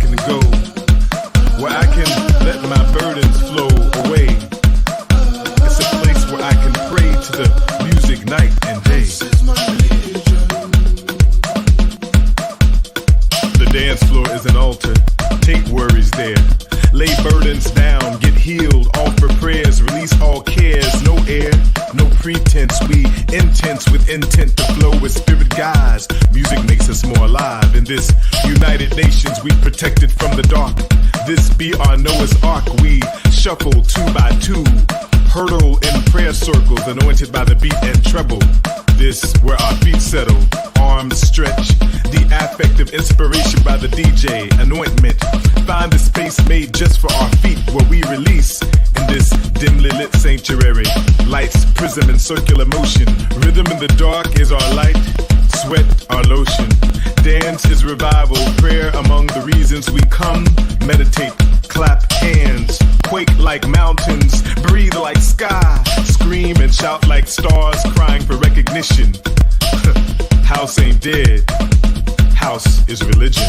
can go, where I can let my burdens flow away. It's a place where I can pray to the music night and day. The dance floor is an altar. Take worries there. Lay burdens down, get healed, offer prayers, release all cares. No air, no pretense. We intense with intent to flow with spirit guides. Music makes us more alive. In this United Nations, we protected from the dark. This be our Noah's Ark. We shuffle 2 by 2, hurdle in prayer circles, anointed by the beat and treble. This where our feet settle, arms stretch, the affective inspiration by the DJ, anointment. Find a space made just for our feet where we release in this dimly lit sanctuary. Lights, prism, and circular motion. Rhythm in the dark is our light, sweat our lotion. Dance is revival, prayer among the reasons we come. Meditate, clap hands, quake like mountains, breathe like sky, scream and shout like stars crying for recognition. House ain't dead, house is religion.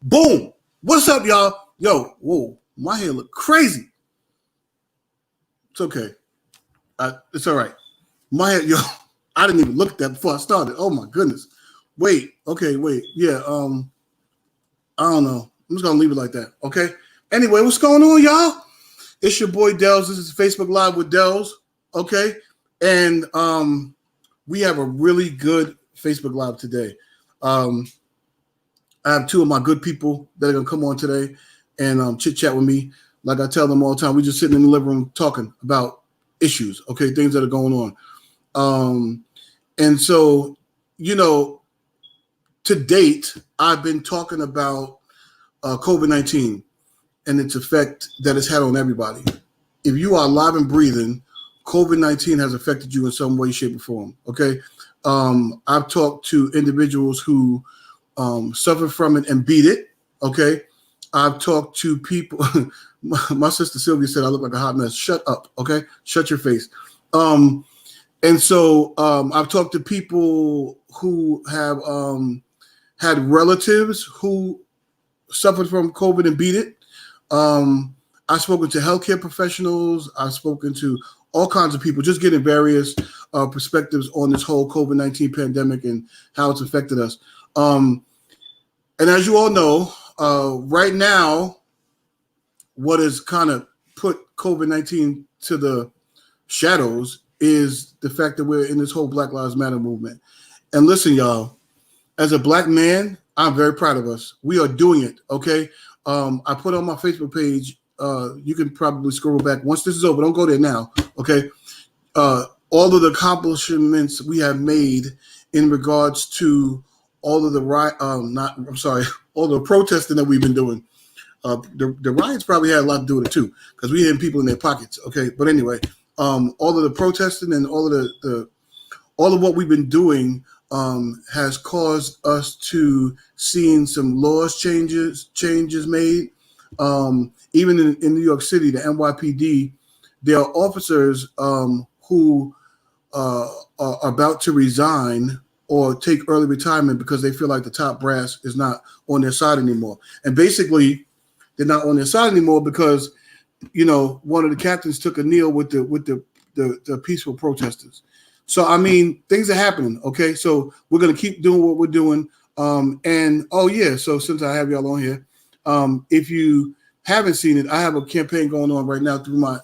Boom. What's up, y'all? Yo, whoa, my hair look crazy. It's okay. It's all right. My hair, yo, I didn't even look at that before I started. Oh my goodness. Wait. Yeah. I don't know. I'm just gonna leave it like that. Okay. Anyway, what's going on, y'all? It's your boy Dellz. This is Facebook Live with Dellz. Okay. And we have a really good Facebook Live today. I have 2 of my good people that are going to come on today and chit chat with me. Like I tell them all the time, we just sitting in the living room talking about issues, okay, things that are going on. And so, you know, to date, I've been talking about COVID-19 and its effect that it's had on everybody. If you are alive and breathing, COVID-19 has affected you in some way, shape, or form, okay? I've talked to individuals who suffered from it and beat it, okay? I've talked to people. My sister Sylvia said I look like a hot mess. Shut up, okay? Shut your face. And so I've talked to people who have had relatives who suffered from COVID and beat it. I've spoken to healthcare professionals. I've spoken to all kinds of people, just getting various perspectives on this whole COVID-19 pandemic and how it's affected us. And as you all know, right now, what has kind of put COVID-19 to the shadows is the fact that we're in this whole Black Lives Matter movement. And listen, y'all, as a Black man, I'm very proud of us. We are doing it, okay? I put on my Facebook page, you can probably scroll back. Once this is over, don't go there now, okay? All of the accomplishments we have made in regards to all of the all the protesting that we've been doing. The riots probably had a lot to do with it too, because we had people in their pockets, okay? But anyway, all of the protesting and all of what we've been doing has caused us to seeing some laws changes made. Even in New York City, the NYPD, there are officers who are about to resign or take early retirement because they feel like the top brass is not on their side anymore. And basically, they're not on their side anymore because, one of the captains took a kneel with the peaceful protesters. So, I mean, things are happening, okay? So we're going to keep doing what we're doing. So since I have y'all on here, if you haven't seen it, I have a campaign going on right now through my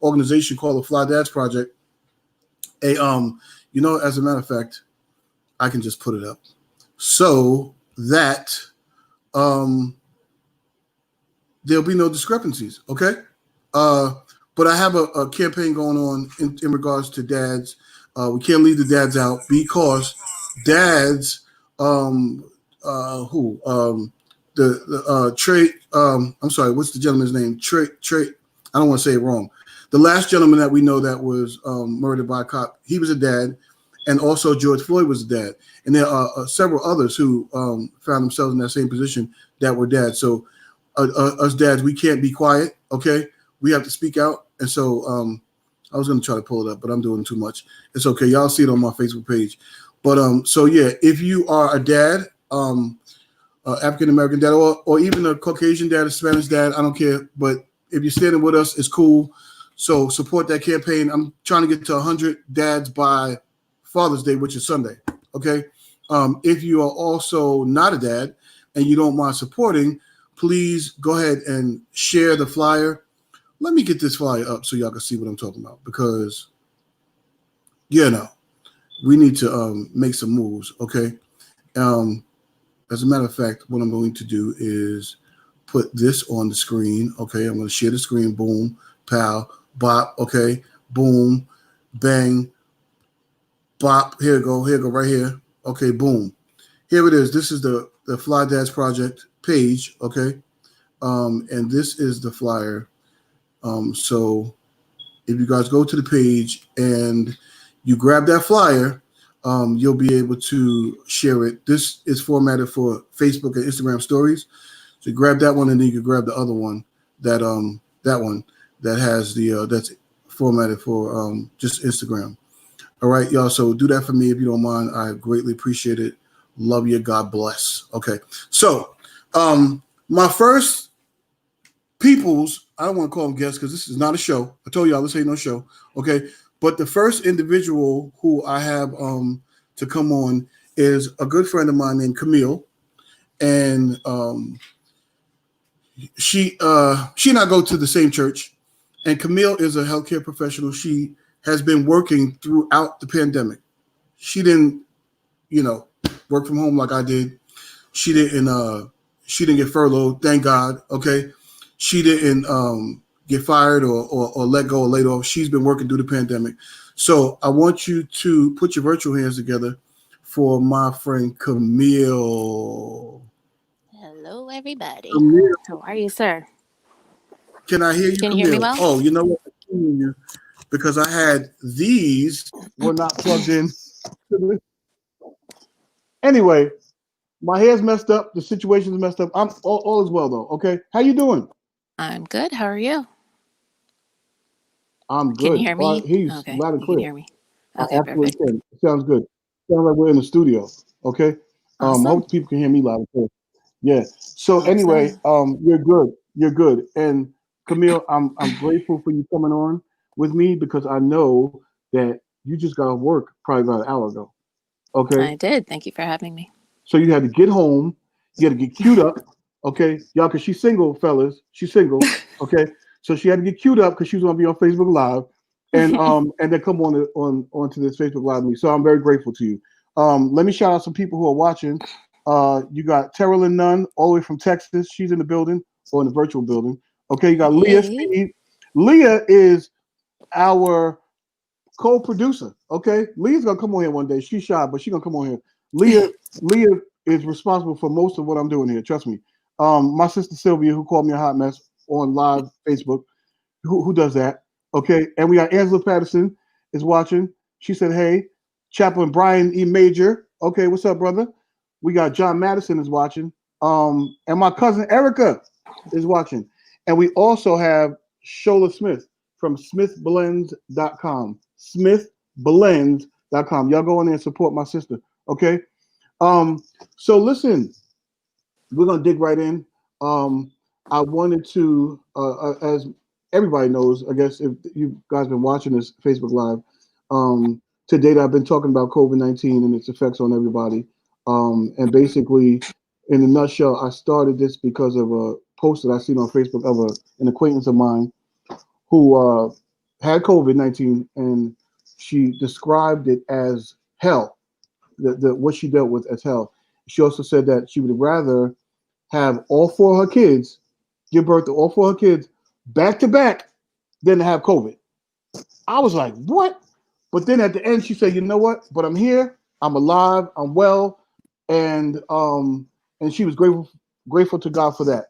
organization called the Fly Dads Project. As a matter of fact, I can just put it up so that there'll be no discrepancies, okay? But I have a campaign going on in regards to dads. We can't leave the dads out because dads, Trey, I'm sorry, what's the gentleman's name? Trey, I don't want to say it wrong. The last gentleman that we know that was murdered by a cop, he was a dad, and also George Floyd was a dad. And there are several others who found themselves in that same position that were dads. So us dads, we can't be quiet, okay? We have to speak out. And so I was going to try to pull it up, but I'm doing too much. It's okay. Y'all see it on my Facebook page. But if you are a dad, African-American dad, or even a Caucasian dad, a Spanish dad, I don't care. But if you're standing with us, it's cool. So support that campaign. I'm trying to get to 100 dads by Father's Day, which is Sunday. Okay. If you are also not a dad and you don't mind supporting, please go ahead and share the flyer. Let me get this flyer up so y'all can see what I'm talking about, because, we need to make some moves, okay? As a matter of fact, what I'm going to do is put this on the screen, okay? I'm going to share the screen, boom, pow, bop, okay? Boom, bang, bop, here we go, right here. Okay, boom. Here it is. This is the Fly Dads Project page, okay? And this is the flyer. So if you guys go to the page and you grab that flyer, you'll be able to share it. This is formatted for Facebook and Instagram stories. So you grab that one, and then you can grab the other one that has that's formatted for just Instagram. All right, y'all. So do that for me if you don't mind. I greatly appreciate it. Love you. God bless. Okay. So my first people's, I don't want to call them guests because this is not a show. I told y'all this ain't no show. Okay. But the first individual who I have to come on is a good friend of mine named Camille. And she and I go to the same church. And Camille is a healthcare professional. She has been working throughout the pandemic. She didn't, work from home like I did. She didn't get furloughed, thank God. Okay. She didn't get fired or let go or laid off. She's been working through the pandemic. So I want you to put your virtual hands together for my friend Camille. Hello, everybody. Camille. How are you, sir? Can I hear you, Can Camille? you hear me well? Oh, you know what? I can't hear you because I had these were not plugged in. Anyway, My hair's messed up. The situation's messed up. I'm all is well though. Okay, how you doing? I'm good. How are you? I'm Can you good. hear me? He's Okay, loud and you can clear. hear me. I Okay, absolutely perfect. can. It sounds good. Sounds like we're in the studio. Okay. I Awesome. hope people can hear me loud and clear. Yeah. So Hope anyway, so. you're good. You're good. And Camille, I'm grateful for you coming on with me because I know that you just got off work probably about an hour ago. Okay. I did. Thank you for having me. So you had to get home. You had to get queued up. Okay, y'all, because she's single, fellas. She's single. Okay, so she had to get queued up because she was gonna be on Facebook Live, and then come on onto this Facebook Live with me. So I'm very grateful to you. Let me shout out some people who are watching. You got Terrell Nunn all the way from Texas. She's in the building or in the virtual building. Okay, you got Leah Hey. Speed. Leah is our co-producer. Okay, Leah's gonna come on here one day. She's shy, but she's gonna come on here. Leah is responsible for most of what I'm doing here. Trust me. My sister Sylvia, who called me a hot mess on live Facebook, who does that? Okay, and we got Angela Patterson is watching. She said, "Hey, Chaplain Brian E. Major. Okay, what's up, brother? We got John Madison is watching. And my cousin Erica is watching, and we also have Shola Smith from smithblends.com. Smithblends.com. Y'all go in there and support my sister. Okay. So listen, we're gonna dig right in. Um, I wanted to, as everybody knows, I guess if you guys been watching this Facebook Live, to date I've been talking about COVID-19 and its effects on everybody. And basically, in a nutshell, I started this because of a post that I seen on Facebook of an acquaintance of mine who had COVID-19, and she described it as hell. What she dealt with as hell. She also said that she would rather have all four of her kids, give birth to all four of her kids back to back, than to have COVID. I was like, what? But then at the end, she said, you know what? But I'm here. I'm alive. I'm well, and she was grateful to God for that.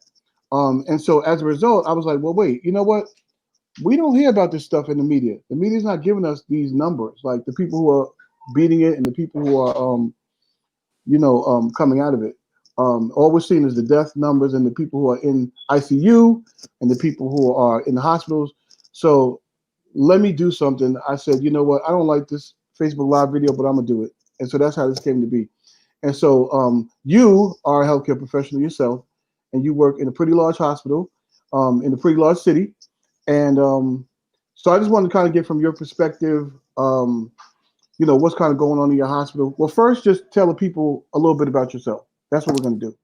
And so as a result, I was like, well, wait, you know what? We don't hear about this stuff in the media. The media's not giving us these numbers, like the people who are beating it and the people who are, coming out of it. All we're seeing is the death numbers and the people who are in ICU and the people who are in the hospitals. So let me do something. I said, you know what? I don't like this Facebook Live video, but I'm gonna do it. And so that's how this came to be. And so you are a healthcare professional yourself, and you work in a pretty large hospital, in a pretty large city. And so I just wanted to kind of get from your perspective, what's kind of going on in your hospital. Well, first, just tell the people a little bit about yourself. That's what we're going to do.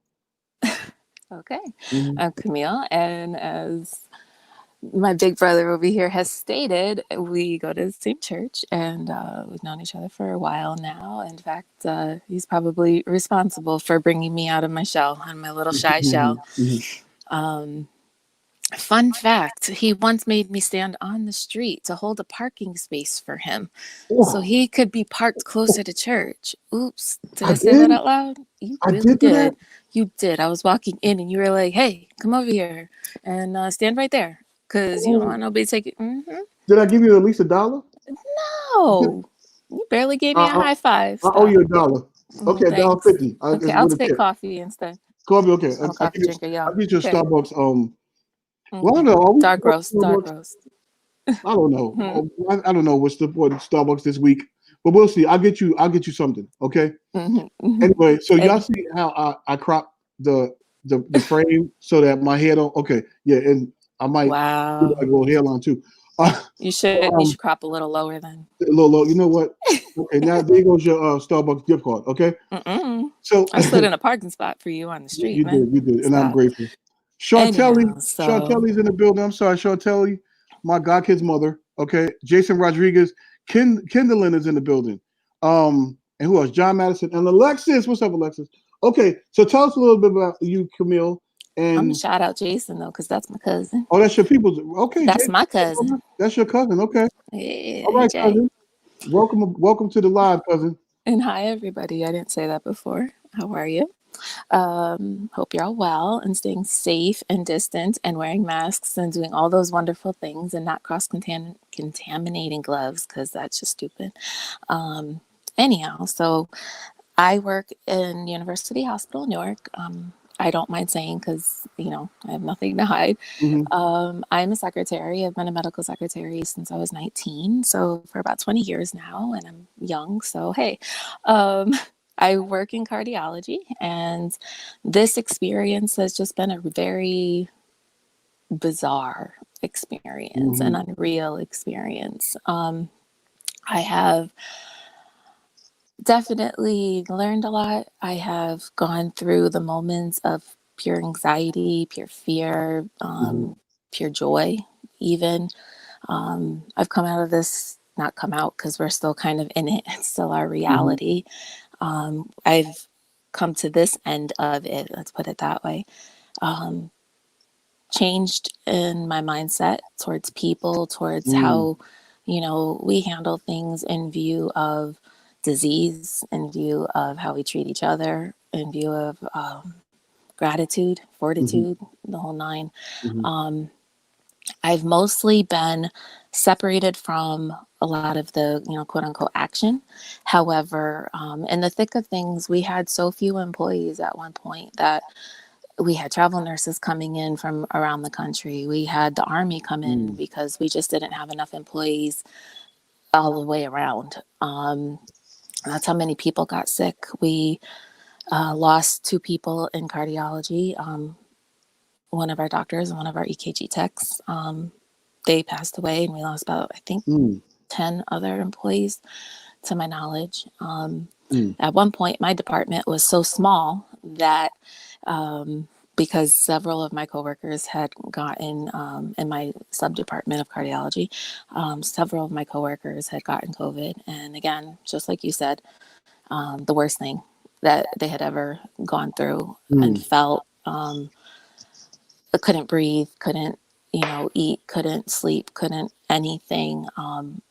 Okay. Mm-hmm. I'm Camille, and as my big brother over here has stated, we go to the same church, and we've known each other for a while now. In fact, he's probably responsible for bringing me out of my shell, on my little shy shell. Mm-hmm. Um, Fun fact, he once made me stand on the street to hold a parking space for him so Oh, he could be parked closer to church. Oops, did I I say that did. out loud? You I really did do that. did. You did. I was walking in and you were like, hey, come over here and stand right there because you don't Oh, want nobody to take it. did I give you at least $1? Did, No, you barely gave I, me a I, high five. I owe you Stop. $1. Okay, a dollar Thanks. 50 Okay, is I'll with a take tip. coffee instead. Coffee, okay. I'm a coffee drinker, I y'all. get you a Okay. Starbucks. Well, I don't know. Are we Dark supporting roast, dark Starbucks? roast. I don't know. Hmm. I don't know what's supporting Starbucks this week, but we'll see. I'll get you. I'll get you something. Okay. Hmm. Anyway, so y'all And see how I crop the frame so that my hair don't. Okay, yeah, and I might do like wow. a little hairline too. You So, should crop a little lower then. a little low. You know what? Okay, now there goes your Starbucks gift card. Okay, Mm-mm. so I stood in a parking spot for you on the street, man. you did, and I'm Stop. grateful. Anyhow, so Chantelli's in the building. I'm sorry, Chantelli, my god kid's mother. Okay, Jason Rodriguez, Kendallin is in the building. And who else? John Madison and Alexis. What's up, Alexis? Okay, so tell us a little bit about you, Camille. I'm gonna And shout out Jason though, because that's my cousin. oh, that's your people's. Okay, That's Jason, my cousin. that's your cousin. Okay, Yeah, all hey right, Jay. cousin. Welcome to the live, cousin. And hi everybody. I didn't say that before. How are you? Hope you're all well and staying safe and distant and wearing masks and doing all those wonderful things and not cross contaminating gloves because that's just stupid. Um, Anyhow, so I work in University Hospital, Newark. I don't mind saying because, I have nothing to hide. Mm-hmm. I'm a secretary. I've been a medical secretary since I was 19, so for about 20 years now, and I'm young, so hey. Um, I work in cardiology, and this experience has just been a very bizarre experience, an Mm-hmm. unreal experience. I have definitely learned a lot. I have gone through the moments of pure anxiety, pure fear, Mm-hmm. pure joy, even. I've come out of this, not come out because we're still kind of in it, it's still our Mm-hmm. reality. I've come to this end of it, let's put it that way. Um, Changed in my mindset towards people, towards Mm-hmm. how, we handle things in view of disease, in view of how we treat each other, in view of gratitude, Mm-hmm. fortitude, the whole nine. Mm-hmm. Um, I've mostly been separated from a lot of the, quote unquote action. However, in the thick of things, we had so few employees at one point that we had travel nurses coming in from around the country. We had the Army come in because we just didn't have enough employees all the way around. That's how many people got sick. We lost two people in cardiology, one of our doctors and one of our EKG techs. They passed away, and we lost about, I think, Mm-hmm. 10 other employees to my knowledge. Mm-hmm. At one point, my department was so small that because several of my coworkers had gotten, in my sub department of cardiology, several of my coworkers had gotten COVID. And again, just like you said, the worst thing that they had ever gone through and felt. Couldn't breathe, couldn't, eat, couldn't sleep, couldn't anything.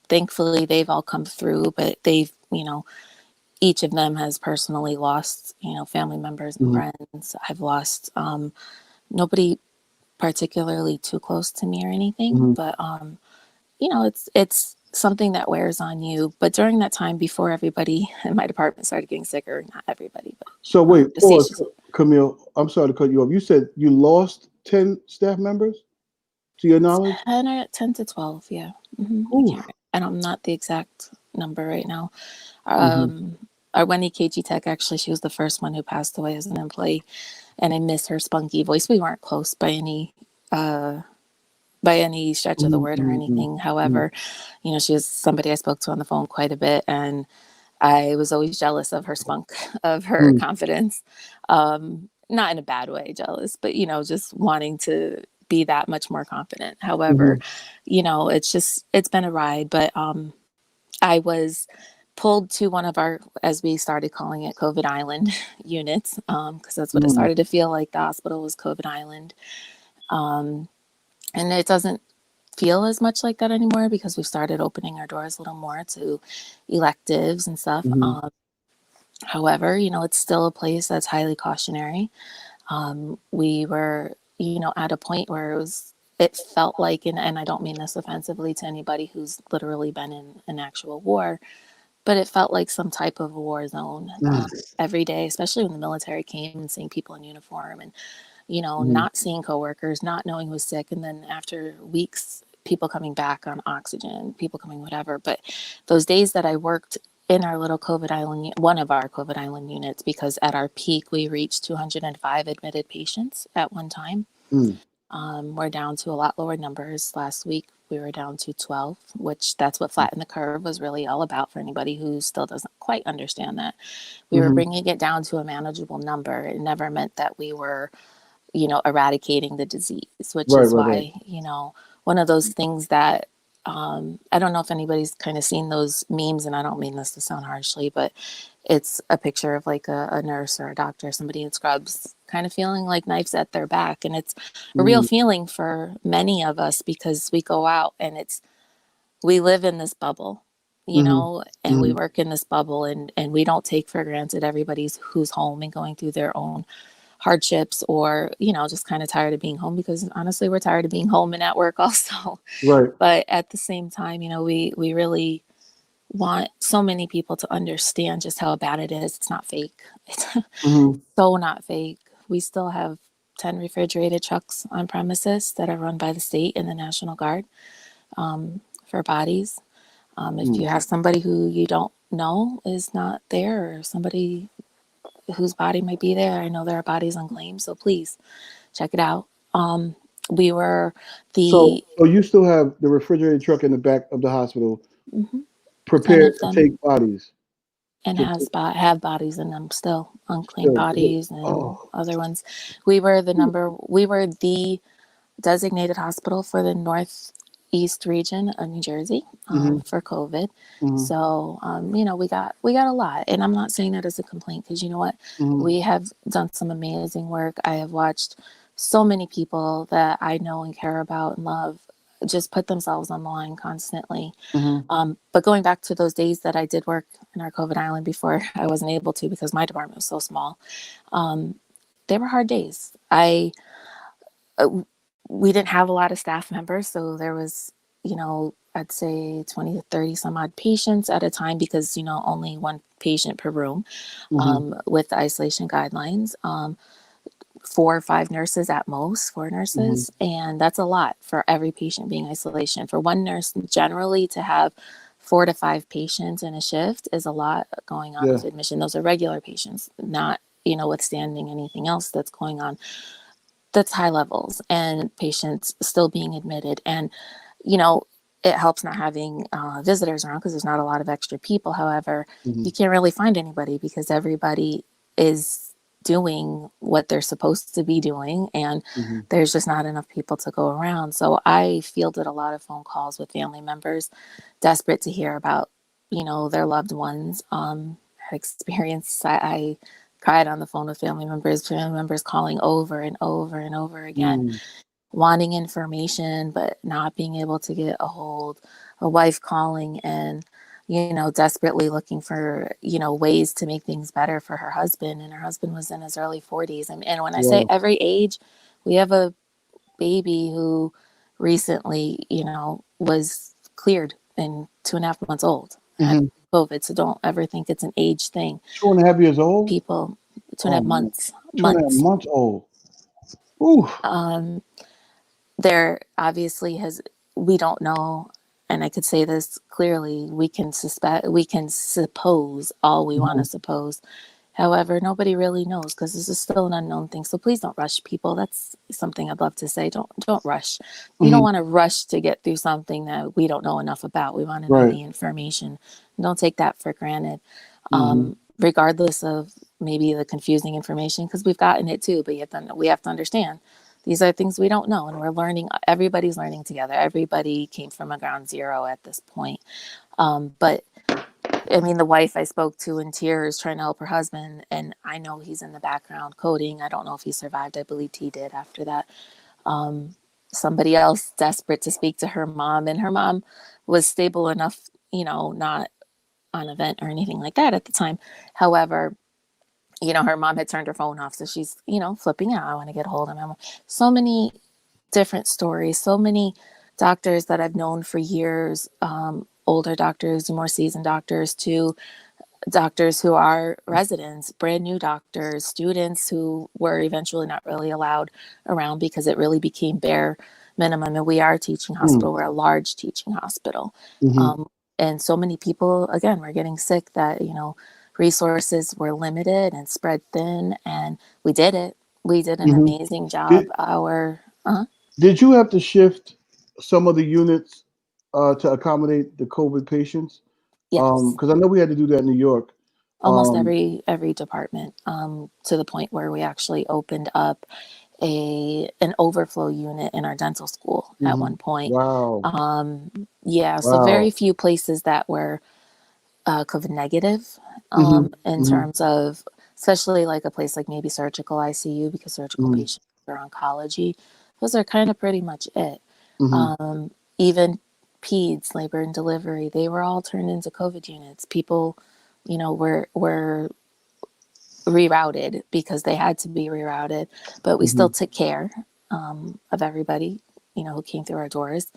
Thankfully, they've all come through, but they've, each of them has personally lost, family members and Mm-hmm. friends. I've lost nobody particularly too close to me or anything, Mm-hmm. but it's something that wears on you. But during that time, before everybody in my department started getting sicker, not everybody, but So wait, the pause, stations, Camille. I'm sorry to cut you off. You said you lost 10 staff members, to your knowledge. 10 to 12, yeah. I Ooh. can't, and I'm not the exact number right now. Mm-hmm. Um, our one EKG tech, actually, she was the first one who passed away as an employee, and I miss her spunky voice. We weren't close by any stretch of the word or Mm-hmm. anything. Mm-hmm. However, she was somebody I spoke to on the phone quite a bit, and I was always jealous of her spunk, of her confidence. Not in a bad way, jealous, but just wanting to be that much more confident. However, Mm-hmm. it's been a ride, but I was pulled to one of our, as we started calling it, COVID Island units, because that's what it Mm-hmm. started to feel like. The hospital was COVID Island. Um, and it doesn't feel as much like that anymore because we've started opening our doors a little more to electives and stuff. Mm-hmm. However, it's still a place that's highly cautionary. We were, at a point where it felt like, and I don't mean this offensively to anybody who's literally been in an actual war, but it felt like some type of war zone every day, especially when the military came and seeing people in uniform and, Mm-hmm. not seeing coworkers, not knowing who was sick. And then after weeks, people coming back on oxygen, people coming whatever. But those days that I worked in our little COVID Island, one of our COVID Island units, because at our peak, we reached 205 admitted patients at one time. Mm-hmm. We're down to a lot lower numbers. Last week, we were down to 12, which that's what Flatten the Curve was really all about for anybody who still doesn't quite understand that. We were Mm-hmm. bringing it down to a manageable number. It never meant that we were, eradicating the disease, which Right, is right, right. why, one of those things that I don't know if anybody's kind of seen those memes, and I don't mean this to sound harshly, but it's a picture of like a nurse or a doctor, somebody in scrubs, kind of feeling like knives at their back. And it's a real Mm-hmm. feeling for many of us because we go out and we live in this bubble, Mm-hmm. and we work in this bubble, and we don't take for granted everybody's who's home and going through their own hardships or, just kind of tired of being home because honestly, we're tired of being home and at work also. Right. But at the same time, we really want so many people to understand just how bad it is. It's not fake. It's Mm-hmm. so not fake. We still have 10 refrigerated trucks on premises that are run by the state and the National Guard for bodies. If you have somebody who you don't know is not there, or somebody whose body might be there, I know there are bodies unclaimed, so please check it out. We were the So you still have the refrigerated truck in the back of the hospital mhm, 10 prepared of to them, take bodies and to have bodies in them still, unclaimed still. bodies and Oh. other ones. We were the designated hospital for the Northeast region of New Jersey Mm-hmm. for COVID. Mm-hmm. So we got a lot, and I'm not saying that as a complaint, because you know what, Mm-hmm. we have done some amazing work. I have watched so many people that I know and care about and love just put themselves on the line constantly. Mm-hmm. But going back to those days that I did work in our COVID island before I wasn't able to because my department was so small, they were hard days. We didn't have a lot of staff members, so there was, I'd say 20 to 30 some odd patients at a time, because only one patient per room, Mm-hmm. with the isolation guidelines. 4 or 5 nurses at most, 4 nurses, and that's a lot for every patient being isolation. For one nurse generally to have 4 to 5 patients in a shift is a lot going on Yeah. with admission. Those are regular patients, not withstanding anything else that's going on, that's high levels, and patients still being admitted. And, you know, it helps not having visitors around, because there's not a lot of extra people. However, Mm-hmm. you can't really find anybody because everybody is doing what they're supposed to be doing, and Mm-hmm. there's just not enough people to go around. So I fielded a lot of phone calls with family members desperate to hear about, their loved ones. Experience. I cried on the phone with family members calling over and over and over again, Mm-hmm. wanting information, but not being able to get a hold, a wife calling and, desperately looking for, ways to make things better for her husband. And her husband was in his early 40s. And when I say Wow. every age, we have a baby who recently, was cleared and 2.5 months old, had Mm-hmm. COVID. So don't ever think it's an age thing. 2.5 years old. People, two and a Oh half man. months, 2.5 months. months old. Ooh. Um, there obviously we don't know, and I could say this clearly, we can suppose all we want Mm-hmm. to suppose. However, nobody really knows, because this is still an unknown thing. So please don't rush people. That's something I'd love to say. Don't rush. You don't Mm-hmm. want to rush to get through something that we don't know enough about. We want to know Right. the information. Don't take that for granted. Mm-hmm. Regardless of maybe the confusing information, because we've gotten it too, but yet then we have to understand these are things we don't know, and we're learning. Everybody's learning together. Everybody came from a ground zero at this point. But I mean, the wife I spoke to in tears trying to help her husband, and I know he's in the background coding. I don't know if he survived. I believed he did after that. Somebody else desperate to speak to her mom, and her mom was stable enough, not on a vent or anything like that at the time. However, her mom had turned her phone off, so she's, flipping out. I want to get a hold of him. So many different stories, so many doctors that I've known for years, older doctors, more seasoned doctors, to doctors who are residents, brand new doctors, students who were eventually not really allowed around because it really became bare minimum. And we are a teaching hospital, we're a large teaching hospital. Mm-hmm. And so many people, again, were getting sick that, resources were limited and spread thin. And we did it. We did an Mm-hmm. amazing job. Did Our, Did you have to shift some of the units to accommodate the COVID patients? yes. Because I know we had to do that in New York. Almost Um, every department, to the point where we actually opened up an overflow unit in our dental school at mhm. one point. Wow. Yeah, so very Wow. few places that were COVID negative, Hmm. in Hmm. terms of, especially like a place like maybe surgical ICU, because surgical Hmm. patients are oncology. Those are kind of pretty much it. Hmm. Even peds, labor and delivery, they were all turned into COVID units. People, were rerouted because they had to be rerouted, but we still Hmm. took care of everybody, who came through our doors.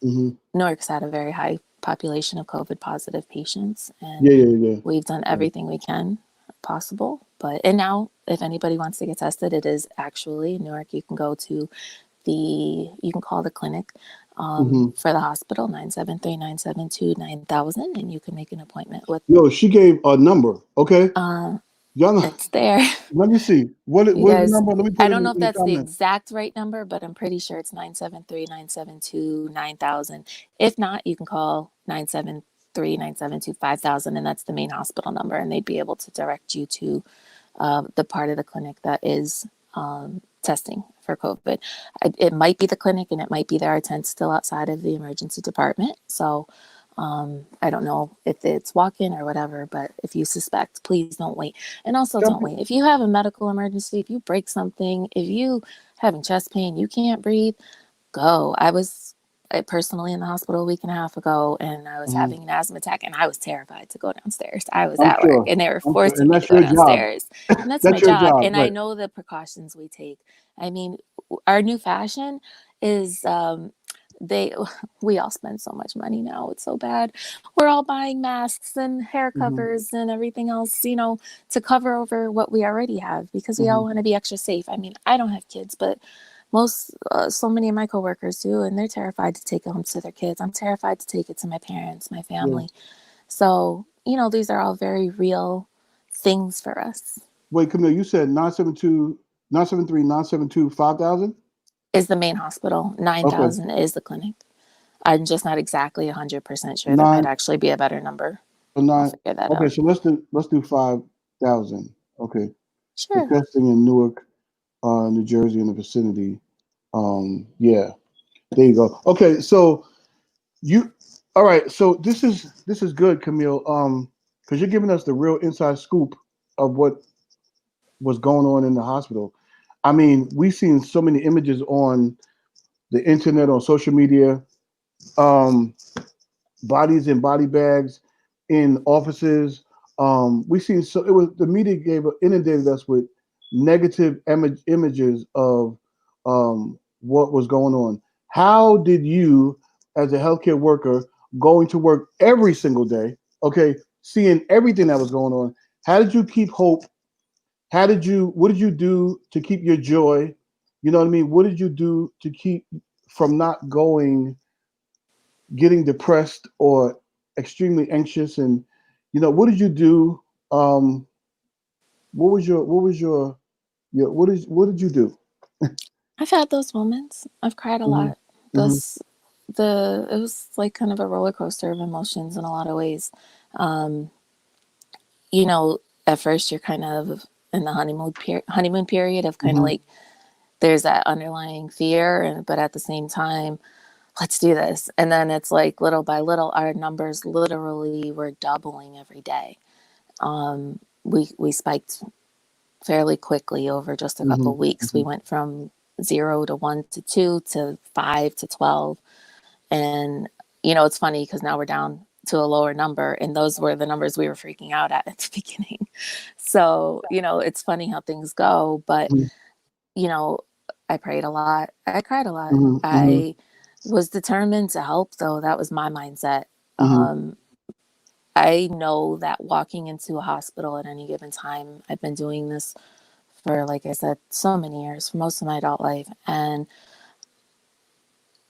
Mm-hmm. Newark's had a very high population of COVID positive patients, and Yeah, yeah, yeah. we've done everything we can possible. And now, if anybody wants to get tested, it is actually in Newark. You can go to you can call the clinic Mm-hmm. for the hospital, 973-972-9000, and you can make an appointment with, Yo, she gave a number. Okay, uh, y'all know. it's there. Let me see. You What is the guys, number? Let me I put it don't know if in the that's the comments. exact right number, but I'm pretty sure it's 973-972-9000. If not, you can call 973-972-5000, and that's the main hospital number, and they'd be able to direct you to the part of the clinic that is testing for COVID. It might be the clinic, and it might be there are tents still outside of the emergency department. So I don't know if it's walk-in or whatever, but if you suspect, please don't wait. And also don't wait. If you have a medical emergency, if you break something, if you having chest pain, you can't breathe, go. I was personally in the hospital a week and a half ago, and I was Mhm. having an asthma attack, and I was terrified to go downstairs. I was I'm at work, sure. and they were I'm sure. forcing And me to that's go your job. downstairs. And that's my That's your job. job, And I right? know the precautions we take. I mean, our new fashion is they we all spend so much money now. It's so bad. We're all buying masks and hair Mm-hmm. covers and everything else, to cover over what we already have, because we all Mm-hmm. want to be extra safe. I mean, I don't have kids, but so many of my coworkers do, and they're terrified to take it home to their kids. I'm terrified to take it to my parents, my Yeah. family. So, these are all very real things for us. Wait, Camille, you said 972, 973, 972, 5000. Is the main hospital. Okay. 9,000 is the clinic. I'm just not exactly 100% sure. There might Nine, actually be a better number. I'll nine. figure that Okay, out. so let's do 5,000. Okay. For Sure. testing in Newark, New Jersey in the vicinity. Yeah. There you go. Okay, so you all right, so this is good, Camille. Because you're giving us the real inside scoop of what was going on in the hospital. I mean, we've seen so many images on the internet, on social media, um, bodies in body bags in offices. We seen so it was the media inundated us with negative images of what was going on. How did you, as a healthcare worker, going to work every single day, okay, seeing everything that was going on? How did you keep hope? What did you do to keep your joy? You know what I mean? What did you do to keep from not getting depressed or extremely anxious? And, what did you do? Um, what did you do? I've had those moments. I've cried a Hmm. lot. Hmm. This it was like kind of a roller coaster of emotions in a lot of ways. Um, at first you're kind of in the honeymoon period of kind of Hmm. like there's that underlying fear, but at the same time, let's do this. And then it's like little by little, our numbers literally were doubling every day. We spiked fairly quickly over just a couple Hmm. of weeks. We Hmm. went from 0 to 1 to 2 to 5 to 12. And, it's funny because now we're down to a lower number. And those were the numbers we were freaking out at the beginning. So, it's funny how things go. But, you know, I prayed a lot. I cried a lot. Hmm. Hmm. I was determined to help, though. That was my mindset. Hmm. Um, I know that walking into a hospital at any given time, I've been doing this for, like I said, so many years, for most of my adult life. And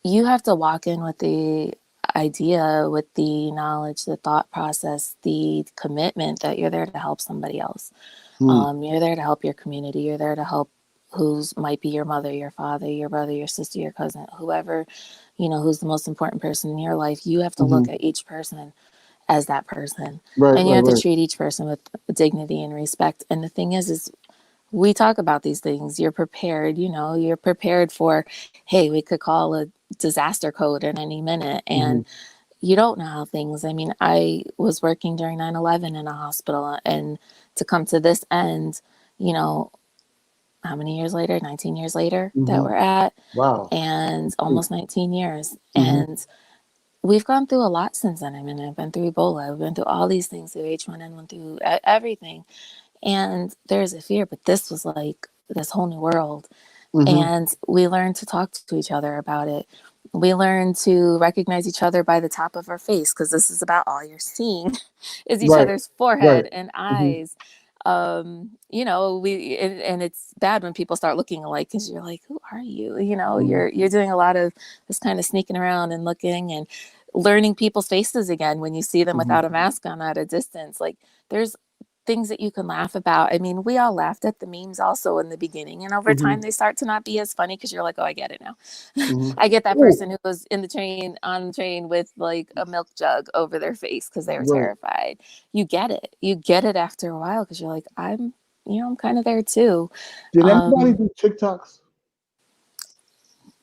you have to walk in with the idea, with the knowledge, the thought process, the commitment that you're there to help somebody else. Hmm. You're there to help your community. You're there to help who's might be your mother, your father, your brother, your sister, your cousin, whoever, who's the most important person in your life. You have to look Hmm. at each person as that person, Right, and you right, have to right. treat each person with dignity and respect. And the thing is we talk about these things. You're prepared, you're prepared for, hey, we could call a disaster code at any minute. Hmm. And you don't know how things, I mean, I was working during 9/11 in a hospital, and to come to this end, you know, how many years later, 19 years later that Hmm. we're at, Wow. and almost 19 years. Hmm. And we've gone through a lot since then. I mean, I've been through Ebola, I've been through all these things, through H1N1, through everything. And there's a fear, but this was like this whole new world. Hmm. And we learned to talk to each other about it. We learn to recognize each other by the top of our face, because this is about all you're seeing is each Right. other's Right. forehead and Hmm. eyes. And it's bad when people start looking alike, because you're like, who are you? Hmm. You're doing a lot of this kind of sneaking around and looking and learning people's faces again when you see them Hmm. without a mask on at a distance. Like, there's things that you can laugh about. I mean, we all laughed at the memes also in the beginning, and over Hmm. time they start to not be as funny, because you're like, oh, I get it now. Hmm. I get that Oh, person who was on the train with like a milk jug over their face because they were right. terrified. You get it. You get it after a while, because you're like, I'm kind of there too. Did anybody Um, do TikToks?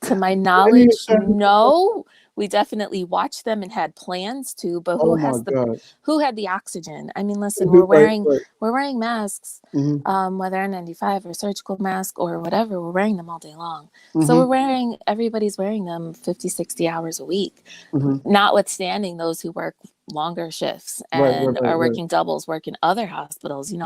to my Any knowledge, extent? no. We definitely watched them and had plans to, but Oh my God. who had the oxygen? I mean, listen, we're Right. wearing Right. we're wearing masks, Hmm. whether N95 or surgical mask or whatever, we're wearing them all day long. So Hmm. everybody's wearing them 50, 60 hours a week, Hmm. notwithstanding those who work longer shifts Right. Right. and Right. are Right. working doubles, work in other hospitals. A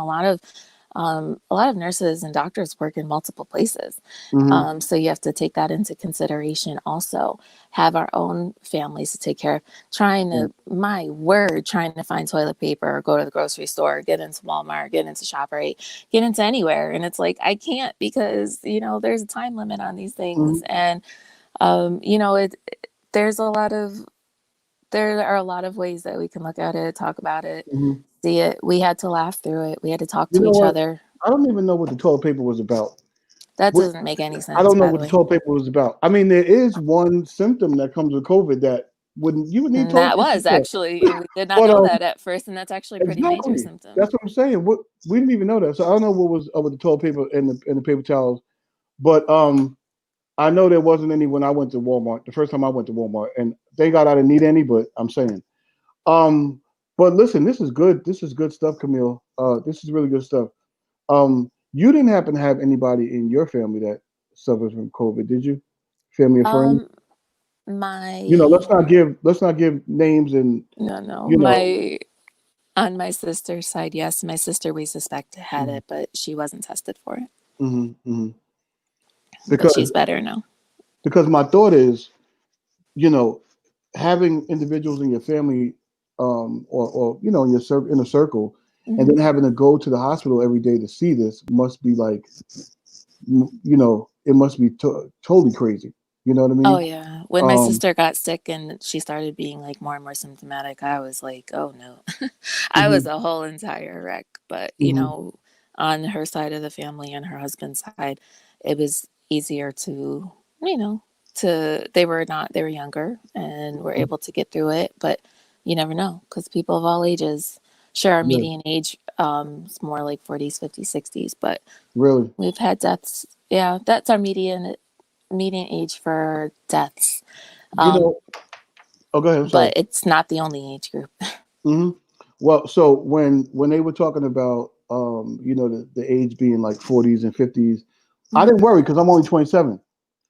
lot of nurses and doctors work in multiple places. Hmm. So you have to take that into consideration also. Have our own families to take care of. Right. Trying to find toilet paper, or go to the grocery store, get into Walmart, get into ShopRite, get into anywhere. And it's like, I can't, because, there's a time limit on these Hmm. things. And, it, there's a lot of, there are a lot of ways that we can look at it, talk about it, Hmm. see it. We had to laugh through it. We had to talk You to know each what? other. I don't even know what the toilet paper was about. That What, doesn't make any I sense, don't know by what the the way. toilet paper was about. I mean, there is one symptom that comes with COVID that wouldn't you would need And toilet that paper was for. actually, and we did not But know that at first, and that's actually a pretty major exactly, symptom. that's what I'm saying. What we didn't even know that, so I don't know what was up with the toilet paper and the paper towels. But I know there wasn't any when I went to Walmart. The first time I went to Walmart, and thank God I didn't need any. But I'm saying, um, but listen, this is good. This is good stuff, Camille. This is really good stuff. You didn't happen to have anybody in your family that suffers from COVID, did you? Family or friends? Um, Let's my not give names and No, no, you know. my on my sister's side, yes, my sister, we suspect had Mhm, it, but she wasn't tested for it. mhm, mhm. But Because she's better now. my thought is, you know, having individuals in your family, or in your in a circle, and Hmm. then having to go to the hospital every day to see this must be like, it must be totally crazy. You know what I Oh mean? yeah. When my Um, sister got sick and she started being like more and more symptomatic, I was like, oh no. I was mhm, a whole entire wreck. But, mhm, on her side of the family and her husband's side, it was easier to, you know, they were younger and were able to get through it. But you never know, because people of all ages, sure, our yeah, median age is more like 40s, 50s, 60s, but really. we've had deaths. Yeah, that's our median age for deaths. You Um, know. Oh, go ahead. I'm sorry. but it's not the only age group. Hmm. Well, so when they were talking about the age being like 40s and 50s, I Mhm. didn't worry because I'm only 27.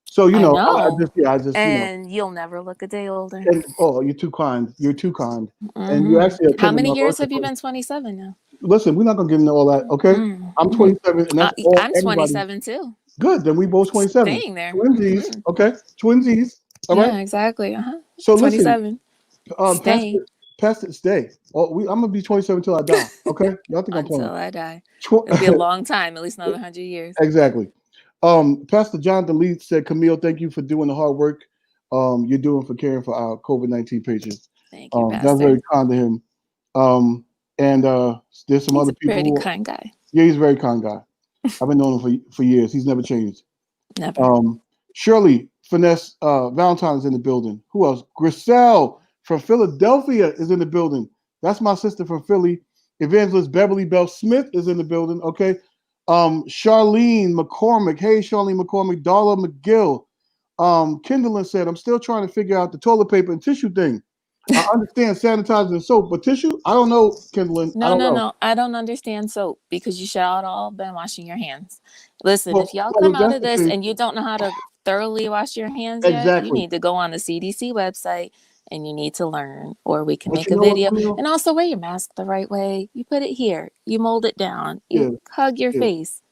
So I I know. just yeah, I just And you'll never look a day older. and oh, you're too kind. You're too kind, and you Hmm. actually How attended many my years have you birthday. been 27 now? Listen, we're not gonna get into all that, okay? I'm Mm-hmm. 27, and that's all I'm everybody. 27 too. Good, then we both 27. Staying there. Twinsies, Hmm. okay? Twinsies. All right. Yeah, exactly. Uh-huh. So listen, 27. Pastor, Stay stay. Oh, I'm gonna be 27 till I die. Okay, y'all think I'm until playing? I die. Tw- It'll be a long time, at least another 100 years. exactly. Pastor Jonathan Lee said, Camille, thank you for doing the hard work you're doing for caring for our COVID-19 patients. Thank you, That's Pastor. very kind to him. Um, and there's some He's other a pretty people. kind guy. Yeah, he's a very kind guy. I've been knowing him for years. He's never changed. Never. Um, Shirley Finesse Valentine is in the building. Who else? Griselle from Philadelphia is in the building. That's my sister from Philly. Evangelist Beverly Bell Smith is in the building. Okay. Charlene McCormick. Hey, Charlene McCormick. Darla McGill. Kindle said, I'm still trying to figure out the toilet paper and tissue thing. I understand sanitizer and soap, but tissue? I don't know, Kindle. I No, don't no, know. no. I don't understand soap, because you should all been washing your hands. Listen, if Well, y'all well, come if out that's of the this case, and you don't know how to thoroughly wash your hands yet, you exactly. need to go on the CDC website and you need to learn, or we can But make you a know what, video. Camille? And also, wear your mask the right way. You put it here, you mold it down, Yeah, you hug your yeah, face.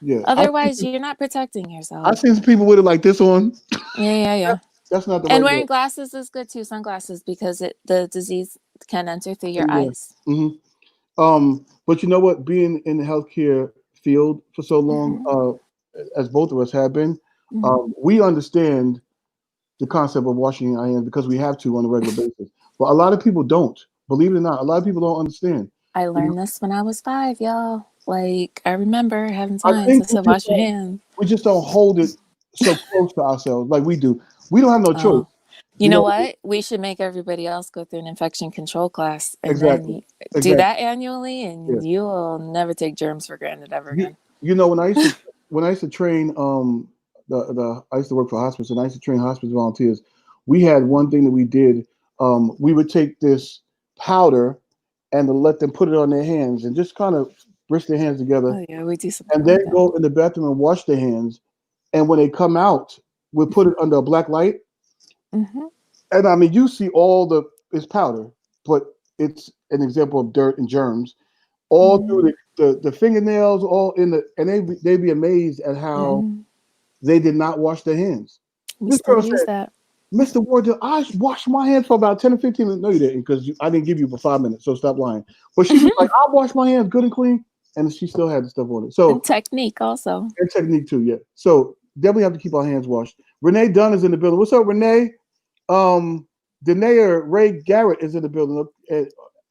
yeah. Otherwise, you're not protecting I yourself. seen some people with it like this on. Yeah, yeah, yeah. That's not the And right wearing word. glasses is good too, sunglasses, because the disease can enter through your Yeah. eyes. hmm But you know what? Being in the healthcare field for so long, Hmm. as both of us have been, Hmm. we understand the concept of washing our hands because we have to on a regular basis. But a lot of people don't. Believe it or not, a lot of people don't understand. I You know, learned this when I was 5, y'all. Like, I remember having I signs think that said, wash your hands. we just don't hold it so close to ourselves like we do. We don't have no choice. Oh, you You know know, what? We should make everybody else go through an infection control class and exactly, then do exactly. that annually, Yeah. and you will never take germs for granted ever You, again. you know, when I used to train the I used to work for hospice and I used to train hospice volunteers. We had one thing that we did. We would take this powder and to let them put it on their hands and just kind of brush their hands together Oh, yeah, we do something and then like that. go in the bathroom and wash their hands. And when they come out, we put it under a black light. Hmm. And I mean, you see all the it's powder, but it's an example of dirt and germs all through Hmm. the fingernails, all in the, and they'd be amazed at how Hmm. they did not wash their hands. We This still girl use said, that. "Mr. Ward, I washed my hands for about 10 or 15 minutes." No, you didn't, because I didn't give you for 5 minutes. So stop lying. But she was like, "I washed my hands good and clean," and she still had the stuff on it. And So technique also. and technique too, yeah. So definitely have to keep our hands washed. Renee Dunn is in the building. What's up, Renee? Um, Danae Ray Garrett is in the building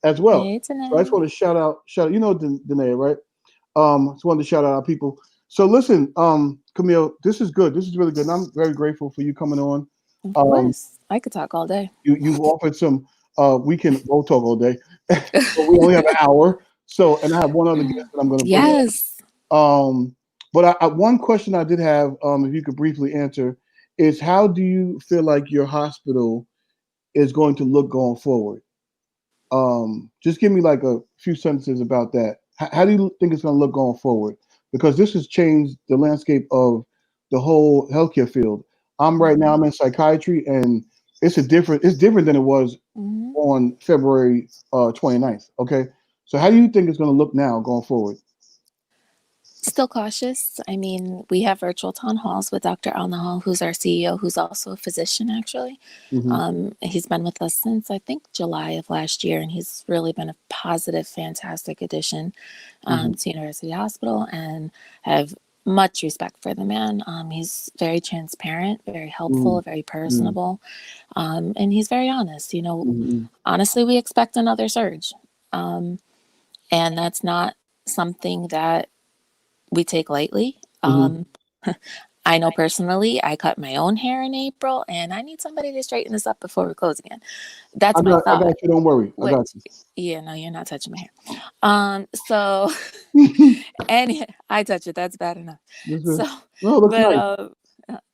as well. Hey, So I just Tanae. want to shout out. You know Danae, right? Just wanted to shout out our people. So listen, Camille, this is good. This is really good. And I'm very grateful for you coming on. Of Um, course. I could talk all day. you've offered some. We can we'll talk all day, but we only have an hour. So, and I have one other guest that I'm going to bring Yes. on. But one question I did have, if you could briefly answer, is how do you feel like your hospital is going to look going forward? Just give me like a few sentences about that. How do you think it's going to look going forward? Because this has changed the landscape of the whole healthcare field. I'm right now. Hmm. I'm in psychiatry, and It's different than it was Hmm. on February 29th. Okay, so how do you think it's going to look now going forward? Still cautious. I mean, we have virtual town halls with Dr. Al Nahal, who's our CEO, who's also a physician, actually. Hmm He's been with us since, I think, July of last year, and he's really been a positive, fantastic addition hmm to University Hospital, and have much respect for the man. He's very transparent, very helpful, hmm very hmm personable, and he's very honest. hmm Honestly, we expect another surge, um, and that's not something that we take lightly. hmm I know personally, I cut my own hair in April, and I need somebody to straighten this up before we close again. That's my I got thought. you. Don't worry. I got Which, yeah, no, you're not touching my hair. So, you. and I touch it. That's bad enough. This is, So, no, it looks but nice. uh,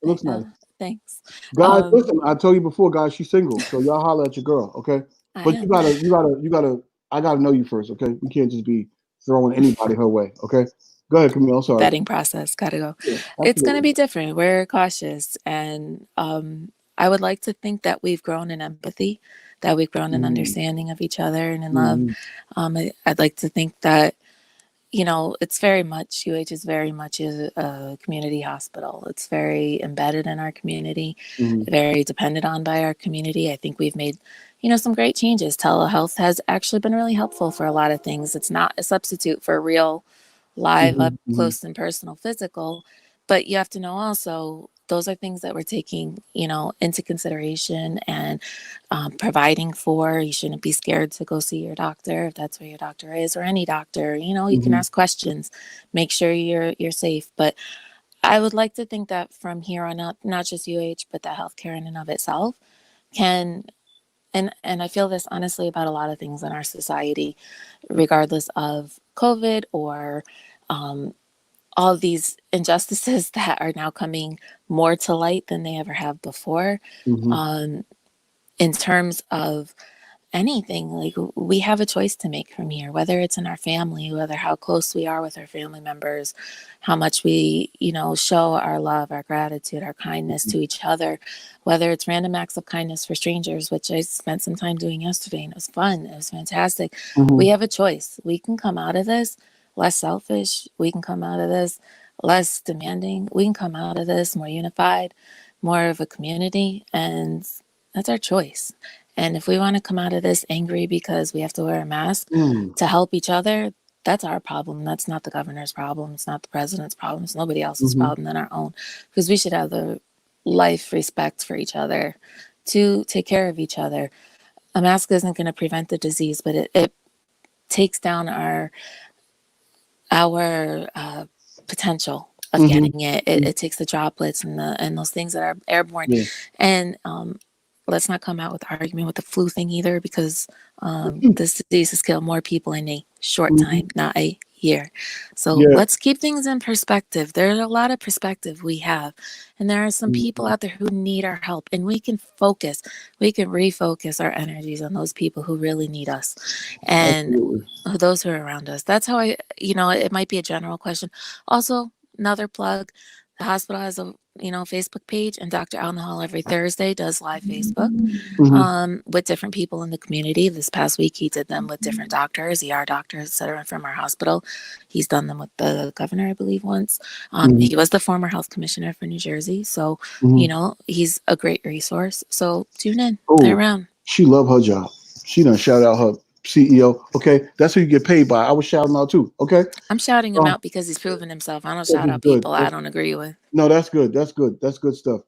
It looks nice. thanks. Guys, Um, listen, I told you before, guys, she's single. So y'all holler at your girl, okay? I But am. you gotta, I gotta know you first, okay? We can't just be throwing anybody her way, okay? Go ahead, Camille. I'm sorry. Vetting process. Gotta go. Yeah, It's going to absolutely. be different. We're cautious, and I would like to think that we've grown in empathy, that we've grown in Mm-hmm. understanding of each other and in love. Mm-hmm. I'd like to think that, it's very much, UH is very much a community hospital. It's very embedded in our community, Mm-hmm. very depended on by our community. I think we've made, some great changes. Telehealth has actually been really helpful for a lot of things. It's not a substitute for real, live, up Mm-hmm. close and personal physical, but you have to know also those are things that we're taking, into consideration and providing for. You shouldn't be scared to go see your doctor if that's where your doctor is, or any doctor. You can Mm-hmm. ask questions, make sure you're safe. But I would like to think that from here on out, not just UH, but that healthcare in and of itself can. And I feel this honestly about a lot of things in our society, regardless of COVID or um, all of these injustices that are now coming more to light than they ever have before. Mm-hmm. Um, in terms of anything, like, we have a choice to make from here, whether it's in our family, whether how close we are with our family members, how much we, show our love, our gratitude, our kindness to each other, whether it's random acts of kindness for strangers, which I spent some time doing yesterday, and it was fun, it was fantastic. We Mm-hmm. have a choice. We can come out of this less selfish, we can come out of this less demanding, we can come out of this more unified. more of a community, and that's our choice. And if we want to come out of this angry because we have to wear a mask to help each other, that's our problem. That's not the governor's problem. It's not the president's problem. It's nobody else's problem than our own. Because we should have the life respect for each other to take care of each other. A mask isn't going to prevent the disease, but it takes down our potential of getting it. It takes the droplets and those things that are airborne. Yeah. And let's not come out with the argument with the flu thing either, because this disease has killed more people in a short time, not a year. So let's keep things in perspective. There's a lot of perspective we have, and there are some people out there who need our help, and we can refocus our energies on those people who really need us, and those who are around us. That's how it might be a general question. Also, another plug, the hospital has a Facebook page, and Dr. Out in the Hall every Thursday does live Facebook with different people in the community. This past week, he did them with different doctors, ER doctors, etc. from our hospital. He's done them with the governor, I believe, once. He was the former health commissioner for New Jersey, so he's a great resource. So tune in. They're around. She love her job. She done shout out her CEO. Okay, that's who you get paid by. I was shouting out too. Okay, I'm shouting him out because he's proven himself. I don't shout out people I don't agree with. No, that's good. That's good. That's good stuff.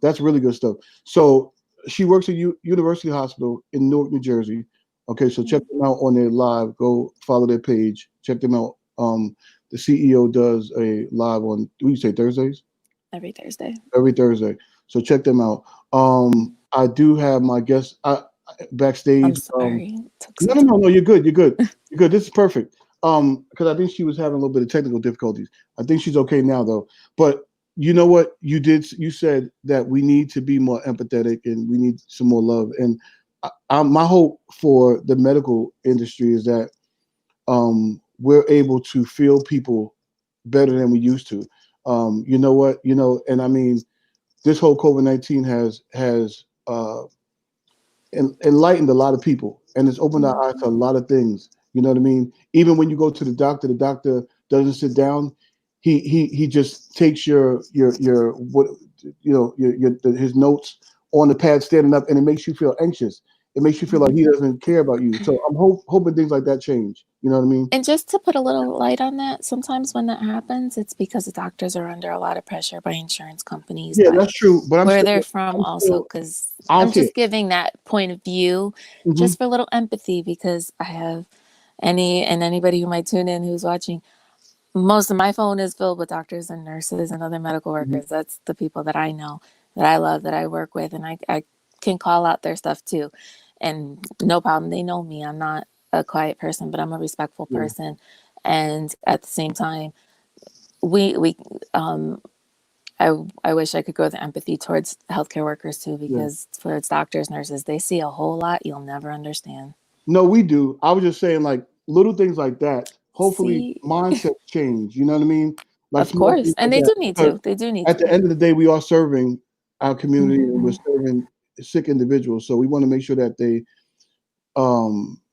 That's really good stuff. So she works at University Hospital in Newark, New Jersey. Okay, so check them out on their live. Go follow their page. Check them out. The CEO does a live on, what do you say, Thursdays? Every Thursday. Every Thursday. So check them out. I do have my guest backstage. I'm sorry. No. You're good. You're good. You're good. This is perfect. Because I think she was having a little bit of technical difficulties. I think she's okay now, though. But you know what you did? You said that we need to be more empathetic and we need some more love. And my hope for the medical industry is that we're able to feel people better than we used to. You know what? And I mean, this whole COVID-19 has enlightened a lot of people, and it's opened our eyes to a lot of things. You know what I mean? Even when you go to the doctor doesn't sit down. He just takes your what his notes on the pad standing up, and it makes you feel anxious. It makes you feel like he doesn't care about you. So I'm hoping things like that change. You know what I mean? And just to put a little light on that, sometimes when that happens, it's because the doctors are under a lot of pressure by insurance companies. Yeah, that's true. But where they're from also, because I'm just giving that point of view just for a little empathy, because I have anybody who might tune in who's watching, most of my phone is filled with doctors and nurses and other medical workers. That's the people that I know, that I love, that I work with, and I can call out their stuff too. And no problem. They know me. I'm not a quiet person, but I'm a respectful person. And at the same time, I wish I could go the empathy towards healthcare workers too, because towards doctors, nurses, they see a whole lot you'll never understand. No, we do. I was just saying, like, little things like that. Hopefully mindset change. You know what I mean? Like, of course. And they do need to. They do need to. At the end of the day, we are serving our community and we're serving sick individuals. So we want to make sure that they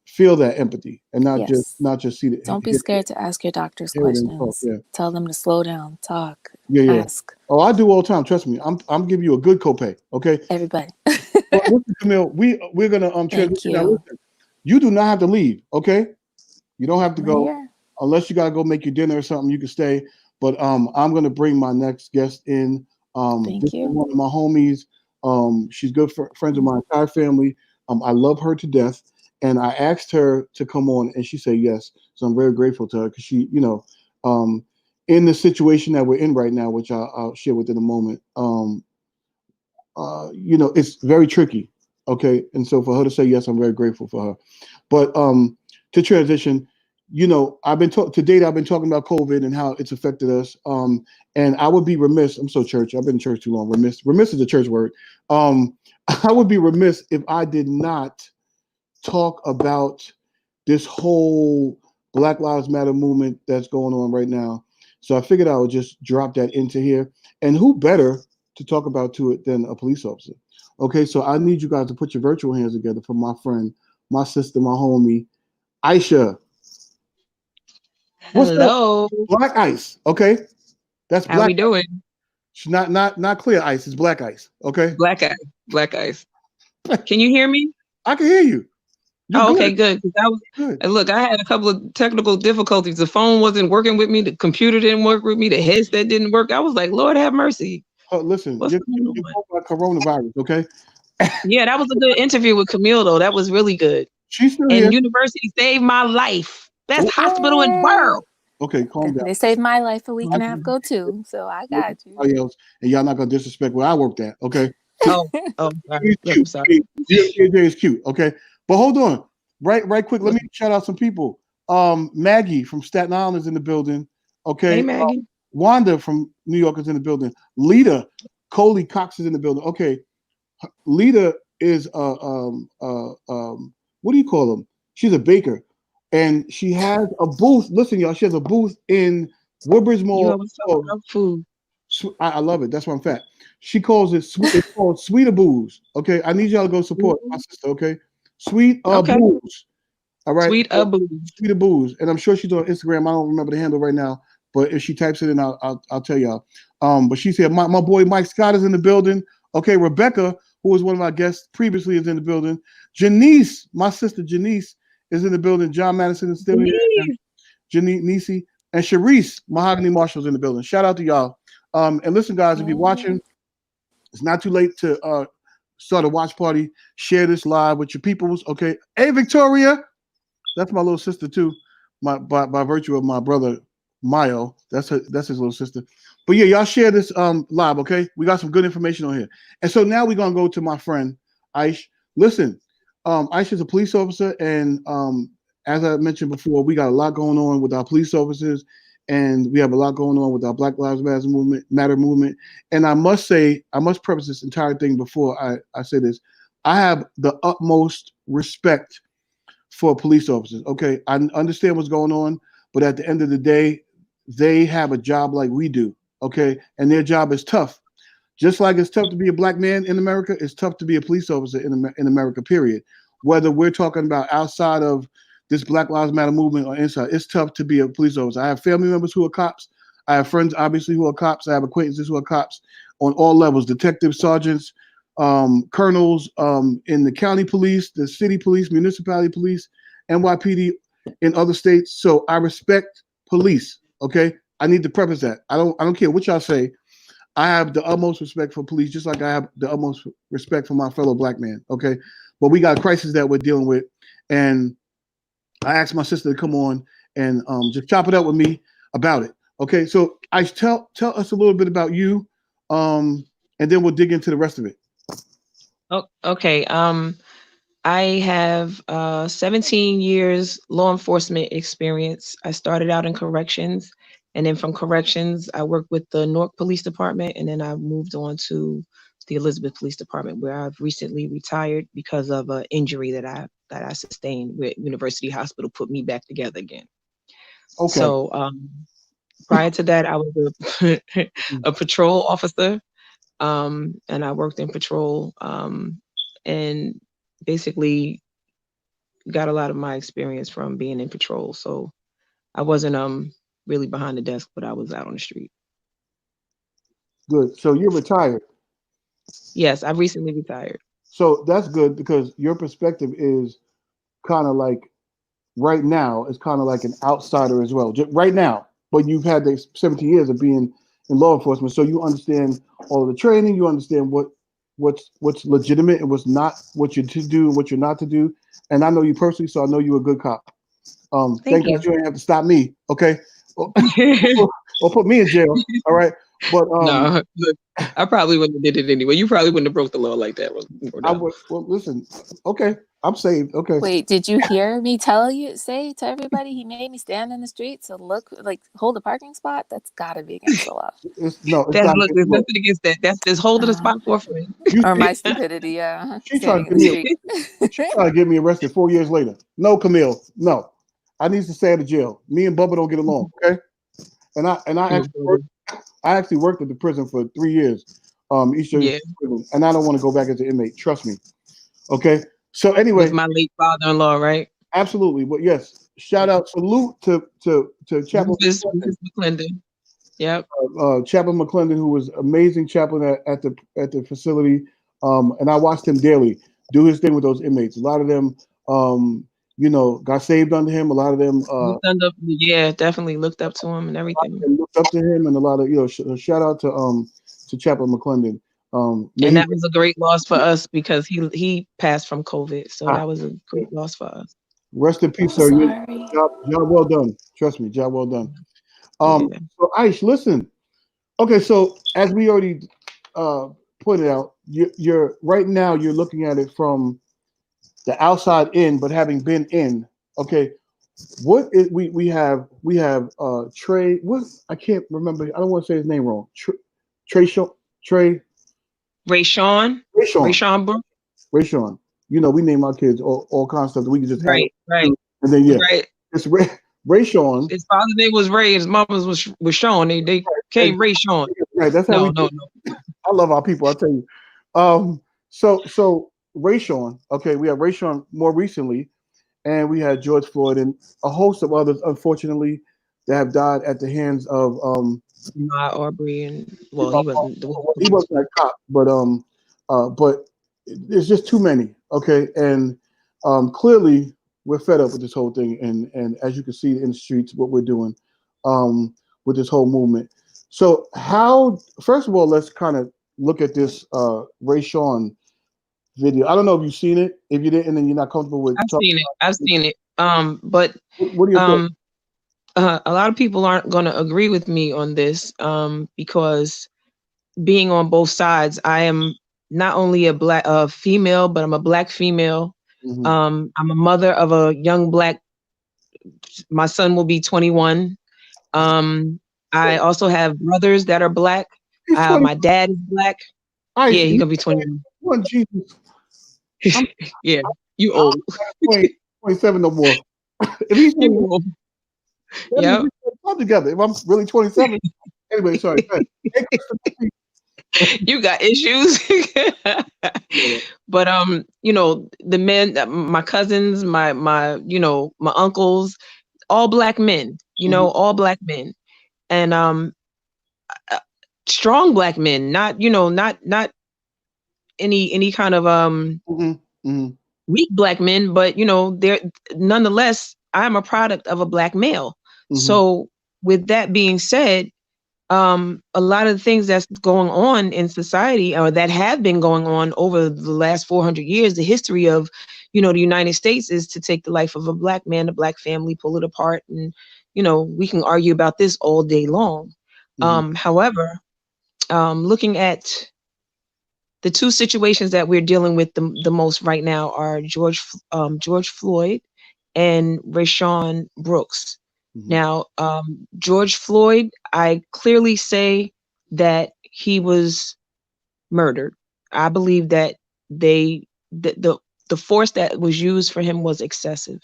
feel that empathy and not just see it. Don't be scared to ask your doctors questions. Tell them to slow down, talk, ask. Oh, I do all the time. Trust me. I'm giving you a good copay. Okay. Everybody. Well, listen, Camille, we're gonna transition. Now, listen, you do not have to leave. Okay. You don't have to go unless you gotta go make your dinner or something. You can stay. But I'm gonna bring my next guest in. This is one of my homies. She's good friends with my entire family. I love her to death. And I asked her to come on, and she said yes. So I'm very grateful to her because she, in the situation that we're in right now, which I'll share with in a moment, it's very tricky. Okay. And so for her to say yes, I'm very grateful for her. But to transition, I've been to date, I've been talking about COVID and how it's affected us. And I would be remiss. I'm so church. I've been in church too long. Remiss is a church word. I would be remiss if I did not talk about this whole Black Lives Matter movement that's going on right now. So I figured I would just drop that into here. And who better to talk about to it than a police officer? Okay, so I need you guys to put your virtual hands together for my friend, my sister, my homie, Aisha. Hello. Black Ice. Okay. That's How we doing? It's not clear ice. It's black ice. Okay. Black ice. Black ice. Can you hear me? I can hear you. You're Oh, good. okay, good. 'Cause Good. look, I had a couple of technical difficulties. The phone wasn't working with me. The computer didn't work with me. The headset didn't work. I was like, Lord have mercy. Listen, What's you're going on? about coronavirus. Okay. Yeah, that was a good interview with Camille, though. That was really good. She's still And here. university saved my life. Best Oh. hospital in the world. Okay, calm down. They saved my life a week and a half ago too, so I got you. Else, and y'all not gonna disrespect where I worked at. Okay. Oh, sorry. I'm sorry. JJ is cute. Okay, but hold on, right quick. Let me shout out some people. Maggie from Staten Island is in the building. Okay. Hey, Maggie. Wanda from New York is in the building. Lita Coley Cox is in the building. Okay. Lita is what do you call them? She's a baker, and she has a booth. Listen, y'all, she has a booth in Woodbridge Mall. You always talk about food. I love it. That's why I'm fat. She calls it sweet. It's called Sweeter Booze. Okay, I need y'all to go support my sister. Okay, Sweet Booze. All right, Sweeter Booze, and I'm sure she's on Instagram. I don't remember the handle right now, but if she types it in, I'll tell y'all. But she said my boy Mike Scott is in the building. Okay, Rebecca, who was one of my guests previously, is in the building. Janice, my sister Janice, is in the building. John Madison is still here. Janice and Sharice Mahogany Marshall's in the building. Shout out to y'all. And listen, guys, if you're watching, it's not too late to start a watch party. Share this live with your peoples. Okay. Hey, Victoria, that's my little sister too. By virtue of my brother Mayo, that's his little sister. But yeah, y'all share this live. Okay, we got some good information on here. And so now we're gonna go to my friend Aish. Listen, Aish is a police officer, and as I mentioned before, we got a lot going on with our police officers. And we have a lot going on with our Black Lives Matter movement. And I must say, I must preface this entire thing before I say this. I have the utmost respect for police officers. Okay, I understand what's going on, but at the end of the day, they have a job like we do. Okay, and their job is tough. Just like it's tough to be a black man in America, it's tough to be a police officer in America, period. Whether we're talking about outside of this Black Lives Matter movement or inside, it's tough to be a police officer. I have family members who are cops. I have friends, obviously, who are cops. I have acquaintances who are cops on all levels, detectives, sergeants, colonels in the county police, the city police, municipality police, NYPD in other states. So I respect police, okay? I need to preface that. I don't care what y'all say. I have the utmost respect for police, just like I have the utmost respect for my fellow black man, okay? But we got a crisis that we're dealing with, and I asked my sister to come on and just chop it up with me about it. Okay, so I tell us a little bit about you, and then we'll dig into the rest of it. Oh, okay. I have 17 years law enforcement experience. I started out in corrections, and then from corrections, I worked with the Newark Police Department, and then I moved on to the Elizabeth Police Department, where I've recently retired because of an injury that I sustained where University Hospital put me back together again. Okay. So prior to that, I was a patrol officer, and I worked in patrol, and basically got a lot of my experience from being in patrol. So I wasn't really behind the desk, but I was out on the street. Good. So you're retired. Yes, I recently retired. So that's good because your perspective is kind of like right now is kind of like an outsider as well. Just right now, but you've had the 17 years of being in law enforcement, so you understand all of the training. You understand what's legitimate and what's not, what you're to do and what you're not to do. And I know you personally, so I know you're a good cop. Thank God you ain't have to stop me, okay? Or put me in jail, all right? But no, look, I probably wouldn't have did it anyway. You probably wouldn't have broke the law like that. I would. Well, listen. Okay, I'm saved. Okay. Wait, did you hear me say to everybody he made me stand in the street to hold a parking spot? That's gotta be against the law. There's nothing against that. That's just holding a spot for a friend. Or my stupidity. Yeah. She trying to get me arrested 4 years later. No, Camille. No, I need to stay out of jail. Me and Bubba don't get along. Okay. And I actually worked at the prison for 3 years, East Jersey prison, and I don't want to go back as an inmate. Trust me. Okay. So anyway, with my late father-in-law, right? Absolutely. But yes, salute to Chapel Mrs. McClendon. Yep. Chaplain McClendon, who was amazing chaplain at the facility, and I watched him daily do his thing with those inmates. A lot of them, got saved under him. A lot of them, Yeah, definitely looked up to him and everything. looked up to him, and a lot of shout out to Chaplain McClendon. And that was a great loss for us because he passed from COVID, so that was a great loss for us. Rest in peace, sir. Job well done. Trust me, job well done. So Aish, listen. Okay, so as we already pointed out, you're right now you're looking at it from the outside in, but having been in. Okay, what is we have Trey. What I can't remember. I don't want to say his name wrong. Rayshawn Brooks. Rayshawn. We name our kids all kinds of stuff that we can just right. And then it's Rayshawn. His father's name was Ray. His mama's was Sean. They came Rayshawn. Right. That's how no. I love our people. I tell you. So Rayshawn. Okay, we have Rayshawn more recently, and we had George Floyd and a host of others, unfortunately, that have died at the hands of Aubrey and he wasn't a cop, but there's just too many. Okay, and clearly we're fed up with this whole thing, and as you can see in the streets, what we're doing with this whole movement. So first of all, let's kind of look at this Rayshawn video. I don't know if you've seen it. If you didn't, then you're not comfortable with. I've seen it. But what do you think? A lot of people aren't going to agree with me on this because being on both sides, I am not only a black female, but I'm a black female. Mm-hmm. I'm a mother of a young black. My son will be 21. I also have brothers that are black. My dad is black. He's gonna be 21. Jesus. Yeah, you old. 27 no more. If he's old. Yeah. Together. If I'm really 27. Anyway, sorry. You got issues. But the men, my cousins, my uncles, all black men, all black men. And strong black men, not any kind of weak black men, but they're nonetheless, I'm a product of a black male. Mm-hmm. So with that being said, a lot of the things that's going on in society, or that have been going on over the last 400 years, the history of, the United States is to take the life of a black man, a black family, pull it apart. And, we can argue about this all day long. Mm-hmm. However, looking at the two situations that we're dealing with the most right now are George Floyd and Rayshawn Brooks. Mm-hmm. Now, George Floyd, I clearly say that he was murdered. I believe that the force that was used for him was excessive.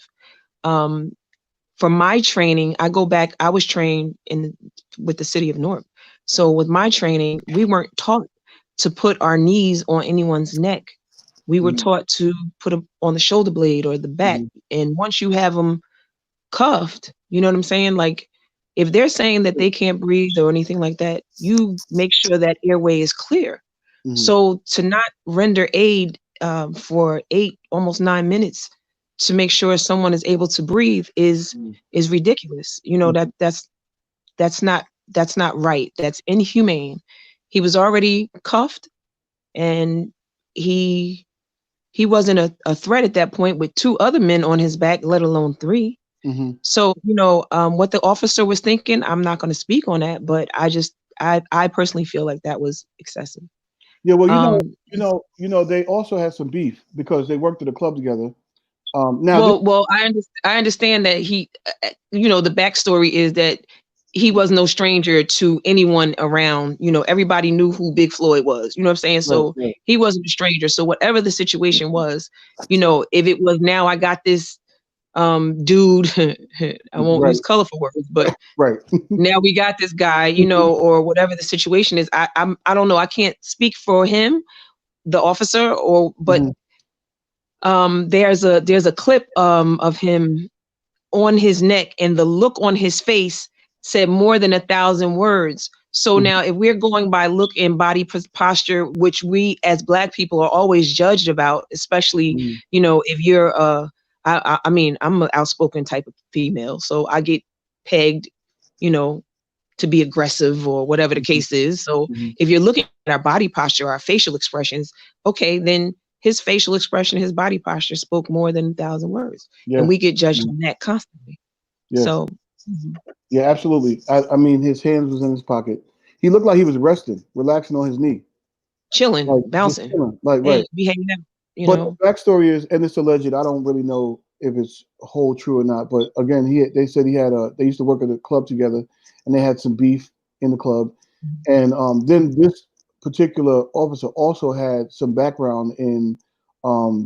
For my training, I was trained with the city of Newark. So with my training, we weren't taught to put our knees on anyone's neck. We were taught to put them on the shoulder blade or the back. Mm-hmm. And once you have them cuffed, you know what I'm saying? Like, if they're saying that they can't breathe or anything like that, you make sure that airway is clear. Mm-hmm. So to not render aid for 8, almost 9 minutes to make sure someone is able to breathe is ridiculous. That's not right. That's inhumane. He was already cuffed, and he wasn't a threat at that point with 2 other men on his back, let alone 3. Mm-hmm. So, what the officer was thinking, I'm not going to speak on that, but I personally feel like that was excessive. Yeah, well, they also had some beef because they worked at a club together. I understand that he, the backstory is that he was no stranger to anyone around. Everybody knew who Big Floyd was. You know what I'm saying? So right. He wasn't a stranger. So whatever the situation was, if it was now I got this dude, I won't use colorful words, but right. Now we got this guy, or whatever the situation is. I don't know. I can't speak for him, the officer, but there's a clip of him on his neck, and the look on his face said more than 1,000 words. So now if we're going by look and body posture, which we as Black people are always judged about, especially, you know, if you're I mean, I'm an outspoken type of female, so I get pegged, you know, to be aggressive or whatever the case is. So if you're looking at our body posture, our facial expressions, okay, then his facial expression, his body posture spoke more than 1,000 words. Yeah. And we get judged on that constantly. Yes. So yeah, absolutely. I mean, his hands was in his pocket. He looked like he was resting, relaxing on his knee. chilling, Like, bouncing, like, and right. be hanging out, you But know. the backstory is, and it's alleged, I don't really know if it's whole true or not, but again, they said they used to work at a club together and they had some beef in the club. And then this particular officer also had some background in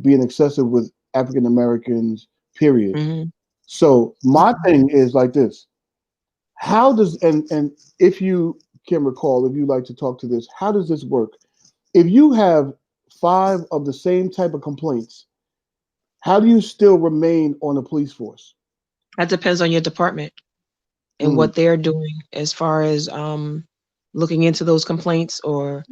being excessive with African Americans, period. So my thing is like this. How does, and if you can recall, if you like to talk to this, how does this work? If you have 5 of the same type of complaints, how do you still remain on the police force? That depends on your department and what they're doing as far as looking into those complaints or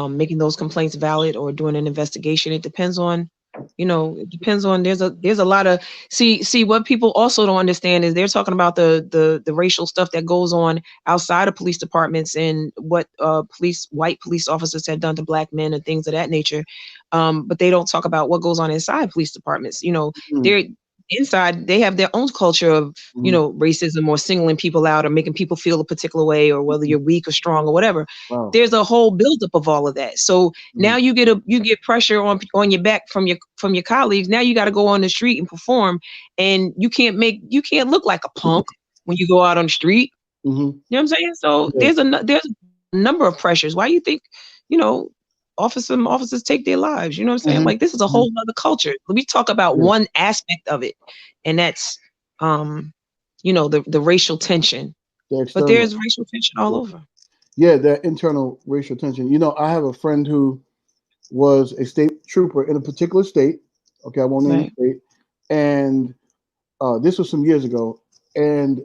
making those complaints valid or doing an investigation. It depends on, you know, it depends on, there's a lot of, see what people also don't understand is they're talking about the racial stuff that goes on outside of police departments and what white police officers have done to Black men and things of that nature. But they don't talk about what goes on inside police departments. You know, they're inside, they have their own culture of, you know, racism or singling people out or making people feel a particular way or whether you're weak or strong or whatever. Wow. There's a whole buildup of all of that. So now you get pressure on your back from your colleagues. Now you got to go on the street and perform, and you can't look like a punk when you go out on the street. You know what I'm saying? So there's a number of pressures. Why you think, you know, officers take their lives? You know what I'm saying? Like, this is a whole other culture. We talk about one aspect of it, and that's you know, the racial tension. But there's racial tension all over. Yeah, that internal racial tension. You know, I have a friend who was a state trooper in a particular state. Okay, I won't name the state. And this was some years ago. And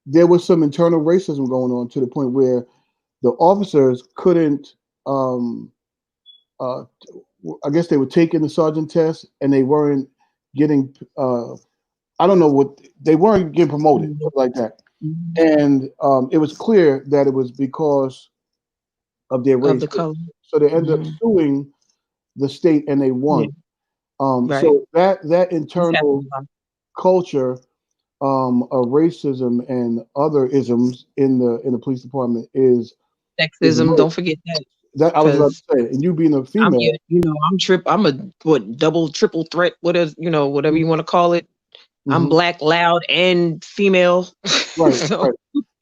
there was some internal racism going on to the point where the officers couldn't, I guess they were taking the sergeant test and they weren't getting, I don't know what, they weren't getting promoted, like that. And it was clear that it was because of their race. Of the color. So they ended up suing the state and they won. So that internal culture of racism and other isms in the police department is sexism. Don't forget that. That I was about to say, and you being a female, I'm a double, triple threat, whatever you want to call it. I'm Black, loud, and female. Right. So, right.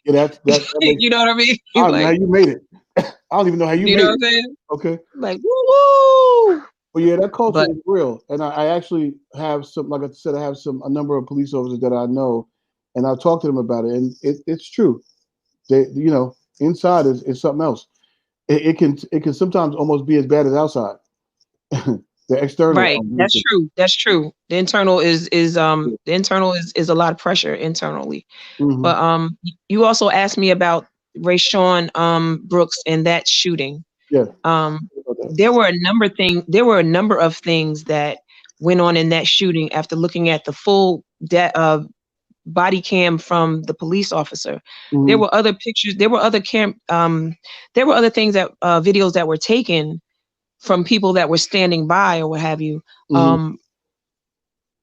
Yeah, that makes, you know what I mean? I don't know how you made it. I don't even know how you made know it. What I'm saying? Okay. Like, woo! But yeah, that culture is real, and I actually have some, like I said, I have a number of police officers that I know, and I talk to them about it, and it's true. They, inside is something else. It can sometimes almost be as bad as outside. The external, right? That's true. That's true. The internal is a lot of pressure internally. But you also asked me about Rayshon Brooks and that shooting. Yeah. There were a number of things that went on in that shooting after looking at the full body cam from the police officer. There were other pictures. There were other there were other things that videos that were taken from people that were standing by or what have you.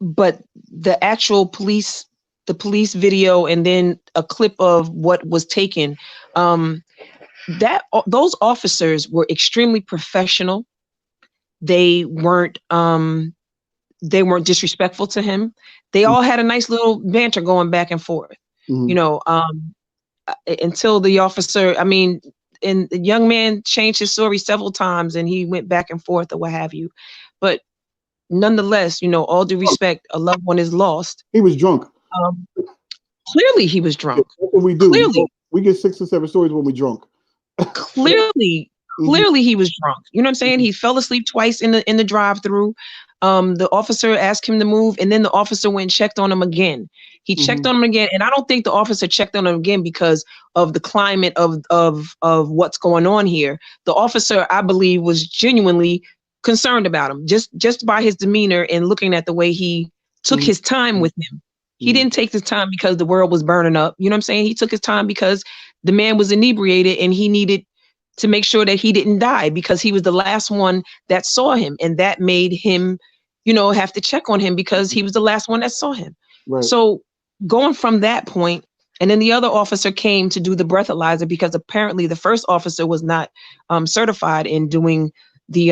But the actual police video and then a clip of what was taken, those officers were extremely professional. They weren't disrespectful to him. They all had a nice little banter going back and forth, until the officer, and the young man changed his story several times and he went back and forth or what have you. But nonetheless, all due respect, a loved one is lost. He was drunk. Clearly he was drunk. That's what we do. Clearly. We get 6 or 7 stories when we're drunk. Clearly he was drunk. You know what I'm saying? He fell asleep twice in the drive-through. The officer asked him to move, and then the officer went and checked on him again. He checked on him again, and I don't think the officer checked on him again because of the climate of what's going on here. The officer, I believe, was genuinely concerned about him just by his demeanor and looking at the way he took his time with him. He didn't take his time because the world was burning up. You know what I'm saying? He took his time because the man was inebriated and he needed to make sure that he didn't die because he was the last one that saw him. And that made him, have to check on him because he was the last one that saw him. Right. So going from that point, and then the other officer came to do the breathalyzer because apparently the first officer was not certified in doing the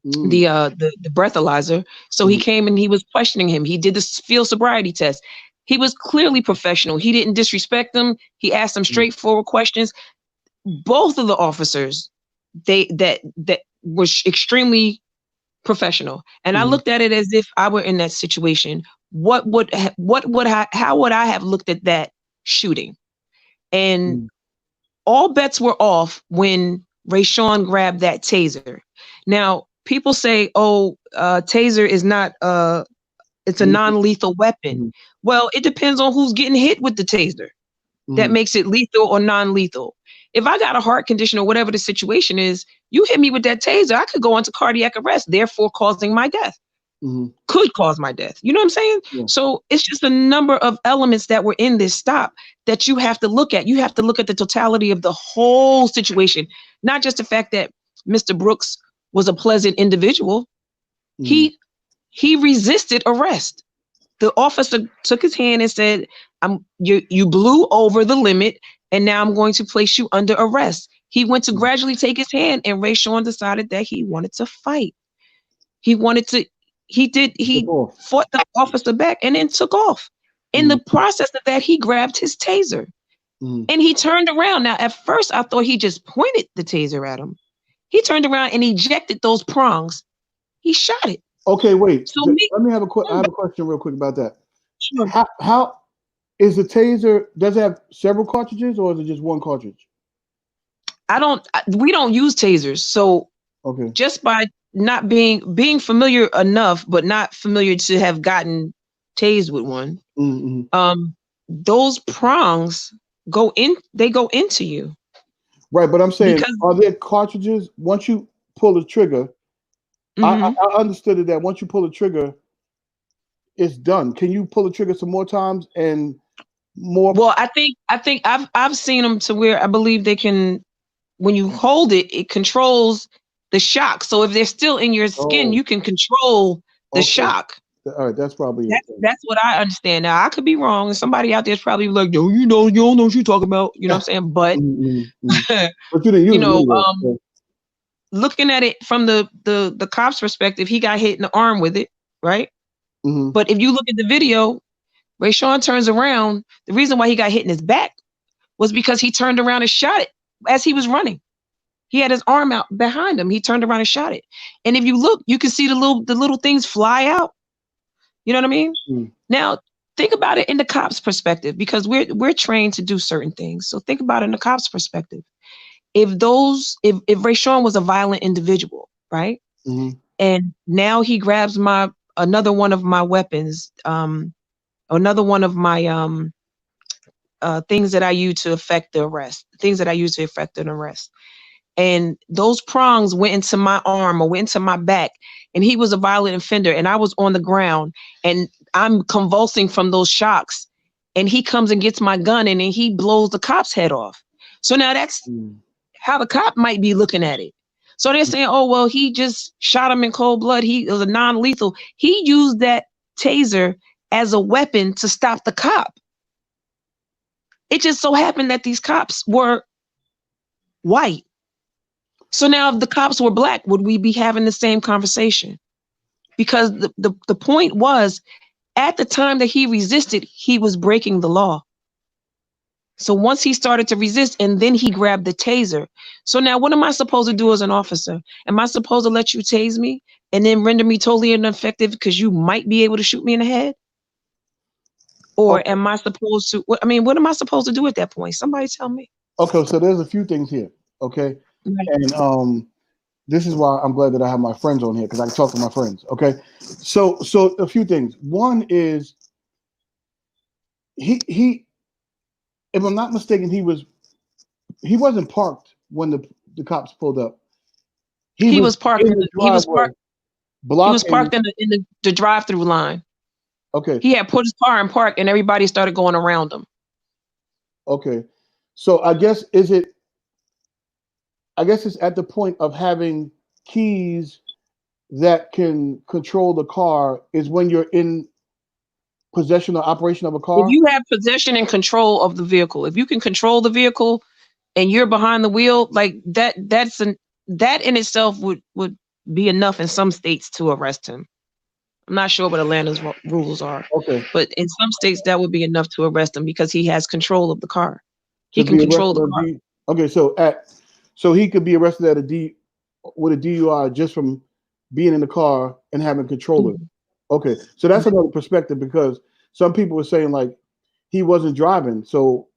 breathalyzer. So he came and he was questioning him. He did the field sobriety test. He was clearly professional. He didn't disrespect them. He asked them straightforward questions. Both of the officers, that was extremely professional. And I looked at it as if I were in that situation. How would I have looked at that shooting? And all bets were off when Rayshawn grabbed that taser. Now, people say, taser is not, it's a non-lethal weapon. Well, it depends on who's getting hit with the taser. That makes it lethal or non-lethal. If I got a heart condition or whatever the situation is, you hit me with that taser, I could go into cardiac arrest, therefore causing my death. Could cause my death. You know what I'm saying? Yeah. So it's just a number of elements that were in this stop that you have to look at. You have to look at the totality of the whole situation, not just the fact that Mr. Brooks was a pleasant individual. He resisted arrest. The officer took his hand and said, you blew over the limit, and now I'm going to place you under arrest. He went to gradually take his hand, and Rayshawn decided that he wanted to fight. He fought the officer back and then took off. In the process of that, he grabbed his taser and he turned around. Now, at first, I thought he just pointed the taser at him. He turned around and ejected those prongs. He shot it. Okay, wait. So let me have a I have a question real quick about that. Sure. How is the taser? Does it have several cartridges or is it just one cartridge? We don't use tasers. So just by not being familiar enough, but not familiar to have gotten tased with one, those prongs go into you. Right, but I'm saying, are there cartridges once you pull the trigger? I understood it that once you pull the trigger, it's done. Can you pull the trigger some more times and more? Well, I think I've seen them to where I believe they can, when you hold it, it controls the shock. So if they're still in your skin, you can control the shock. All right, that's probably that's what I understand. Now I could be wrong. Somebody out there's probably like, yo, you don't know what you're talking about. You know what I'm saying? But but looking at it from the cop's perspective, he got hit in the arm with it, right? But if you look at the video, Rayshawn turns around. The reason why he got hit in his back was because he turned around and shot it as he was running. He had his arm out behind him. He turned around and shot it. And if you look, you can see the little things fly out. You know what I mean? Now, think about it in the cop's perspective, because we're trained to do certain things. So think about it in the cop's perspective. If Rayshawn was a violent individual, right? And now he grabs another one of my weapons, another one of my things that I use to effect the arrest, and those prongs went into my arm or went into my back, and he was a violent offender, and I was on the ground and I'm convulsing from those shocks, and he comes and gets my gun and then he blows the cop's head off. So now that's how the cop might be looking at it. So they're saying, oh, well, he just shot him in cold blood. He was a non-lethal. He used that taser as a weapon to stop the cop. It just so happened that these cops were white. So now if the cops were black, would we be having the same conversation? Because the point was, at the time that he resisted, he was breaking the law. So once he started to resist, and then he grabbed the taser. So now what am I supposed to do as an officer? Am I supposed to let you tase me and then render me totally ineffective because you might be able to shoot me in the head? Or am I supposed to, what am I supposed to do at that point? Somebody tell me. Okay, so there's a few things here, okay? Right. And this is why I'm glad that I have my friends on here, because I can talk to my friends, okay? So a few things. One is, he if I'm not mistaken, he wasn't parked when the cops pulled up. He He was was parked in in the the, he was driveway parked he was blocking. parked in the drive-through line. Okay, He had put his car in park and everybody started going around him. okay. So I guess it's at the point of having keys that can control the car is when you're in possession or operation of a If car. you have possession and control of the vehicle, if you can control the vehicle and you're behind the wheel, like that in itself would be enough in some states to arrest him. I'm not sure what Atlanta's rules are, Okay, but in some states that would be enough to arrest him because he has control of the car. He to can be control arrested the on car. D. Okay, so he could be arrested at with a DUI just from being in the car and having control of it. Mhm. Okay, so that's another perspective because some people were saying like he wasn't driving, so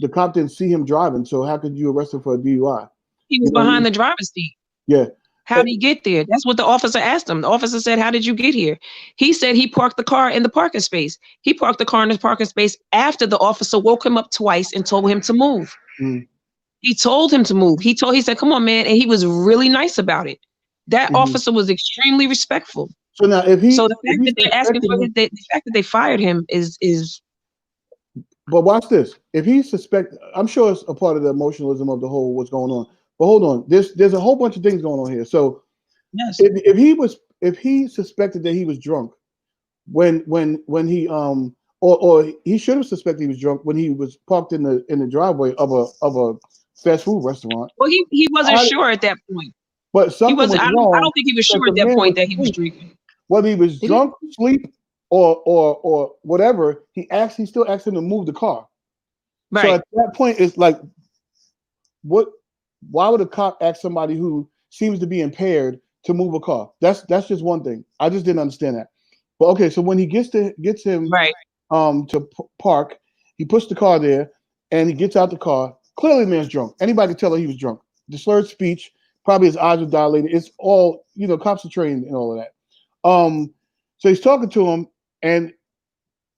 the cop didn't see him driving. So how could you arrest him for a DUI? He You was know what I behind mean? the driver's seat. Yeah. How did he get there? That's what the officer asked him. The officer said, "How did you get here?" He said he parked the car in the parking space. He parked the car in the parking space after the officer woke him up twice and told him to move. Mm, He told him to move. He said, "Come on, man," and he was really nice about it. That mhm. officer was extremely respectful. So now if So he the if fact he's that they're asking for suspecting, the fact that they fired him is but watch this. If he suspect, I'm sure it's a part of the emotionalism of the whole what's going on. But hold on, there's a whole bunch of things going on here. So yes. if he suspected that he was drunk when he or he should have suspected he was drunk when he was parked in the driveway of a fast food restaurant. Well, he wasn't I, sure at that point. but He something was. was I wrong don't think he was because sure the at that man was point that he was asleep. drinking. Whether he was Did he? drunk, asleep, or whatever, he still asked him to move the car. So Right. at that point, it's like, what? Why would a cop ask somebody who seems to be impaired to move a car? That's just one thing. I just didn't understand that. But okay, so when he gets him Right. to park, he puts the car there, and he gets out the car. Clearly, the man's drunk. Anybody could tell he was drunk. The slurred speech, probably his eyes were dilated. It's all cops are trained and all of that. So he's talking to him, and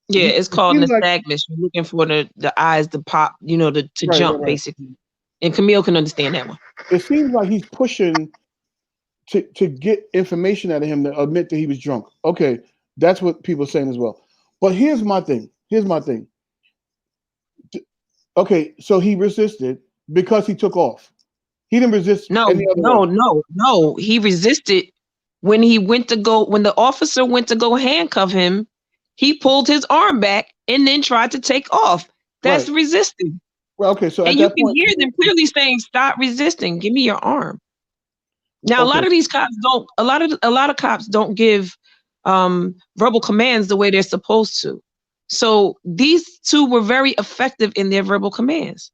Yeah, it's it called seems like nystagmus. You're looking for the eyes to pop, to jump right. basically. And Camille can understand that one. It seems like he's pushing to get information out of him to admit that he was drunk. Okay, that's what people are saying as well. But here's my thing. Okay, so he resisted because he took off. He didn't resist No, any other way. no, no, no. He resisted when the officer went to go handcuff him, he pulled his arm back and then tried to take off. That's Right. resisting. Well, okay, so at And you that can point, hear them clearly saying, "Stop resisting. Give me your arm." Now, a lot okay, of these cops don't. A lot of cops don't give verbal commands the way they're supposed to. So these two were very effective in their verbal commands.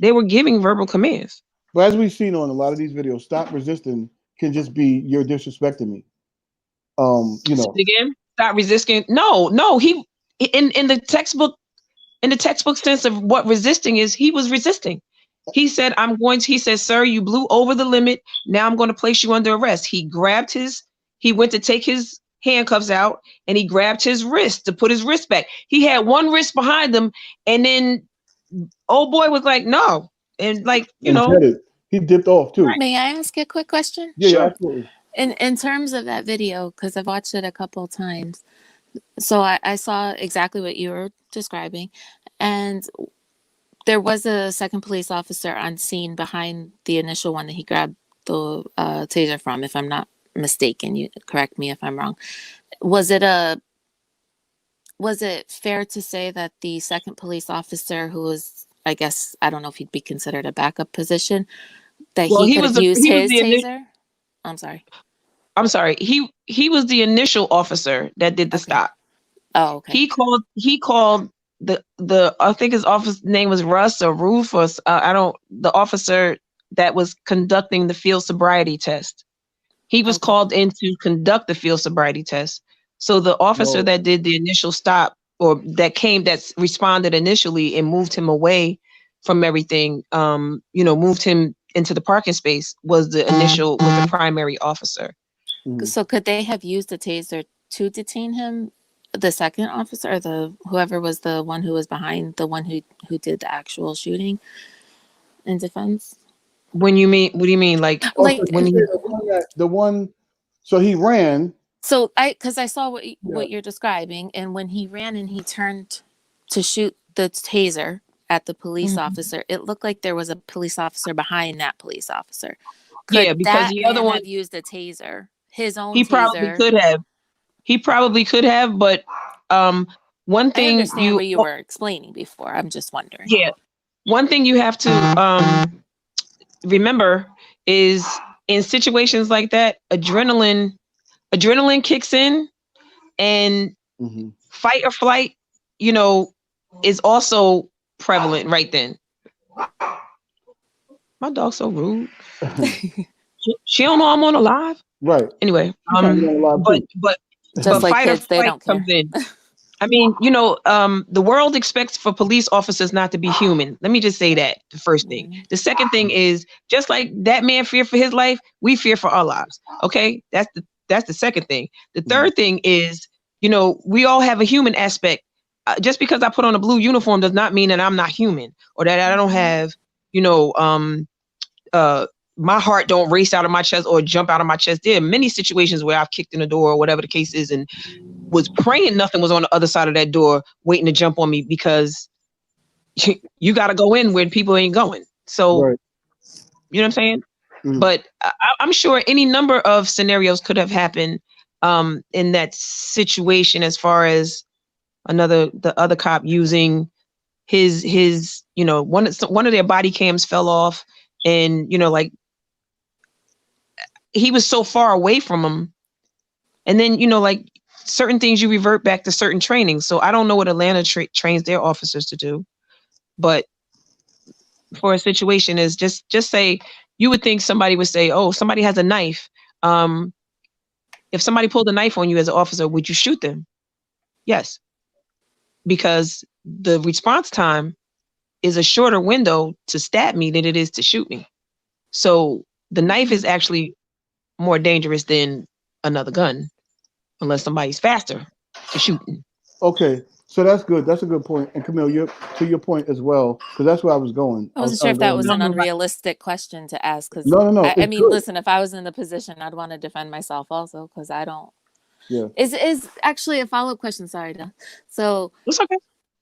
They were giving verbal commands. but as we've seen on a lot of these videos, stop resisting can just be you're disrespecting me. You Say know, it again. Stop resisting. No, no. He in the textbook sense of what resisting is, he was resisting. He said, he said, "Sir, you blew over the limit. Now I'm going to place you under arrest." He went to take his handcuffs out and he grabbed his wrist to put his wrist back. He had one wrist behind him and then old boy was like, "No." And like, and jetted. He dipped off too. May I ask you a quick question? Yeah, sure. absolutely. In terms of that video, because I've watched it a couple of times, so I saw exactly what you were describing, and there was a second police officer on scene behind the initial one that he grabbed the taser from, if I'm not mistaken. You correct me if I'm wrong. Was it fair to say that the second police officer, who was, I guess, I don't know if he'd be considered a backup position, that Well, he could have used his taser? I'm sorry. I'm sorry. He was the initial officer that did the Okay. stop. Oh, okay. He called the I think his office name was Russ or Roof or the officer that was conducting the field sobriety test. He was Okay. called in to conduct the field sobriety test. So the officer Whoa. that did the initial stop or that responded initially and moved him away from everything, moved him into the parking space was the primary officer. Mhm. So could they have used the taser to detain him The second officer, or the whoever was the one who was behind the one who did the actual shooting in defense? When you mean, what do you mean? Like Also, Like, you when say he, the one. So he ran. so because I saw Yeah. what you're describing, and when he ran and he turned to shoot the taser at the police Mhm. officer, it looked like there was a police officer behind that police officer. Yeah, Could because that the other man one, have used a taser, his own he probably taser? could have. He probably could have, but um, one I thing understand you, what you were explaining before. I'm just wondering. yeah, one thing you have to remember is in situations like that, adrenaline kicks in, and Mm-hmm. fight or flight, you know, is also prevalent right then. My dog's so rude. She don't know I'm on a live. Right. Anyway, You trying to get on a live but too. but Just but like fight or kids, they flight don't comes care. in. I mean, you know, the world expects for police officers not to be human. Let me just say that the first thing. Mhm. The second thing is just like that man feared for his life, we fear for our lives. Okay, that's the second thing. The third thing is, you know, we all have a human aspect. Just because I put on a blue uniform does not mean that I'm not human or that I don't have, you know, my heart don't race out of my chest or jump out of my chest. There are many situations where I've kicked in the door or whatever the case is, and was praying nothing was on the other side of that door waiting to jump on me, because you got to go in where people ain't going. So, Right. you know what I'm saying? Mhm. But I'm sure any number of scenarios could have happened in that situation, as far as the other cop using his you know, one of their body cams fell off, and you know, like, he was so far away from him, and then, you know, like, certain things you revert back to certain training. So I don't know what Atlanta trains their officers to do, but for a situation is just say, you would think somebody would say, oh, somebody has a knife. Um, if somebody pulled a knife on you as an officer, would you shoot them? Yes, because the response time is a shorter window to stab me than it is to shoot me. So the knife is actually more dangerous than another gun, unless somebody's faster to shooting. Okay. So that's good. That's a good point. And Camille, you to your point as well, because that's where I was going. I I was wasn't sure trying if to go that on was that. an No, right. unrealistic question to ask, because No, no, no. I It's mean, good. listen, if I was in the position, I'd want to defend myself also, because I don't. Yeah. Is actually a follow up question. Sorry, Del. So, It's okay.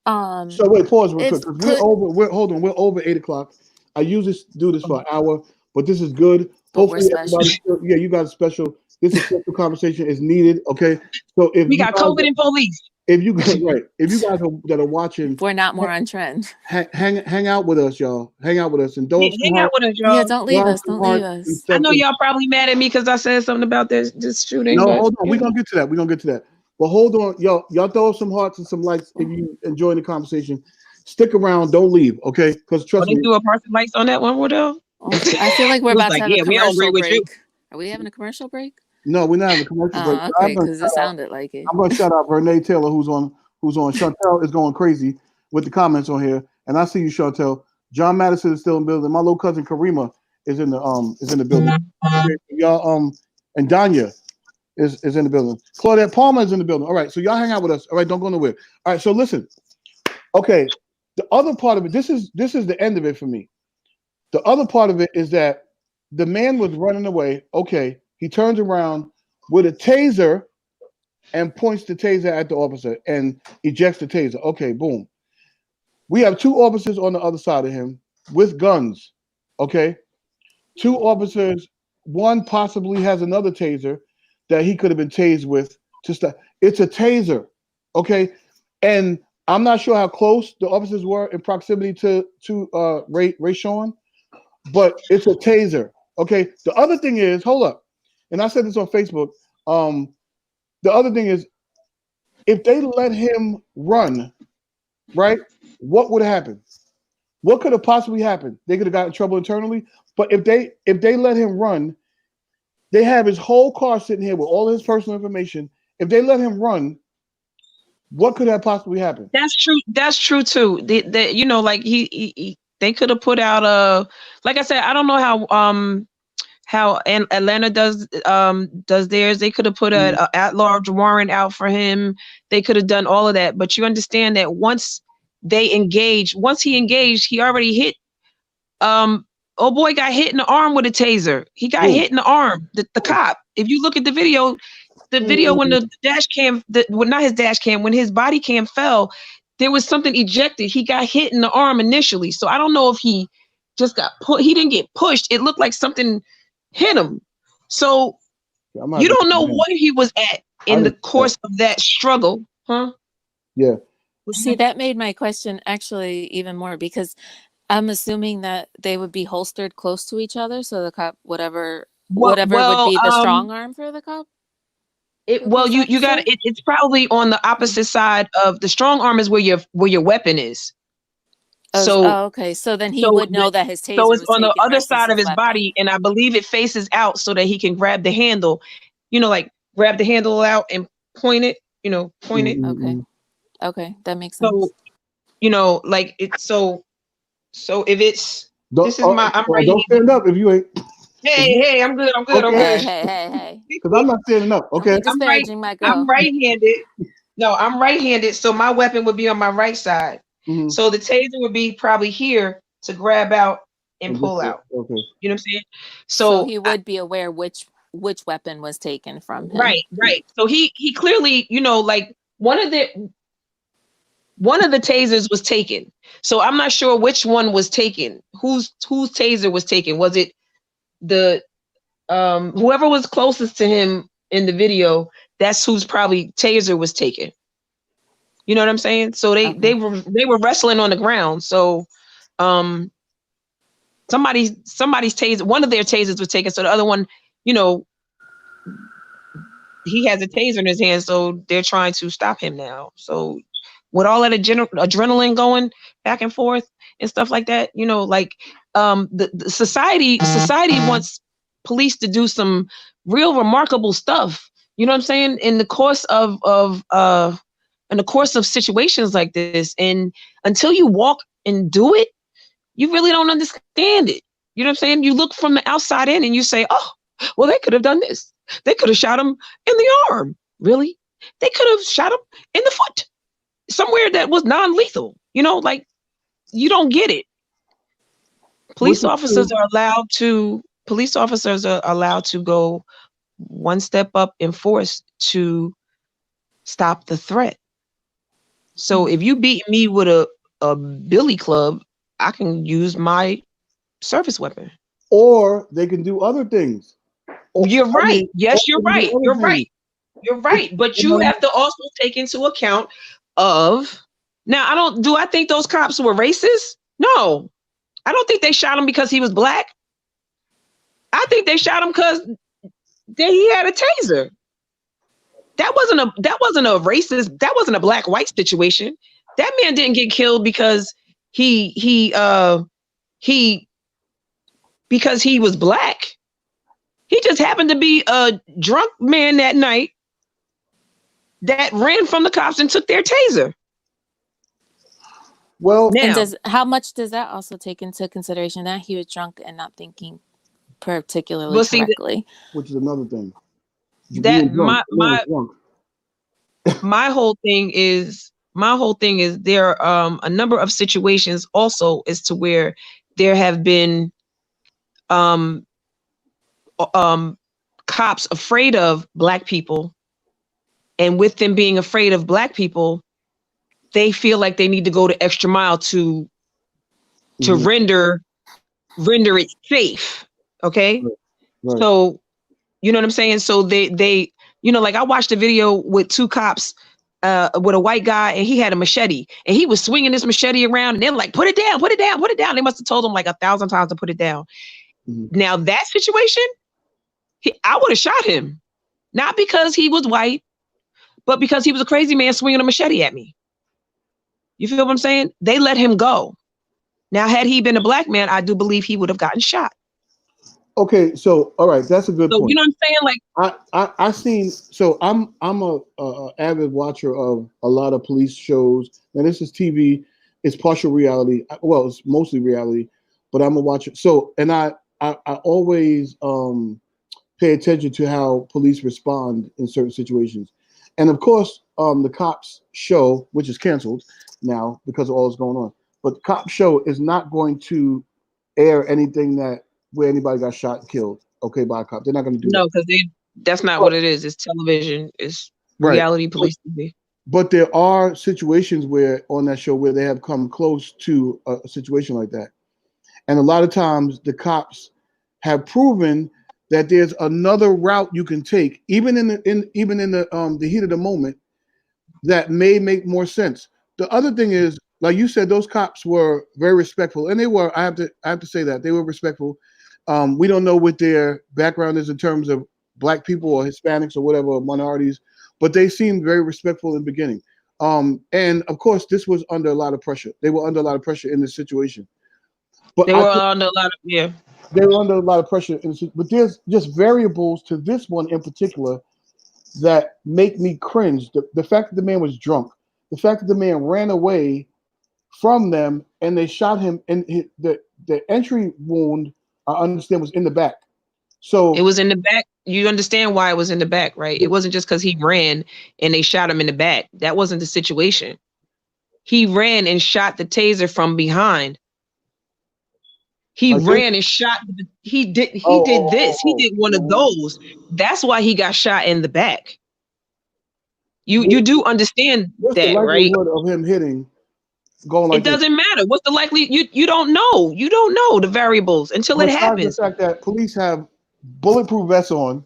um, So wait, pause real quick, it's because could, We're hold on. We're over 8 o'clock. I usually do this for an hour, but this is good. but we're Hopefully, special. everybody. Yeah, you guys special. This is special conversation is needed. Okay. So We got COVID and police. if you right, if you guys that are watching, We're not more on trend. hang out with us, y'all. Hang out with us and Yeah, throw some hang out hearts. with us, Yeah, y'all. don't leave Throw us. some Don't leave hearts and us. I stuff. know y'all probably mad at me because I said something about this shooting, No, but hold on. you We're know. gonna get to that. We're gonna get to that. But hold on, y'all throw some hearts and some likes if you enjoying the conversation. Stick around, don't leave, okay? Because Oh, trust they me, threw a person lights on that one, Wardell. I feel like we're It was about to like, have a yeah, we don't agree commercial with you. break. Are we having a commercial break? no, we're not having a commercial break. Oh, But okay, because it sounded like it. I'm gonna shout out Renee Taylor, who's on. Chantel is going crazy with the comments on here, and I see you, Chantel. John Madison is still in the building. My little cousin Karima is in the building. Okay, y'all and Danya is in the building. Claudette Palmer is in the building. All right, so y'all hang out with us. All right, don't go nowhere. All right, so listen. Okay, the other part of it. This is the end of it for me. The other part of it is that the man was running away. Okay, he turns around with a taser and points the taser at the officer and ejects the taser. Okay, boom. We have two officers on the other side of him with guns. Okay, two officers. One possibly has another taser that he could have been tased with. To stop. It's a taser. Okay, and I'm not sure how close the officers were in proximity to Ray Sean, but it's a taser. Okay. The other thing is, hold up, and I said this on Facebook. The other thing is, if they let him run, right, what would happen? What could have possibly happened? They could have got in trouble internally. But if they let him run, they have his whole car sitting here with all his personal information. If they let him run, what could have possibly happened? That's true. That's true too. You know, like they could have put out a, like I said, I don't know and Atlanta does theirs. They could have put a at-large warrant out for him. They could have done all of that. But you understand that once he engaged, he already hit. Oh boy, got hit in the arm with a taser. He got hit in the arm. The cop. If you look at the video when the dash cam, well, not his dash cam, when his body cam fell, there was something ejected. He got hit in the arm initially. So I don't know if he just got put. He didn't get pushed. It looked like something hit him. So you don't know where he was at in the course of that struggle, huh? Yeah. See, that made my question actually even more, because I'm assuming that they would be holstered close to each other, so the cop, whatever would be the strong arm for the cop. You got it. It's probably on the opposite side of the strong arm is where your weapon is. Okay. So then he would know that his taser was on the other versus side of his weapon. body, and I believe it faces out so that he can grab the handle. Like grab the handle out and point it. Point it. Okay, that makes sense. So, like it. So if it's I'm right. Don't stand up if you ain't. Hey, I'm good. Hey. Because I'm not standing up. Okay. I'm right-handed. No, I'm right-handed, so my weapon would be on my right side. Mm-hmm. So the taser would be probably here to grab out and pull out. Okay. You know what I'm saying? So he would be aware which weapon was taken from him. Right. So he clearly, like one of the tasers was taken. So I'm not sure which one was taken. Whose taser was taken? Was it the whoever was closest to him in the video? That's whose probably taser was taken. You know what I'm saying? So they were wrestling on the ground. So somebody's taser, one of their tasers was taken. So the other one, he has a taser in his hand. So they're trying to stop him now. So with all that adrenaline going back and forth and stuff like that, the society wants police to do some real remarkable stuff. You know what I'm saying? In the course of situations like this, and until you walk and do it, you really don't understand it. You know what I'm saying? You look from the outside in and you say, oh, well, they could have done this. They could have shot him in the arm. Really? They could have shot him in the foot. Somewhere that was non-lethal. You don't get it. Police officers are allowed to go one step up in force to stop the threat. So if you beat me with a billy club, I can use my service weapon. Or they can do other things. You're right. Yes, you're right. You're right. You're right. But you have to also take into account of, now do I think those cops were racist? No. I don't think they shot him because he was black. I think they shot him because he had a taser. That wasn't a racist, that wasn't a black-white situation. That man didn't get killed because because he was black. He just happened to be a drunk man that night that ran from the cops and took their taser. Well, and how much does that also take into consideration that he was drunk and not thinking particularly correctly? Which is another thing. That my whole thing is there are a number of situations also as to where there have been cops afraid of black people, and with them being afraid of black people, they feel like they need to go the extra mile to render it safe. Okay. Right. So you know what I'm saying? So they like I watched a video with two cops with a white guy, and he had a machete, and he was swinging this machete around, and they're like, put it down. They must have told him like 1,000 times to put it down. Now that situation, I would have shot him, not because he was white, but because he was a crazy man swinging a machete at me. You feel what I'm saying? They let him go. Now, had he been a black man, I do believe he would have gotten shot. Okay, so all right, that's a good point. You know what I'm saying? Like I seen. So I'm a avid watcher of a lot of police shows. Now this is TV. It's partial reality. Well, it's mostly reality, but I'm a watcher. So and I I always pay attention to how police respond in certain situations. And of course, the cops show, which is canceled now because of all that's going on, but the cop show is not going to air anything that where anybody got shot and killed, okay, by a cop. They're not going to do No, that. because that's not what it is. It's television. It's Right. reality police TV. But there are situations where on that show where they have come close to a situation like that. And a lot of times the cops have proven that there's another route you can take, even in the heat of the moment, that may make more sense. The other thing is, like you said, those cops were very respectful, and they were. I have to say that they were respectful. We don't know what their background is in terms of black people or Hispanics or whatever minorities, but they seemed very respectful in the beginning. And of course, this was under a lot of pressure. They were under a lot of pressure in this situation. But They were under a lot of they were under a lot of pressure. But there's just variables to this one in particular that make me cringe. The fact that the man was drunk, the fact that the man ran away from them and they shot him, and the entry wound, I understand, was in the back. So it was in the back. You understand why it was in the back, right? It wasn't just because he ran and they shot him in the back. That wasn't the situation. He ran and shot the taser from behind. He ran and shot. He did this. He did one of those. That's why he got shot in the back. You do understand that, right? Of him hitting, going like it doesn't matter. What's the likelihood? You don't know. You don't know the variables until it happens. The fact that police have bulletproof vests on.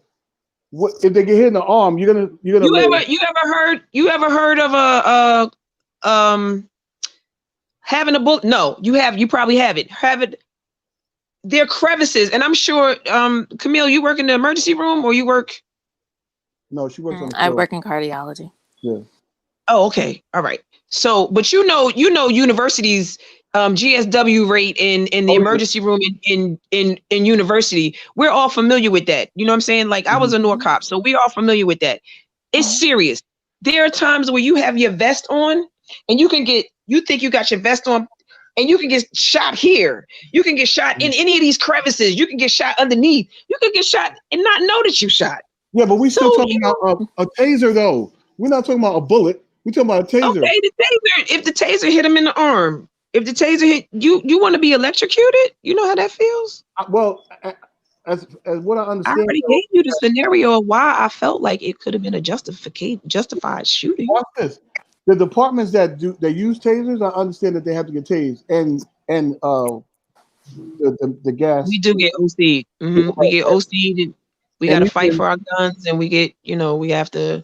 What if they get hit in the arm? You're gonna. You ever heard of a having a bullet? No, you have. You probably haven't. There are crevices, and I'm sure, Camille, you work in the emergency room, or you work? No, she works on the I work in cardiology. Yeah. Oh, okay. All right. So, but you know, universities, GSW rate in the emergency room in university, we're all familiar with that. You know what I'm saying? Like I was a North cop, so we're all familiar with that. It's serious. There are times where you have your vest on, and you think you got your vest on, and you can get shot here. You can get shot in any of these crevices. You can get shot underneath. You can get shot and not know that you shot. Yeah, but we still talking about a taser, though. We're not talking about a bullet. We're talking about a taser. Okay, the taser. If the taser hit him in the arm, if the taser hit you, want to be electrocuted. You know how that feels. Well, as what I understand, I already gave you the scenario of why I felt like it could have been a justified shooting. Watch this. The departments that use tasers, I understand that they have to get tased, and the gas. We do get OC'd. Mm-hmm. We get OC'd, and we got to fight for our guns, and we get, we have to.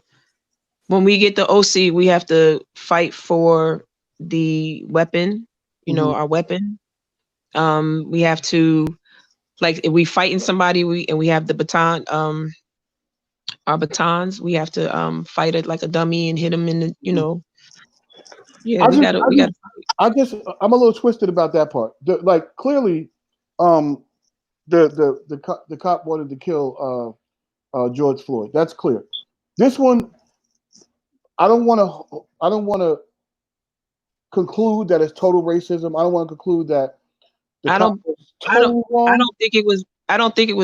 When we get the OC, we have to fight for the weapon. Our weapon. We have to, like, if we fighting somebody, we have the baton. Our batons, we have to fight it like a dummy and hit them in the, Yeah, we gotta. I'm a little twisted about that part. Clearly, the cop wanted to kill George Floyd. That's clear. This one, I don't want to conclude that it's total racism. I don't want to conclude that. I don't think it was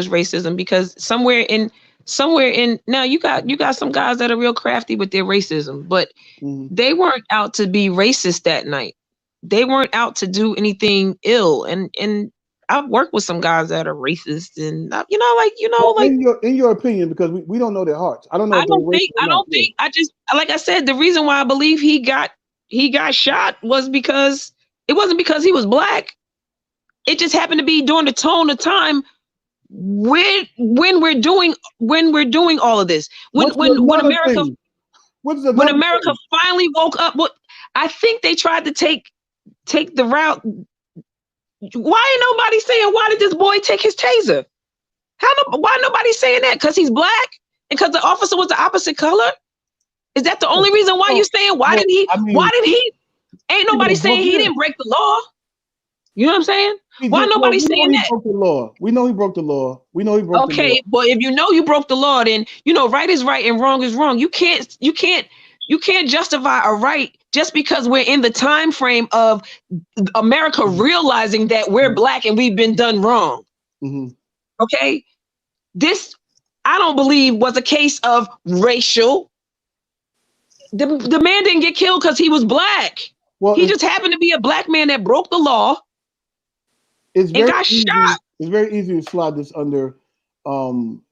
racism, because somewhere in now you got some guys that are real crafty with their racism, but they weren't out to be racist that night. They weren't out to do anything ill. And I've worked with some guys that are racist, and in your opinion, because we don't know their hearts. I don't know. Like I said, the reason why I believe he got shot was because it wasn't because he was black. It just happened to be during the tone of time when we're doing all of this. When America finally woke up, I think they tried to take the route. Why ain't nobody saying, why did this boy take his taser? Why nobody saying that? Because he's black and because the officer was the opposite color? Is that the only reason why you're saying why did he? Ain't nobody saying he didn't break the law. You know what I'm saying? Why nobody saying that? Broke the law. We know he broke the law. Okay, but if you know you broke the law, then right is right and wrong is wrong. You can't justify a right just because we're in the time frame of America realizing that we're black and we've been done wrong. Mm-hmm. Okay, this I don't believe was a case of racial. The man didn't get killed because he was black. Well, He just happened to be a black man that broke the law it's and very got shot. easy. It's very easy to slide this under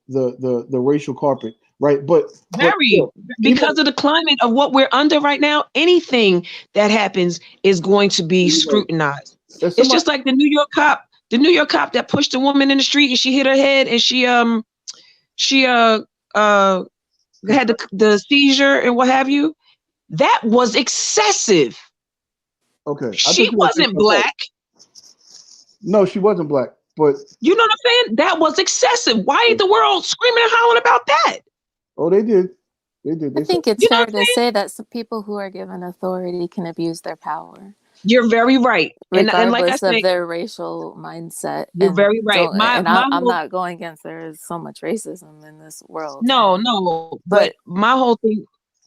the racial carpet, right? But Very, still, because even of the climate of what we're under right now, anything that happens is going to be right, scrutinized. there's It's somebody. just like the New York cop that pushed a woman in the street and she hit her head and she uh had the seizure and what have you. That was excessive. Okay, I She thought you were saying wasn't something else. black. No, she wasn't black, but You know what I'm saying? That was excessive. Why yeah. ain't the world screaming and hollering about that? Oh, they did. They did. I They said think it's You know fair what I'm to saying? say that some people who are given authority can abuse their power, You're very right. And like I regardless of said, their racial mindset. you're very right. I'm not going against, there is so much racism in this world, No, but but my whole thing.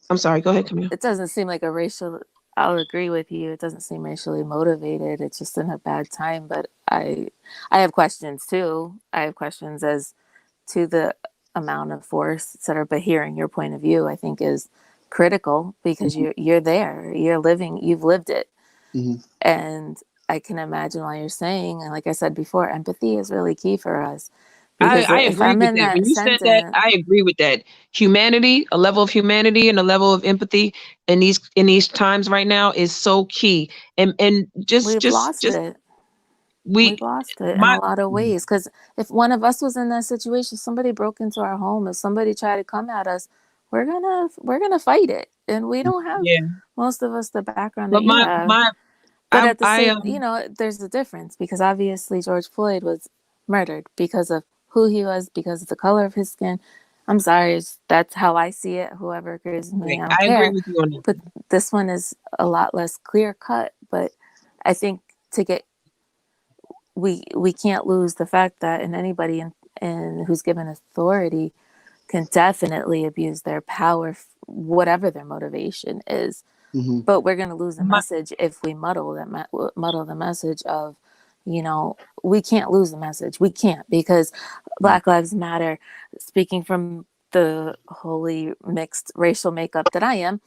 I'm sorry. Go ahead, Camille. it doesn't seem like a racial. I'll agree with you. It doesn't seem racially motivated. It's just in a bad time. But I have questions too. I have questions as to the amount of force, etc. But hearing your point of view, I think, is critical because Mhm, you're there, you're living, you've lived it, mhm. and I can imagine why you're saying. And like I said before, empathy is really key for us because I if agree I'm with in that. When that you said that, sentence, I agree with that. Humanity, a level of humanity and a level of empathy in these times right now is so key. And we've lost just it. we We've lost it in my a lot of ways because if one of us was in that situation, somebody broke into our home, if somebody tried to come at us, we're gonna fight it, and we don't have, yeah. most of us, the background that But you have. my But at the I same, there's a difference because obviously George Floyd was murdered because of who he was, because of the color of his skin. I'm sorry, that's how I see it. Whoever agrees with me, I don't I agree care. with you on that. But this one is a lot less clear cut. But I think to get we can't lose the fact that anybody in who's given authority can definitely abuse their power, whatever their motivation is. Mhm. But we're going to lose the My, message if we muddle the message of, we can't lose the message. We can't, because Mhm. Black Lives Matter. Speaking from the wholly mixed racial makeup that I am,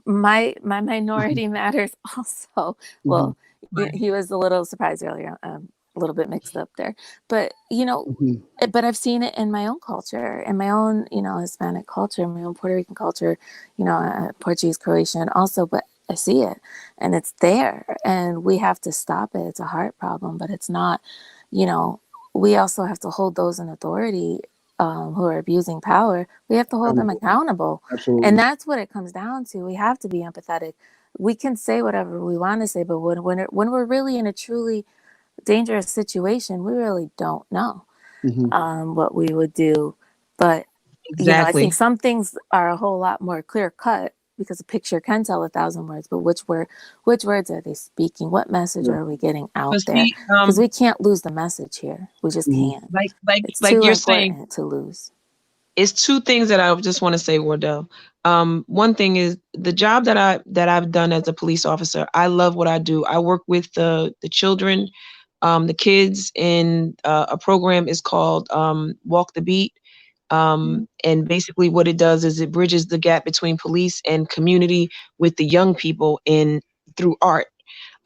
my minority matters also. Mhm. Well, he was a little surprised earlier, a little bit mixed up there, but Mhm. but I've seen it in my own culture, in my own, Hispanic culture, my own Puerto Rican culture, Portuguese, Croatian also, but I see it and it's there and we have to stop it. It's a heart problem, but it's not, you know, we also have to hold those in authority, who are abusing power. We have to hold them accountable. And Absolutely. that's what it comes down to. We have to be empathetic. We can say whatever we want to say, but when we're really in a truly dangerous situation, we really don't know, Mhm. what we would do. But I think exactly. some things are a whole lot more clear cut because a picture can tell 1,000 words. But which words are they speaking? What message Yeah. are we getting out But there? see, Because we can't lose the message here. We just Mhm. can't. It's like too you're saying, important to lose. it's two things that I just want to say, Wardell. One thing is the job that I've done as a police officer. I love what I do. I work with the children, the kids in a program is called Walk the Beat. And basically, what it does is it bridges the gap between police and community with the young people in through art,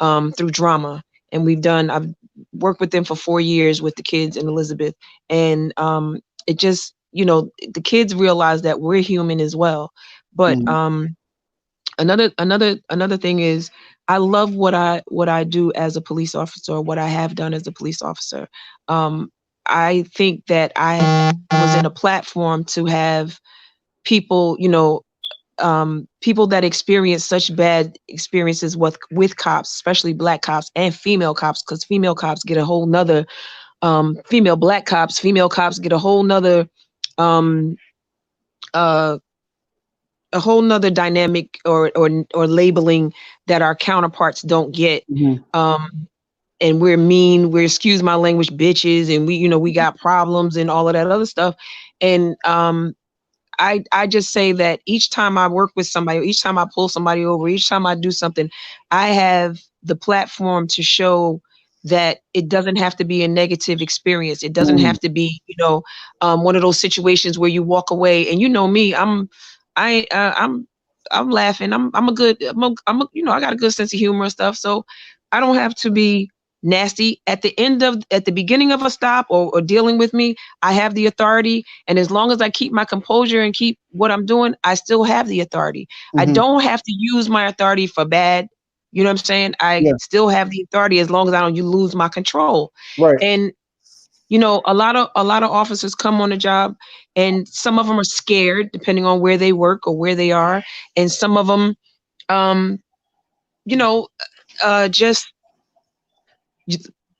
through drama. And I've worked with them for 4 years with the kids in Elizabeth, and it just the kids realize that we're human as well. But Mhm. another thing is I love what I do as a police officer, or what I have done as a police officer. Um, I think that I was in a platform to have people, people that experience such bad experiences with cops, especially black cops and female cops, because female cops get a whole nother female cops get a whole nother um uh a whole nother dynamic or labeling that our counterparts don't get. Mhm. um and we're mean, we're, excuse my language, bitches, and we got problems and all of that other stuff. And I just say that each time I work with somebody, each time I pull somebody over, each time I do something, I have the platform to show that it doesn't have to be a negative experience. It doesn't have to be, one of those situations where you walk away and me, I'm laughing. I got a good sense of humor and stuff. So I don't have to be nasty at the beginning of a stop or dealing with me. I have the authority. And as long as I keep my composure and keep what I'm doing, I still have the authority. I don't have to use my authority for bad. You know what I'm saying? I still have the authority as long as I don't lose my control. Right. And a lot of officers come on the job, and some of them are scared, depending on where they work or where they are, and some of them, just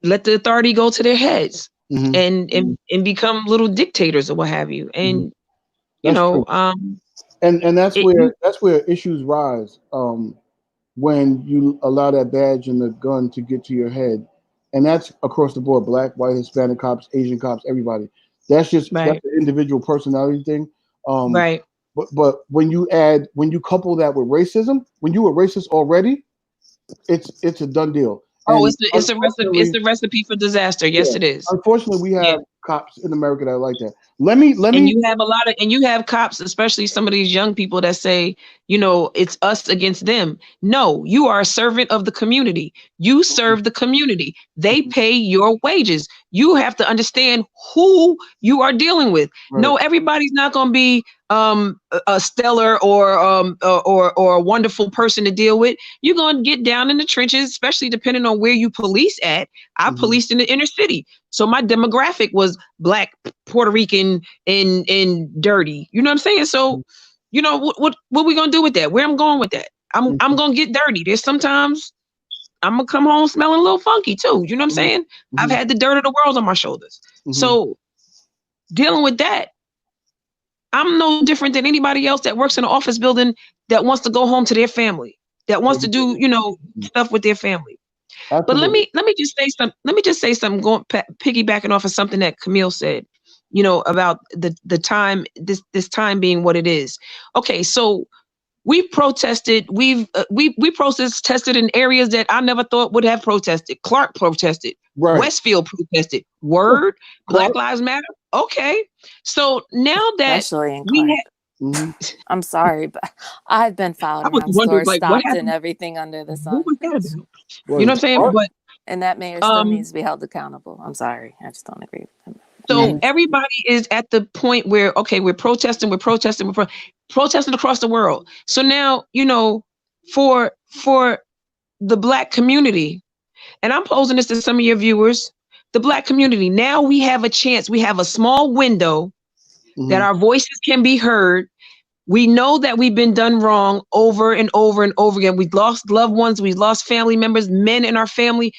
let the authority go to their heads and become little dictators or what have you. And and that's where issues rise. When you allow that badge and the gun to get to your head, and that's across the board: black, white, Hispanic cops, Asian cops, everybody. That's just that's an individual personality thing. Right. But when you couple that with racism, when you were racist already, it's a done deal. Oh, it's a recipe for disaster. Yes, it is. Unfortunately, we have cops in America that are like that. Let me. And you have cops, especially some of these young people that say, it's us against them. No, you are a servant of the community. You serve the community. They pay your wages. You have to understand who you are dealing with. Right. No, everybody's not going to be a stellar or a wonderful person to deal with. You're going to get down in the trenches, especially depending on where you police at. I policed in the inner city. So my demographic was black, Puerto Rican, and dirty. You know what I'm saying? So, what we gonna do with that? Where I'm going with that? I'm gonna get dirty. There's sometimes I'm gonna come home smelling a little funky too. You know what I'm saying? I've had the dirt of the world on my shoulders. So dealing with that, I'm no different than anybody else that works in an office building that wants to go home to their family, that wants to do, stuff with their family. Absolutely. But let me just say something going piggybacking off of something that Camille said, about the time, this time being what it is. Okay, so we protested. We protested in areas that I never thought would have protested. Clark protested. Right. Westfield protested. Word. Black Lives Matter. Okay, so now that especially in Clark. I'm sorry, but I've been following around stores stopped and everything under the sun. What was that about? You know what I'm saying? But and that mayor still needs to be held accountable. I'm sorry, I just don't agree with him. So everybody is at the point where we're protesting across the world. So now for the Black community, and I'm posing this to some of your viewers, the Black community. Now we have a chance. We have a small window that our voices can be heard. We know that we've been done wrong over and over and over again. We've lost loved ones. We've lost family members, men in our family,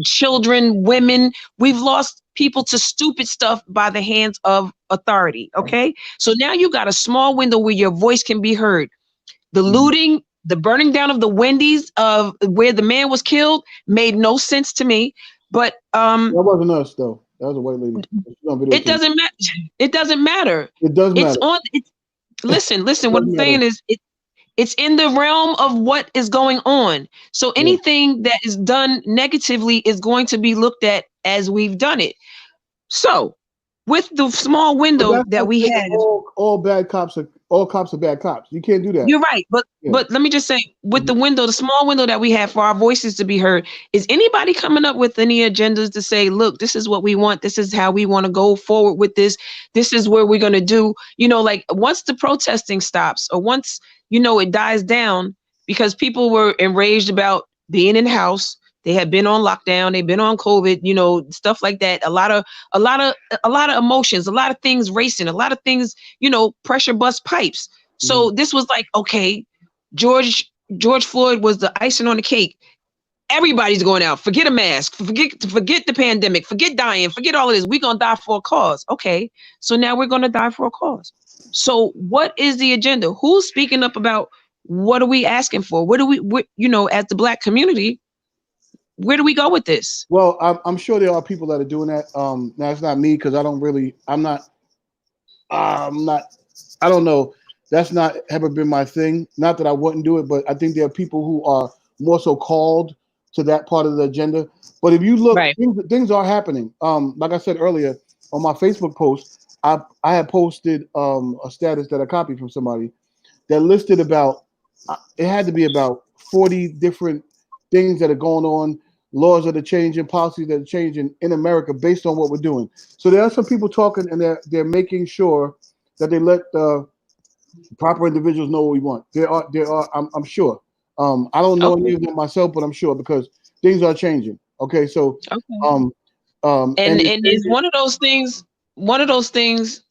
children, women. We've lost people to stupid stuff by the hands of authority. Okay. So now you got a small window where your voice can be heard. The looting, the burning down of the Wendy's of where the man was killed made no sense to me. But that wasn't us though. That was a white lady. It doesn't matter. It doesn't matter. It does matter. Listen. What I'm saying is it's in the realm of what is going on. So anything that is done negatively is going to be looked at as we've done it. So with the small window that we had, all bad cops are bad cops. You can't do that. You're right, but let me just say, with the small window that we have for our voices to be heard, is anybody coming up with any agendas to say, look, this is what we want, this is how we want to go forward with this is where we're going to do, like once the protesting stops or once it dies down, because people were enraged about being in the house. They had been on lockdown. They've been on COVID, stuff like that. A lot of emotions, a lot of things racing, a lot of things, pressure bust pipes. So this was like, okay, George Floyd was the icing on the cake. Everybody's going out. Forget a mask. Forget the pandemic. Forget dying. Forget all of this. We're going to die for a cause. Okay. So now we're going to die for a cause. So what is the agenda? Who's speaking up about what are we asking for? What, as the Black community, where do we go with this? Well, I'm sure there are people that are doing that. Now it's not me because I don't know. That's not ever been my thing. Not that I wouldn't do it, but I think there are people who are more so called to that part of the agenda. But if you look, Right. things are happening. Like I said earlier on my Facebook post, I had posted a status that I copied from somebody that listed about it had to be about 40 different things that are going on, laws that are changing, policies that are changing in America based on what we're doing. So there are some people talking, and they're making sure that they let the proper individuals know what we want. There are. I'm sure. I don't know any Okay. of them myself, but I'm sure because things are changing. Okay, so Okay. um, and And it's is changing. one of those things. One of those things.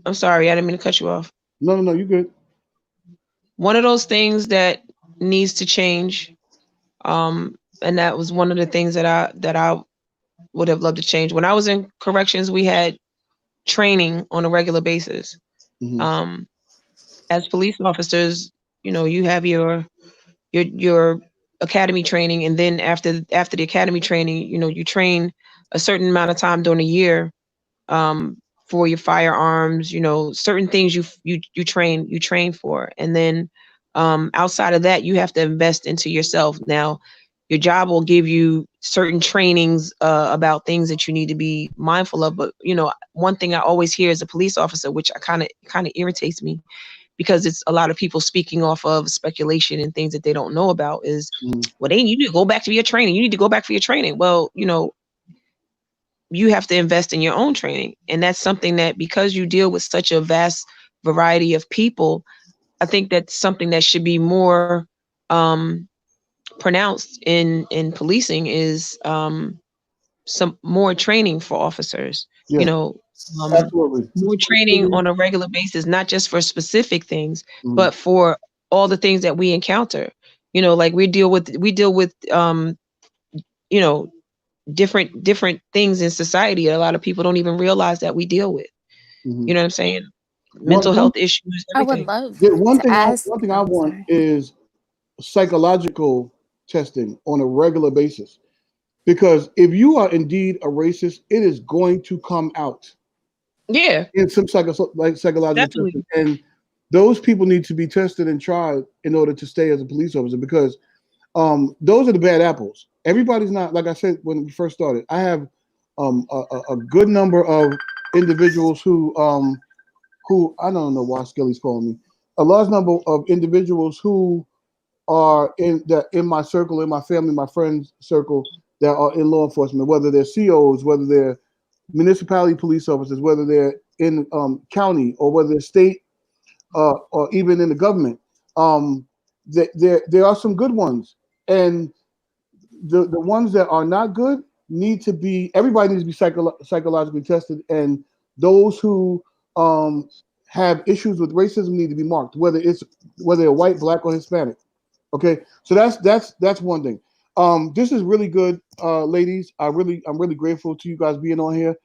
I'm sorry, I didn't mean to cut you off. No, no, no. You good? One of those things that needs to change. And that was one of the things that I would have loved to change. When I was in corrections, we had training on a regular basis. Hmm. Um, as police officers, you have your academy training, and then after the academy training, you train a certain amount of time during a year, um, for your firearms, certain things you train for, and then outside of that, you have to invest into yourself. Now, your job will give you certain trainings about things that you need to be mindful of, but one thing I always hear as a police officer, which I kind of irritates me, because it's a lot of people speaking off of speculation and things that they don't know about, is, Hmm. well, they you need to go back to your training. You need to go back for your training. Well, you have to invest in your own training. And that's something that, because you deal with such a vast variety of people, I think that's something that should be more um, pronounced in policing, is some more training for officers, Yeah, you know, um, absolutely. more training on a regular basis, not just for specific things, Hmm. but for all the things that we encounter. Like we deal with you know, different things in society that a lot of people don't even realize that we deal with. Hmm. You know what I'm saying? One, Mental one, health issues, I would everything. love yeah, one to thing ask. one thing I Oh, want sorry. is psychological testing on a regular basis. Because if you are indeed a racist, it is going to come out Yeah, in some psychological testing, definitely. and those people need to be tested and tried in order to stay as a police officer. Because those are the bad apples. Everybody's not, like I said when we first started. I have a good number of individuals who I don't know why Skelly's calling me. A large number of individuals who are in my circle, in my family, my friends circle, that are in law enforcement, whether they're COs, whether they're municipality police officers, whether they're in county, or whether they're state, or even in the government. Um, there are some good ones, and the ones that are not good need to be. Everybody needs to be psychologically tested, and those who um, have issues with racism need to be marked, whether they're white, black, or Hispanic. Okay, so that's one thing. This is really good, ladies. I'm really grateful to you guys being on here.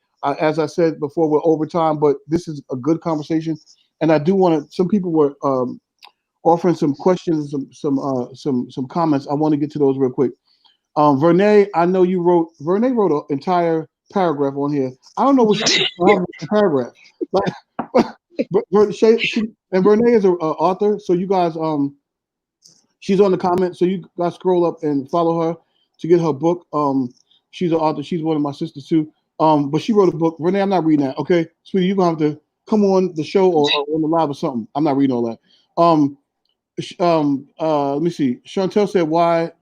As I said before, we're over time, but this is a good conversation, and I do want to. Some people were offering some questions, some comments. I want to get to those real quick. Vernay, I know you wrote. Vernay wrote an entire paragraph on here. I don't know what she have a paragraph. Like, and Vernay is an author, so you guys she's on the comment, so you guys scroll up and follow her to get her book. She's an author. She's one of my sisters too. But she wrote a book. Renee, I'm not reading that. Okay, sweetie, you're gonna have to come on the show or on the live or something. I'm not reading all that. Let me see. Chantel said why,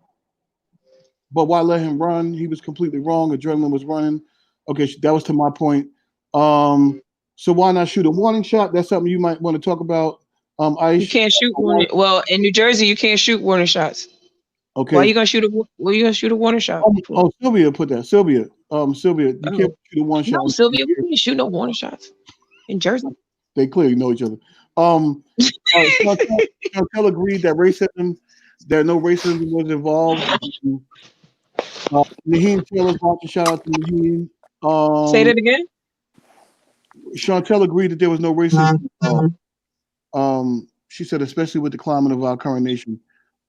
but why let him run? He was completely wrong. Adrenaline was running. Okay, that was to my point. So why not shoot a warning shot? That's something you might want to talk about. You Aish. can't shoot warning. Well, in New Jersey, you can't shoot warning shots. Why Okay. you gonna shoot a? What you gonna shoot a warning shot for? Sylvia put that. Sylvia, you can't Oh, shoot a one no, shot. Sylvia, we can't shoot no warning shots in Jersey. They clearly know each other. Um, Chantel agreed that no racism was involved. Naheem Taylor's watching. Shout out to Naheem. Say Um, that again. Chantel agreed that there was no racism involved. She said, especially with the climate of our current nation.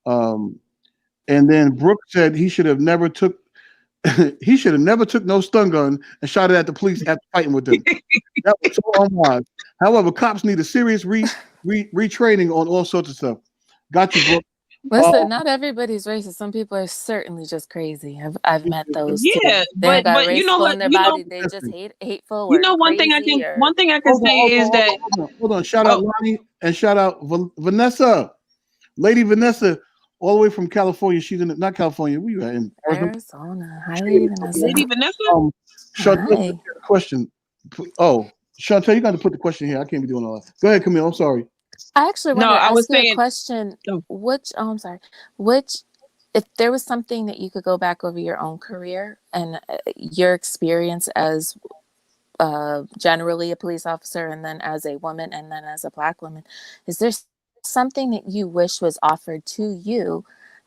Um, and then Brooke said he should have never took he should have never took no stun gun and shot it at the police after fighting with them. That was so unwise. However, cops need a serious retraining on all sorts of stuff. Got you, Brooke. Listen, not everybody's racist. Some people are certainly just crazy. I've met those too. Yeah, They ain't got but you know raceful what? in their body. They just hateful You or know crazy or one thing I can Hold on, say hold on, is hold that on, hold on. Shout out oh Lonnie and shout out Vanessa, Lady Vanessa, all the way from California. She's in not California. We are in Arizona. Arizona. Hi, Lady Vanessa. Lady Vanessa. Chantel, Hi. question. Oh, Chantel, you got to put the question here. I can't be doing all that. Go ahead, Camille. I'm sorry. I actually No, wanted to I was ask you a saying. question. Oh, I'm sorry. Which, if there was something that you could go back over your own career and your experience as generally a police officer and then as a woman and then as a Black woman, is there something that you wish was offered to you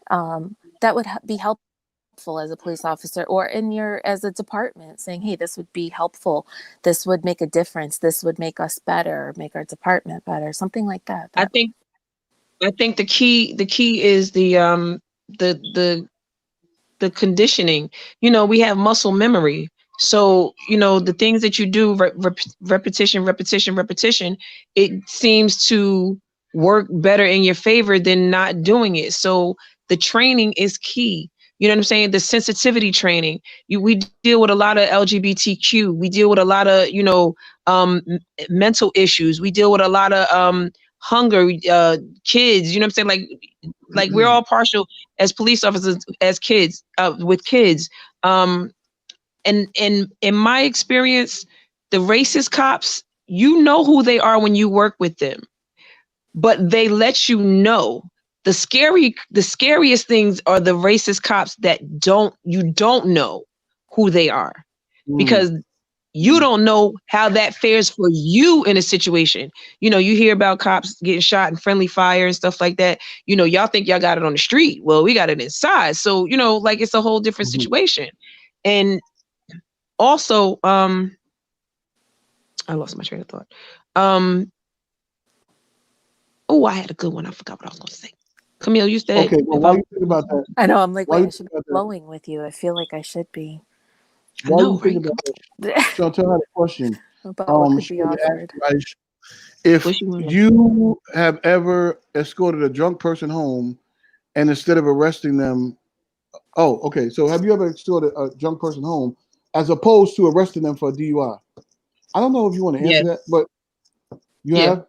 that would be helpful as a police officer or in your as a department, saying, hey, this would be helpful, this would make a difference, this would make us better, make our department better, something like that? I think the key is the the conditioning. You know, we have muscle memory. So, you know, the things that you do, repetition, it seems to work better in your favor than not doing it. So the training is key. You know what I'm saying? The sensitivity training. We deal with a lot of LGBTQ. We deal with a lot of, you know, mental issues. We deal with a lot of hunger, kids. You know what I'm saying? Like we're all partial as police officers as kids with kids. And in my experience, the racist cops, you know who they are when you work with them, but they let you know. The scariest things are the racist cops that you don't know who they are, because you don't know how that fares for you in a situation. You know, you hear about cops getting shot in friendly fire and stuff like that. You know, y'all think y'all got it on the street. Well, we got it inside. So, you know, like it's a whole different situation. And also, I lost my train of thought. Oh, I had a good one. I forgot what I was going to say. Camille, you said. Okay, well, while you think about that, I know. I'm like, while wait, you I should think be about that, flowing with you. I feel like I should be while you know, think right? about that, Chantel had a question. about what could She be wanted to ask offered. you guys if What you want? you have ever escorted a drunk person home, and instead of arresting them, oh, okay. So have you ever escorted a drunk person home as opposed to arresting them for a DUI? I don't know if you want to Yeah, answer that, but you yeah. have.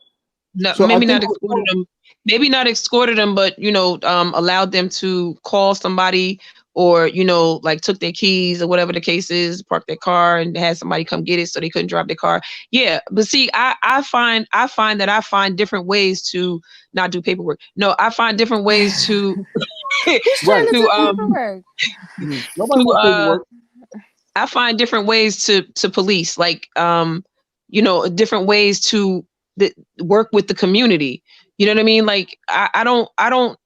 No, So I maybe think not escorted them. Maybe not escorted them, but you know, allowed them to call somebody, or you know, like took their keys or whatever the case is, parked their car and had somebody come get it so they couldn't drive their car. Yeah, but see, I find that I find different ways to not do paperwork. No, I find different ways to Who's trying right. to to do paperwork? Nobody to wants paperwork. I find different ways to police, like you know, different ways to work with the community. You know what I mean? Like I don't.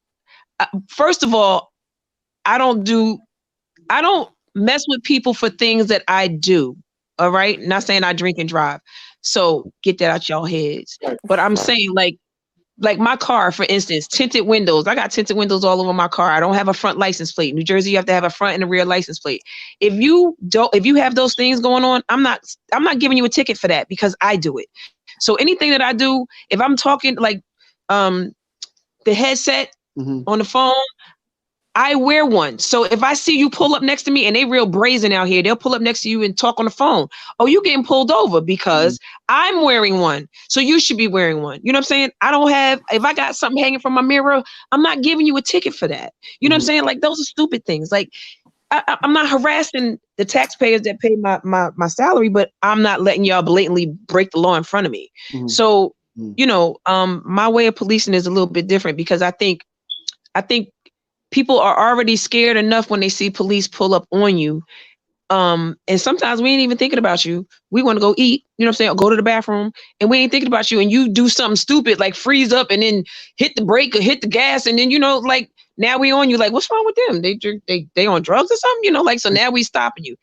First of all, I don't mess with people for things that I do. All right, not saying I drink and drive. So get that out y'all heads. But I'm saying like my car, for instance, tinted windows. I got tinted windows all over my car. I don't have a front license plate. New Jersey, you have to have a front and a rear license plate. If you have those things going on, I'm not giving you a ticket for that because I do it. So anything that I do, if I'm talking like um the headset on the phone, I wear one. So if I see you pull up next to me and they real brazen out here, they'll pull up next to you and talk on the phone. Oh, you getting pulled over because I'm wearing one. So you should be wearing one. You know what I'm saying? If I got something hanging from my mirror, I'm not giving you a ticket for that. You know what I'm saying? Like those are stupid things. Like I'm not harassing the taxpayers that pay my salary, but I'm not letting y'all blatantly break the law in front of me. So, you know, my way of policing is a little bit different because I think people are already scared enough when they see police pull up on you. And sometimes we ain't even thinking about you. We want to go eat, you know what I'm saying? Or go to the bathroom and we ain't thinking about you. And you do something stupid, like freeze up and then hit the brake or hit the gas. And then, you know, like now we on you, like, what's wrong with them? They on drugs or something, you know, like, so now we stopping you.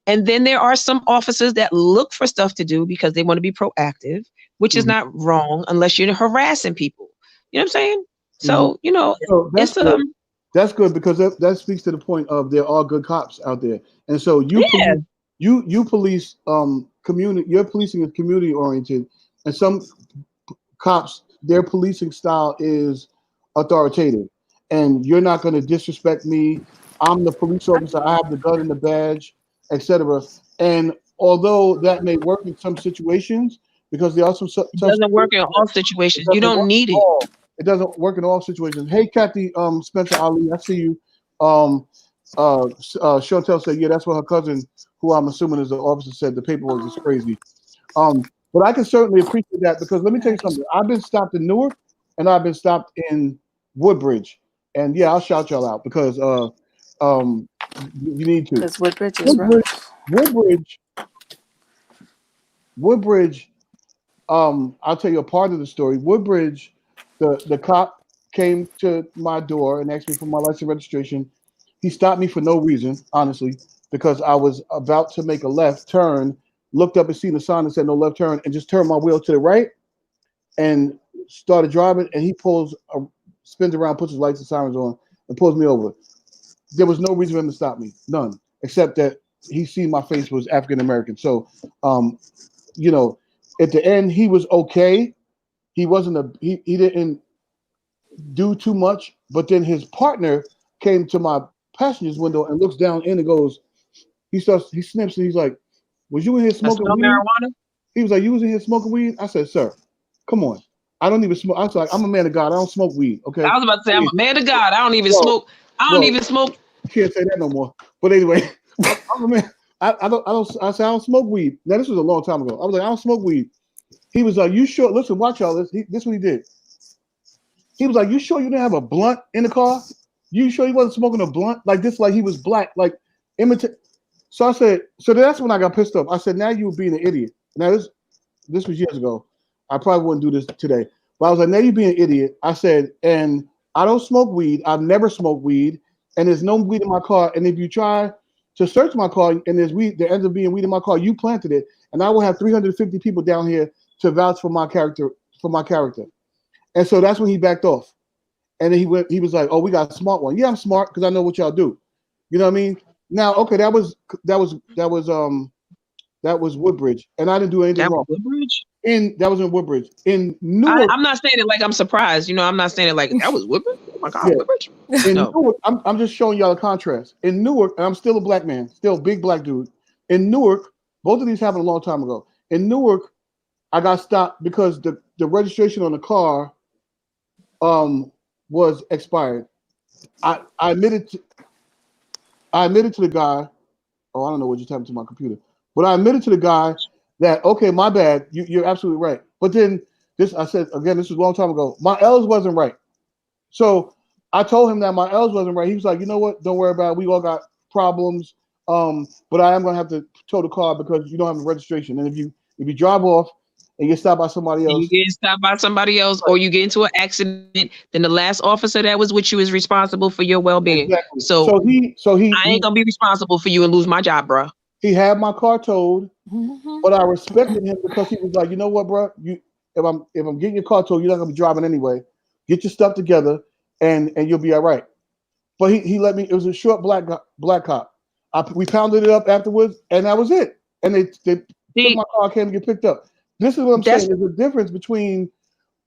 And then there are some officers that look for stuff to do because they want to be proactive, which is not wrong unless you're harassing people. You know what I'm saying? So, you know, So it's that's good because that speaks to the point of there are good cops out there, and so yeah. you police community. Your policing is community oriented, and some cops their policing style is authoritative, and you're not going to disrespect me. I'm the police officer. I have the gun and the badge, etc. And although that may work in some situations, because there are some It tough doesn't work situations, in all it situations. You doesn't don't work need at it. all. It doesn't work in all situations. Hey, Kathy, Spencer Ali, I see you. Um, Chantel said, yeah, that's what her cousin, who I'm assuming is the officer, said. The paperwork is crazy. But I can certainly appreciate that because let me tell you something. I've been stopped in Newark and I've been stopped in Woodbridge, and yeah, I'll shout y'all out because you need to. Because Woodbridge is Woodbridge, rough. Woodbridge, Woodbridge. I'll tell you a part of the story. Woodbridge, the cop came to my door and asked me for my license registration. He stopped me for no reason, honestly, because I was about to make a left turn, looked up and seen the sign that said no left turn, and just turned my wheel to the right and started driving. And he spins around, puts his lights and sirens on, and pulls me over. There was no reason for him to stop me, none, except that he seen my face was African American. So, you know, at the end, he was okay. He wasn't he didn't do too much, but then his partner came to my passenger's window and looks down in and goes, he sniffs and he's like, was you in here I smoking smell weed? marijuana. He was like, you was in here smoking weed? I said, sir, come on. I don't even smoke. I was like, I'm a man of God. I don't smoke weed. Okay. I was about to say, I'm a man of God. I don't even Well, smoke. I don't well, even smoke. you can't say that no more. But anyway, I'm a man. I said, I don't smoke weed. Now, this was a long time ago. I was like, I don't smoke weed. He was like, you sure? Listen, watch y'all. This is what he did. He was like, you sure you didn't have a blunt in the car? You sure he wasn't smoking a blunt? Like this, like he was black, like imitate. So I said, so that's when I got pissed off. I said, now you were being an idiot. Now this was years ago. I probably wouldn't do this today. But I was like, now you're being an idiot. I said, and I don't smoke weed. I've never smoked weed. And there's no weed in my car. And if you try to search my car and there's weed, there ends up being weed in my car, you planted it. And I will have 350 people down here to vouch for my character, And so that's when he backed off. And then he was like, oh, we got a smart one. Yeah, I'm smart because I know what y'all do. You know what I mean? Now, okay, that was Woodbridge. And I didn't do anything That wrong. was Woodbridge? That was in Woodbridge. In Newark. I'm not saying it like I'm surprised. I'm not saying it like that was Woodbridge. Oh my God, yeah. Woodbridge. In No. Newark, I'm just showing y'all the contrast. In Newark, and I'm still a black man, still a big black dude. In Newark, both of these happened a long time ago. In Newark, I got stopped because the registration on the car was expired. I admitted to the guy. Oh, I don't know what just happened to my computer. But I admitted to the guy that, okay, my bad. You're absolutely right. But then I said, again, this was a long time ago. My L's wasn't right. So I told him that my L's wasn't right. He was like, you know what? Don't worry about it. We all got problems. But I am going to have to tow the car because you don't have the registration. And if you drive off and you get stopped by somebody else. You get stopped by somebody else, or you get into an accident, then the last officer that was with you is responsible for your well-being. Exactly. So he I ain't gonna be responsible for you and lose my job, bro. He had my car towed, but I respected him because he was like, you know what, bro? If I'm getting your car towed, you're not gonna be driving anyway. Get your stuff together, and you'll be all right. But he let me. It was a short black cop. We pounded it up afterwards, and that was it. And they took my car, came to get picked up. This is what I'm saying. There's a difference between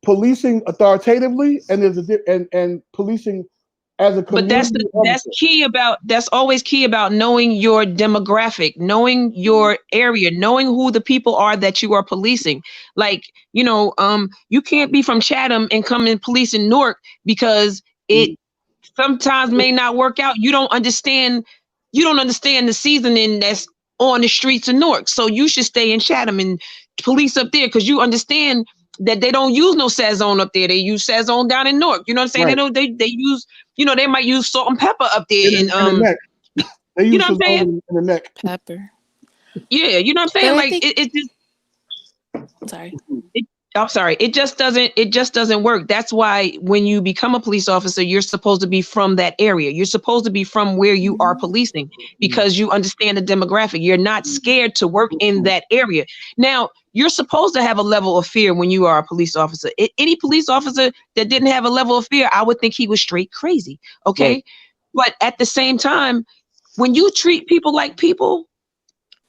policing authoritatively and policing as a community. But that's always key about knowing your demographic, knowing your area, knowing who the people are that you are policing. Like, you can't be from Chatham and come and police in Newark because it sometimes may not work out. You don't understand the seasoning that's on the streets of Newark. So you should stay in Chatham and police up there because you understand that they don't use no Sazone up there. They use Sazone down in Newark. You know what I'm saying? Right. They use, they might use salt and pepper up there. In the neck. They use what I'm saying? In the neck. Pepper. Yeah, you know what I'm saying? But like it just sorry. I'm sorry. It just doesn't work. That's why when you become a police officer, you're supposed to be from that area. You're supposed to be from where you are policing because you understand the demographic. You're not scared to work in that area. Now, you're supposed to have a level of fear when you are a police officer. Any police officer that didn't have a level of fear, I would think he was straight crazy. Okay. Right. But at the same time, when you treat people like people,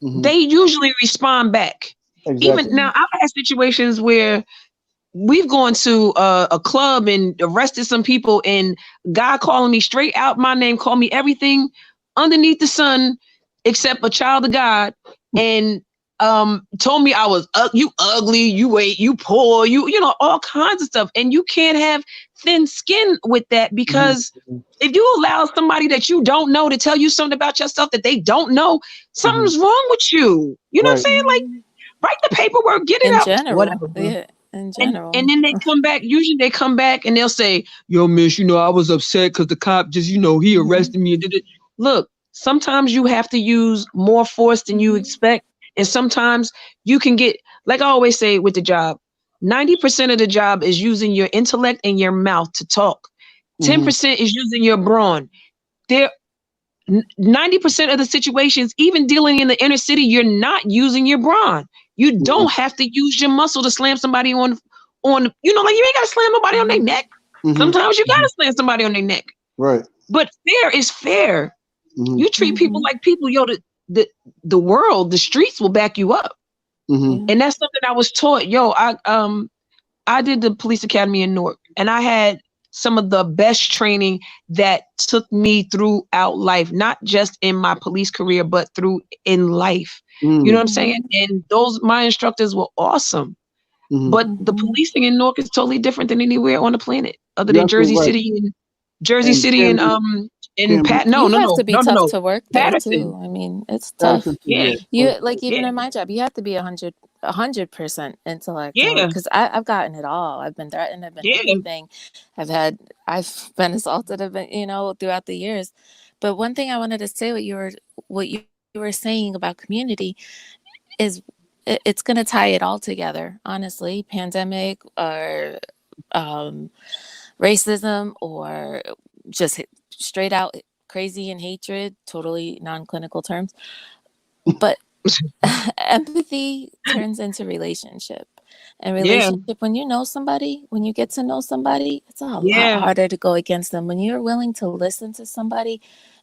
they usually respond back. Exactly. Even now, I've had situations where we've gone to a club and arrested some people, and guy calling me straight out my name, called me everything underneath the sun except a child of God, and told me I was you ugly, you poor, you know, all kinds of stuff. And you can't have thin skin with that, because if you allow somebody that you don't know to tell you something about yourself that they don't know, something's wrong with you. You know what I'm saying? Like, write the paperwork, get it In out, general, whatever. yeah, in And general. then they come back. Usually they come back and they'll say, "Yo, miss, you know, I was upset because the cop just, you know, he arrested me and did it." Look, sometimes you have to use more force than you expect, and sometimes you can get, like I always say with the job, 90% of the job is using your intellect and your mouth to talk. 10% is using your brawn. There, 90% of the situations, even dealing in the inner city, you're not using your brawn. You don't have to use your muscle to slam somebody on, you know, like you ain't gotta slam nobody on their neck. Sometimes you gotta slam somebody on their neck. Right. But fair is fair. You treat people like people, yo, the world, the streets will back you up. And that's something I was taught. Yo, I did the police academy in Newark, and I had some of the best training that took me throughout life, not just in my police career, but through in life. You know what I'm saying? And my instructors were awesome. But the policing in Newark is totally different than anywhere on the planet, other than Jersey City and Pat. You have to be tough No. to work there Patterson. too. I mean, it's tough. Yeah. You like even Yeah. in my job, you have to be 100% intellectual. Yeah. Because I've gotten it all. I've been threatened. I've been everything. I've been assaulted. I've been, you know, throughout the years. But one thing I wanted to say, what you were saying about community, is it's going to tie it all together. Honestly, pandemic or racism or just straight out crazy and hatred, totally non-clinical terms. But empathy turns into relationship. And relationship, when you know somebody, when you get to know somebody, it's a lot harder to go against them. When you're willing to listen to somebody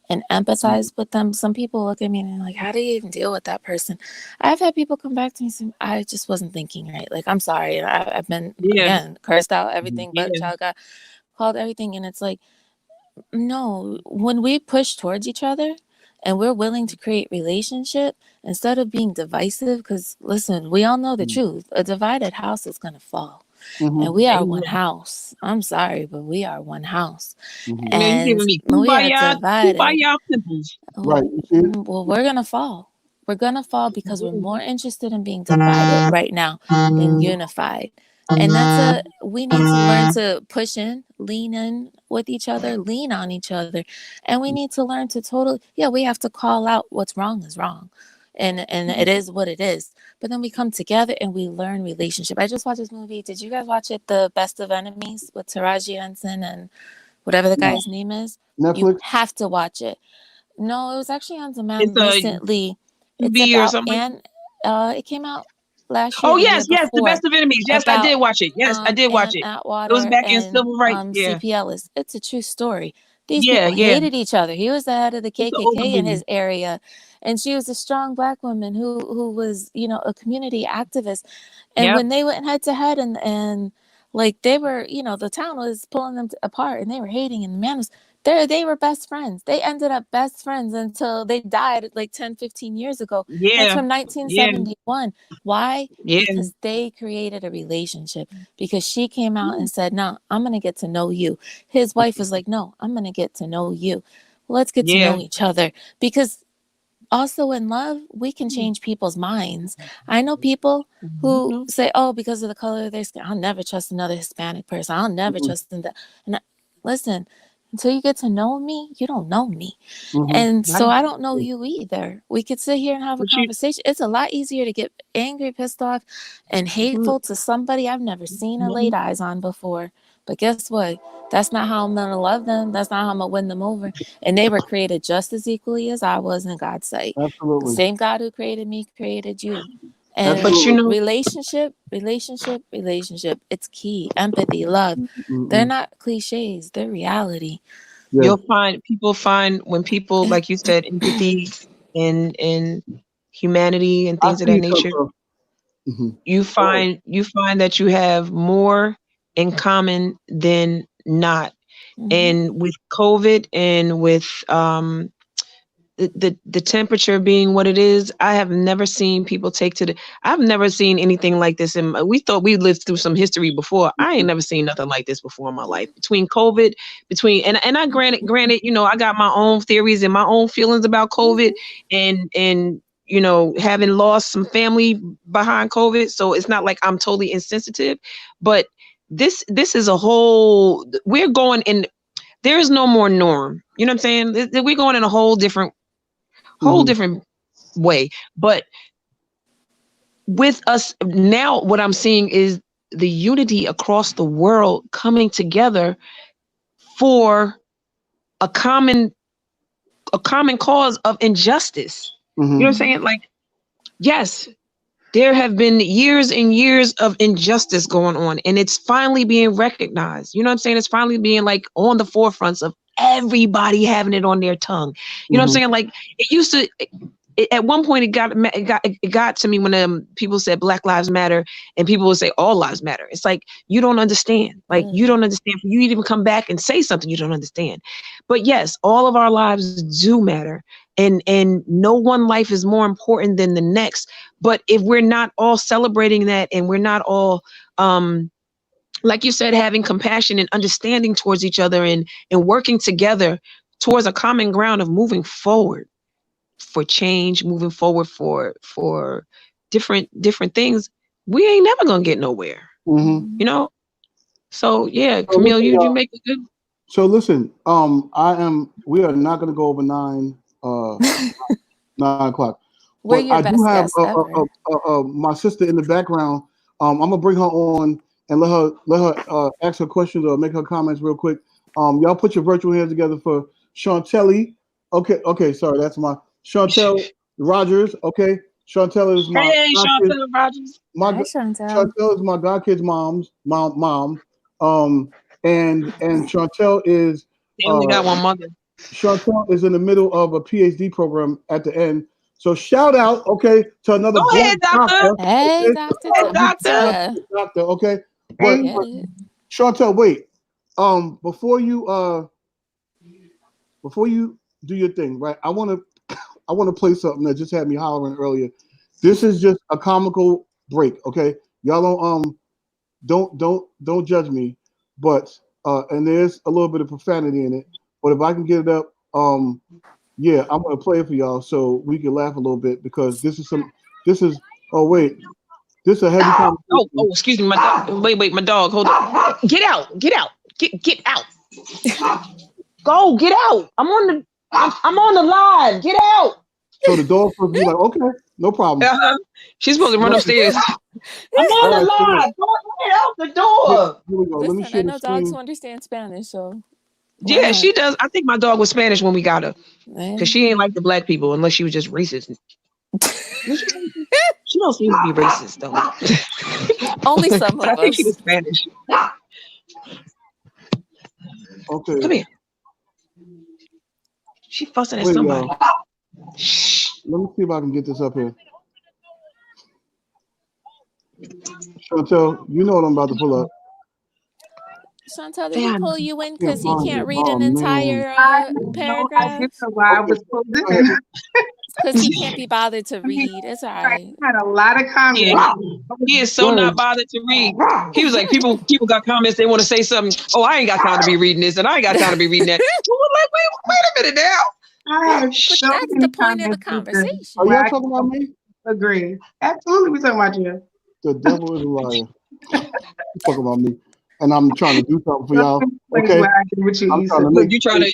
and empathize with them, some people look at me and they're like, how do you even deal with that person? I've had people come back to me and say, I just wasn't thinking right. Like, I'm sorry. I've been, again, cursed out, everything but child got called everything. And it's like, no, when we push towards each other and we're willing to create relationship instead of being divisive, because listen, we all know the truth. A divided house is going to fall. And we are one house. I'm sorry, but we are one house. And we are divided. Right. Well, we're going to fall. We're going to fall because we're more interested in being divided right now than unified. And we need to learn to push in, lean in with each other, lean on each other. And we need to learn to we have to call out what's wrong is wrong. And it is what it is. But then we come together and we learn relationship. I just watched this movie. Did you guys watch it? The Best of Enemies with Taraji Henson and whatever the guy's name is? Netflix? You have to watch it. No, it was actually on demand recently. It's about, and it came out last year. Oh, yes, The Best of Enemies. Yes, I did watch it. Yes, I did watch it. Atwater it was back in Civil Rights. C.P. Ellis. It's a true story. These people hated each other. He was the head of the KKK in his area, and she was a strong Black woman who was, you know, a community activist. And when they went head to head and like they were, you know, the town was pulling them apart and they were hating, and the man was there. They were best friends. They ended up best friends until they died like 10, 15 years ago. That's from 1971. Why? Because they created a relationship. Because she came out and said, no, I'm going to get to know you. His wife was like, no, I'm going to get to know you. Let's get to know each other. Because also in love, we can change people's minds. I know people who say, oh, because of the color of their skin, I'll never trust another Hispanic person. I'll never trust them. Listen, until you get to know me, you don't know me. And so I don't know you either. We could sit here and have a conversation. It's a lot easier to get angry, pissed off, and hateful to somebody I've never seen or laid eyes on before. But guess what? That's not how I'm going to love them. That's not how I'm going to win them over. And they were created just as equally as I was in God's sight. Absolutely. The same God who created me created you. And but you know, relationship, it's key. Empathy, love. They're not cliches. They're reality. You'll find when people, like you said, empathy and humanity and things of that nature. you find that you have more in common than not. And with COVID and with the temperature being what it is, I have never seen people take to I've never seen anything like this. And we thought we lived through some history before. I ain't never seen nothing like this before in my life. Between COVID, and I granted, I got my own theories and my own feelings about COVID and having lost some family behind COVID. So it's not like I'm totally insensitive, but this is a whole, we're going in, there is no more norm. You know what I'm saying? We're going in a whole different way. But with us now, what I'm seeing is the unity across the world coming together for a common cause of injustice. You know what I'm saying? Like, yes, there have been years and years of injustice going on, and it's finally being recognized. You know what I'm saying? It's finally being like on the forefronts of everybody having it on their tongue. You know what I'm saying? Like, it used to, at one point it got to me when people said Black Lives Matter and people would say all lives matter. It's like, you don't understand. Like, you don't understand. For you to even come back and say something you don't understand. But yes, all of our lives do matter. And no one life is more important than the next. But if we're not all celebrating that, and we're not all, like you said, having compassion and understanding towards each other and working together towards a common ground of moving forward for change, moving forward for different things, we ain't never gonna get nowhere. So yeah, Camille, you make it good. So listen, we are not gonna go over 9 o'clock. We're But your I best do have guest ever. my sister in the background. I'm gonna bring her on and let her ask her questions or make her comments real quick. Y'all put your virtual hands together for Chantelli. Okay, sorry, that's my Chantel Rogers. Okay, Chantel is my Chantel Rogers. Hi, Chantel. Chantel is my godkid's mom. And Chantel is They only got one mother. Chantel is in the middle of a PhD program at the end. So shout out, okay, to another Go ahead, doctor. Hey, okay? Doctor, okay. But Chantel, wait. Before you do your thing, right? I want to play something that just had me hollering earlier. This is just a comical break, okay? Y'all don't judge me, but and there's a little bit of profanity in it. But if I can get it up, yeah, I'm gonna play it for y'all so we can laugh a little bit, because this is this is a heavy conversation. Oh, excuse me, my dog. Wait, my dog. Hold on. Get out. Get out. Go, get out. I'm on the line. Get out. So the dog supposed to be like, okay, no problem. She's supposed to run upstairs. I'm on the line. Don't get out the door. Here we go. Listen, Let me share I know the dogs screen. who understand Spanish, so yeah, she does. I think my dog was Spanish when we got her, because she ain't like the black people unless she was just racist. She don't seem to be racist though. Only some of I think us. she was Spanish. Okay. Come here. She fussing at somebody. Let me see if I can get this up here. Chantel, you know what I'm about to pull up. Chantel, did he pull you in because he find can't it. read Oh, an man. entire I paragraph? didn't know why I was pulled in. Because he can't be bothered to read. It's all right. I had a lot of comments. Yeah, he is so not bothered to read. He was like, people got comments, they want to say something. Oh, I ain't got time to be reading this, and I ain't got time to be reading that. Well, we're like, wait a minute now. I had so That's many the point of the comments. conversation. Are y'all talking about me? Agree. Absolutely, we talking about you. The devil is a liar. You talking about me, and I'm trying to do something for y'all. Okay, What I do with you, I'm Issa. trying to Look, make you trying to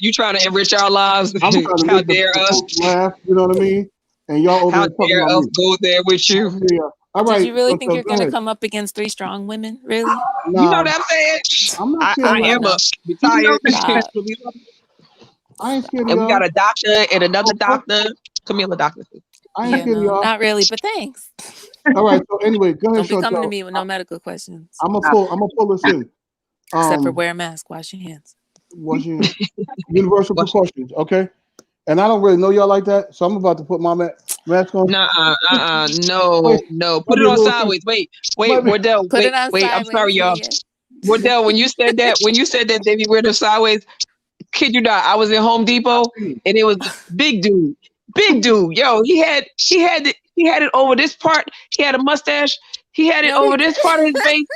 enrich our lives. I'm trying to How make dare the us? folks laugh. You know what I mean? And y'all over How there talking dare about us me. go there with you? Yeah. All right. Did you really think so you're go going to ahead. come up against 3 strong women? Really? Nah, You know what I'm saying? I'm not I scared. am no. retired. Stop. I ain't scared of And we y'all. got a doctor and another doctor. Camilla doctor. I ain't Yeah, scared of no, y'all. not really, but thanks. All right. So anyway, go ahead, Don't be coming to Chantel. me with no medical questions. I'm gonna pull this in. Except for wear a mask, wash your hands. Washing universal precautions, okay? And I don't really know y'all like that, so I'm about to put my Mask on. No, no. Put it on sideways. Wait, Wardell. Put it on Wait. I'm sideways. sorry, y'all. Wardell, when you said that they be wearing them sideways, kid you not, I was in Home Depot and it was big dude. Yo, he had it over this part. He had a mustache. He had it No, he over this part of his face,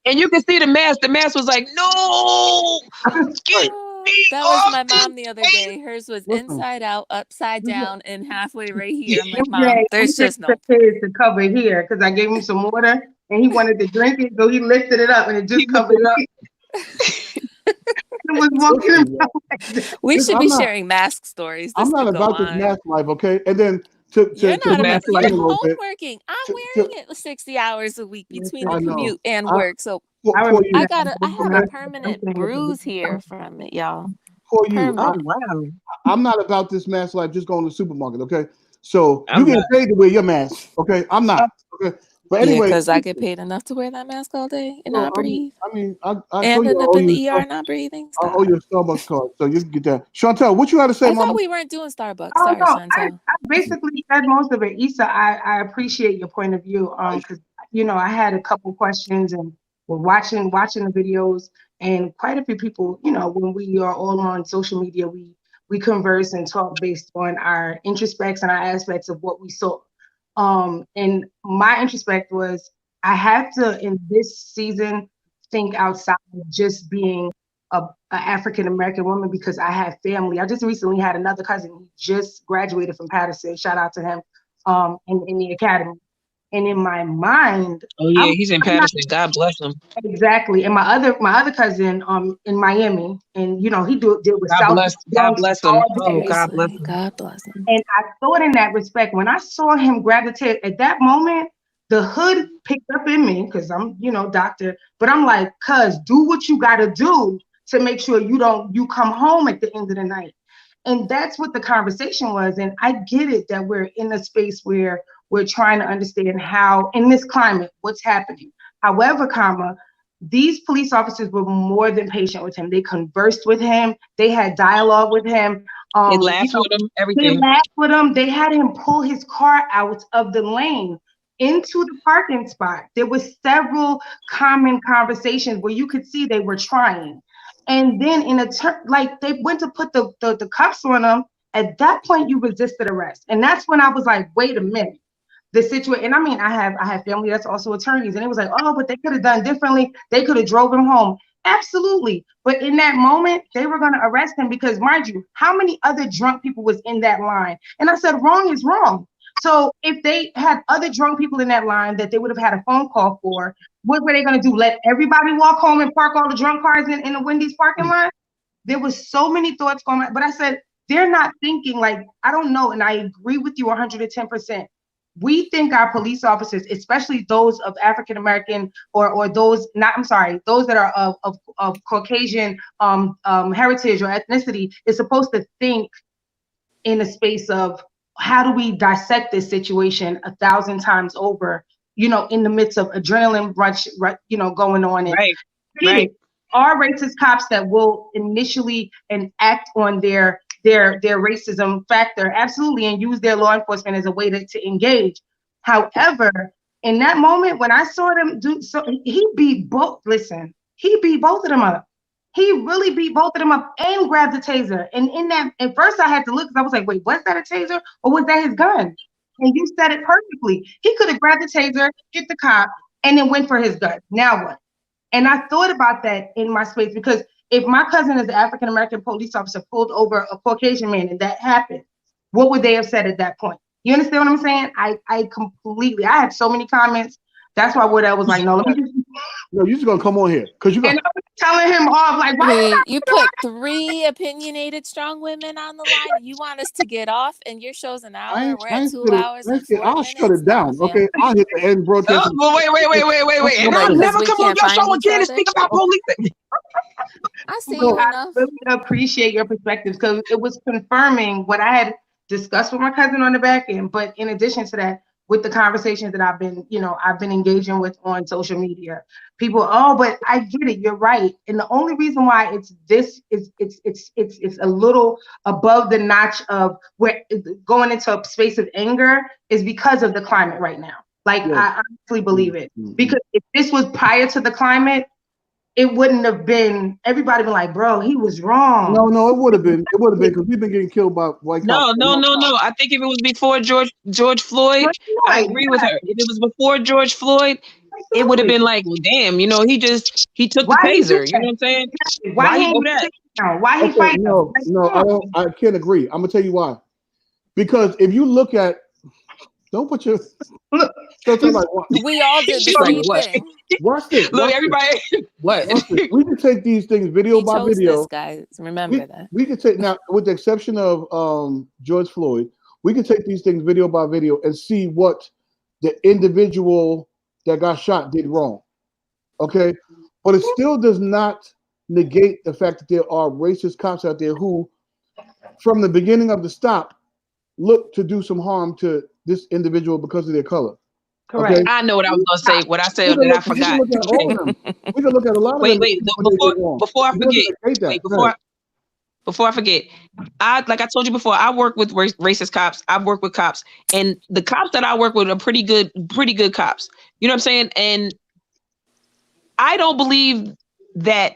and you can see the mask. The mask was like, no, get me that was off my this mom the other day. Hers was inside out, upside down, and halfway right Yeah, here. I'm like, Mom, there's just no. to cover here because I gave him some water and he wanted to drink it, so he lifted it up and it just covered it up. It was walking around like this. We should be I'm not- sharing mask stories. This I'm not could go about this on. mask life, okay? And then to You're not mask about. life You're a little bit. homeworking. I'm To- wearing it 60 hours a week between I the know. commute and I- work. So For, I for remember you, that. I have a okay? permanent bruise here from it, y'all. For you, Oh Permanent. wow. I'm not about this mask life. Just going to the supermarket, okay? So I'm you get not. paid to wear your mask, okay? I'm not, okay? But Yeah, anyway, because I get paid enough to wear that mask all day and not breathe. I told And you end I up owe in you. the ER not breathing. I Stop. owe you a Starbucks card, so you can get that. Chantel, what you had to say, I Mama? thought we weren't doing Starbucks. Oh Sorry, no, Chantel. I basically said most of it. Issa, I appreciate your point of view. Because I had a couple questions and we're watching the videos, and quite a few people, when we are all on social media, we converse and talk based on our introspects and our aspects of what we saw. And my introspect was I have to in this season think outside of just being a African American woman because I have family. I just recently had another cousin who just graduated from Patterson. Shout out to him in the academy. And in my mind, Oh yeah, he's in Patterson. God bless him. exactly. And my other cousin in Miami, and he deal with God South bless. God Bronx bless him. all Oh, day. God bless Seriously, him. God bless him. And I thought in that respect, when I saw him gravitate at that moment, the hood picked up in me because I'm, doctor, but I'm like, cuz do what you gotta do to make sure you come home at the end of the night. And that's what the conversation was. And I get it that we're in a space where we're trying to understand how in this climate, what's happening. However, these police officers were more than patient with him. They conversed with him. They had dialogue with him. They laughed with him. They Everything. laughed with him. They had him pull his car out of the lane into the parking spot. There were several common conversations where you could see they were trying. And then in a turn, like they went to put the cuffs on him. At that point, you resisted arrest. And that's when I was like, wait a minute. The situation, and I mean, I have family that's also attorneys, and it was like, oh, but they could have done differently. They could have drove him home. Absolutely. But in that moment, they were going to arrest him because, mind you, how many other drunk people was in that line? And I said, wrong is wrong. So if they had other drunk people in that line that they would have had a phone call for, what were they going to do? Let everybody walk home and park all the drunk cars in the Wendy's parking lot? There was so many thoughts going on. But I said, they're not thinking like, I don't know. And I agree with you 110%. We think our police officers, especially those of African American or those those that are of Caucasian heritage or ethnicity, is supposed to think in a space of how do we dissect this situation 1,000 times over, in the midst of adrenaline rush, going on. And Right. Are racist cops that will initially act on their racism factor, absolutely, and use their law enforcement as a way to engage. However, in that moment when I saw them do so, he beat both of them up. He really beat both of them up and grabbed the taser. And at first I had to look because I was like, wait, was that a taser or was that his gun? And you said it perfectly. He could have grabbed the taser, hit the cop, and then went for his gun. Now what? And I thought about that in my space because if my cousin as an African-American police officer pulled over a Caucasian man and that happened, what would they have said at that point? You understand what I'm saying? I had so many comments. That's why Wardell was like, no, let me just. No, you're just going to come on here because you got. And I was telling him off, like, why? You put 3 opinionated strong women on the line. You want us to get off, and your show's an hour. We're at 2 hours and 4 I'll minutes. shut it down. Stop, Okay, I'll hit the end broadcast. Oh, well, wait. And I'll Because never we come on can't your find show each again and other? speak about police. I see you I enough. really appreciate your perspective because it was confirming what I had discussed with my cousin on the back end. But in addition to that, with the conversations that I've been engaging with on social media. People, oh, but I get it, you're right. And the only reason why it's a little above the notch of where going into a space of anger is because of the climate right now. Like, Yeah. I honestly believe it. Mhm. Because if this was prior to the climate, it wouldn't have been, everybody been like, bro, he was wrong. No, it would have been because we've been getting killed by white cops. No. I think if it was before George Floyd, I agree with her. If it was before George Floyd, it would have been like, well, damn, he took the taser. You know what I'm saying? Why he do that? Why he fighting? No, I can't agree. I'm gonna tell you why. Because if you look at, don't put your. We all did the same thing. Watch this. Look, everybody. What? We can take these things video He by chose video. this, guys. Remember that. We can take now, with the exception of George Floyd, we can take these things video by video and see what the individual that got shot did wrong. Okay, but it still does not negate the fact that there are racist cops out there who, from the beginning of the stop, look to do some harm to this individual because of their color. Correct. Okay? I know what I was gonna say. What I said that I forgot. We can look at a lot of them. Wait. Before I forget. Before I forget, like I told you before, I work with racist cops. I've worked with cops, and the cops that I work with are pretty good cops. You know what I'm saying? And I don't believe that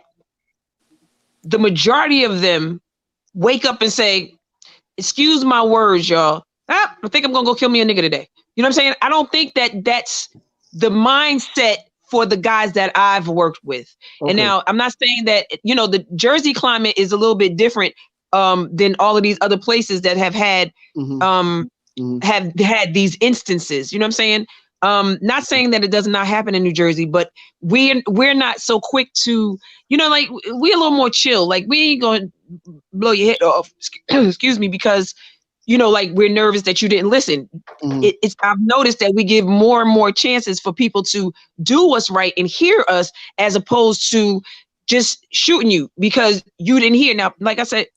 the majority of them wake up and say, excuse my words, y'all. I think I'm gonna go kill me a nigga today. You know what I'm saying? I don't think that that's the mindset for the guys that I've worked with. Okay. And now I'm not saying that, the Jersey climate is a little bit different than all of these other places that have had have had these instances. You know what I'm saying? Not saying that it does not happen in New Jersey, but we're not so quick to, like we're a little more chill. Like we ain't gonna blow your head off, excuse me, because like we're nervous that you didn't listen. I've noticed that we give more and more chances for people to do what's right and hear us, as opposed to just shooting you because you didn't hear. Now, like I said,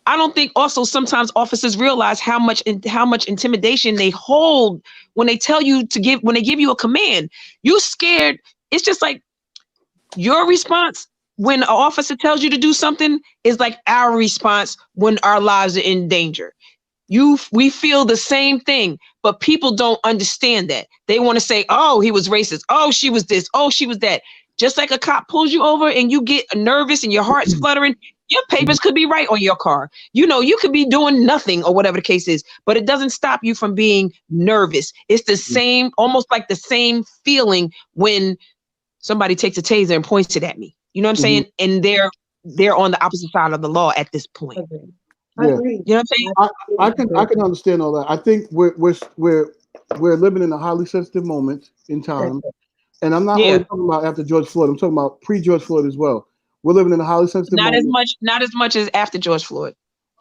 I don't think also sometimes officers realize how much intimidation they hold when they tell you when they give you a command. You scared. It's just like your response when an officer tells you to do something is like our response when our lives are in danger. We feel the same thing, but people don't understand that. They want to say, oh, he was racist. Oh, she was this. Oh, she was that. Just like a cop pulls you over and you get nervous and your heart's fluttering, your papers could be right on your car. You could be doing nothing or whatever the case is, but it doesn't stop you from being nervous. It's the same, almost like the same feeling when somebody takes a taser and points it at me. You know what I'm saying? And they're on the opposite side of the law at this point. Yeah. You know what I'm saying? I can understand all that. I think we're living in a highly sensitive moment in time. And I'm not only talking about after George Floyd, I'm talking about pre-George Floyd as well. We're living in a highly sensitive moment. Not as much as after George Floyd.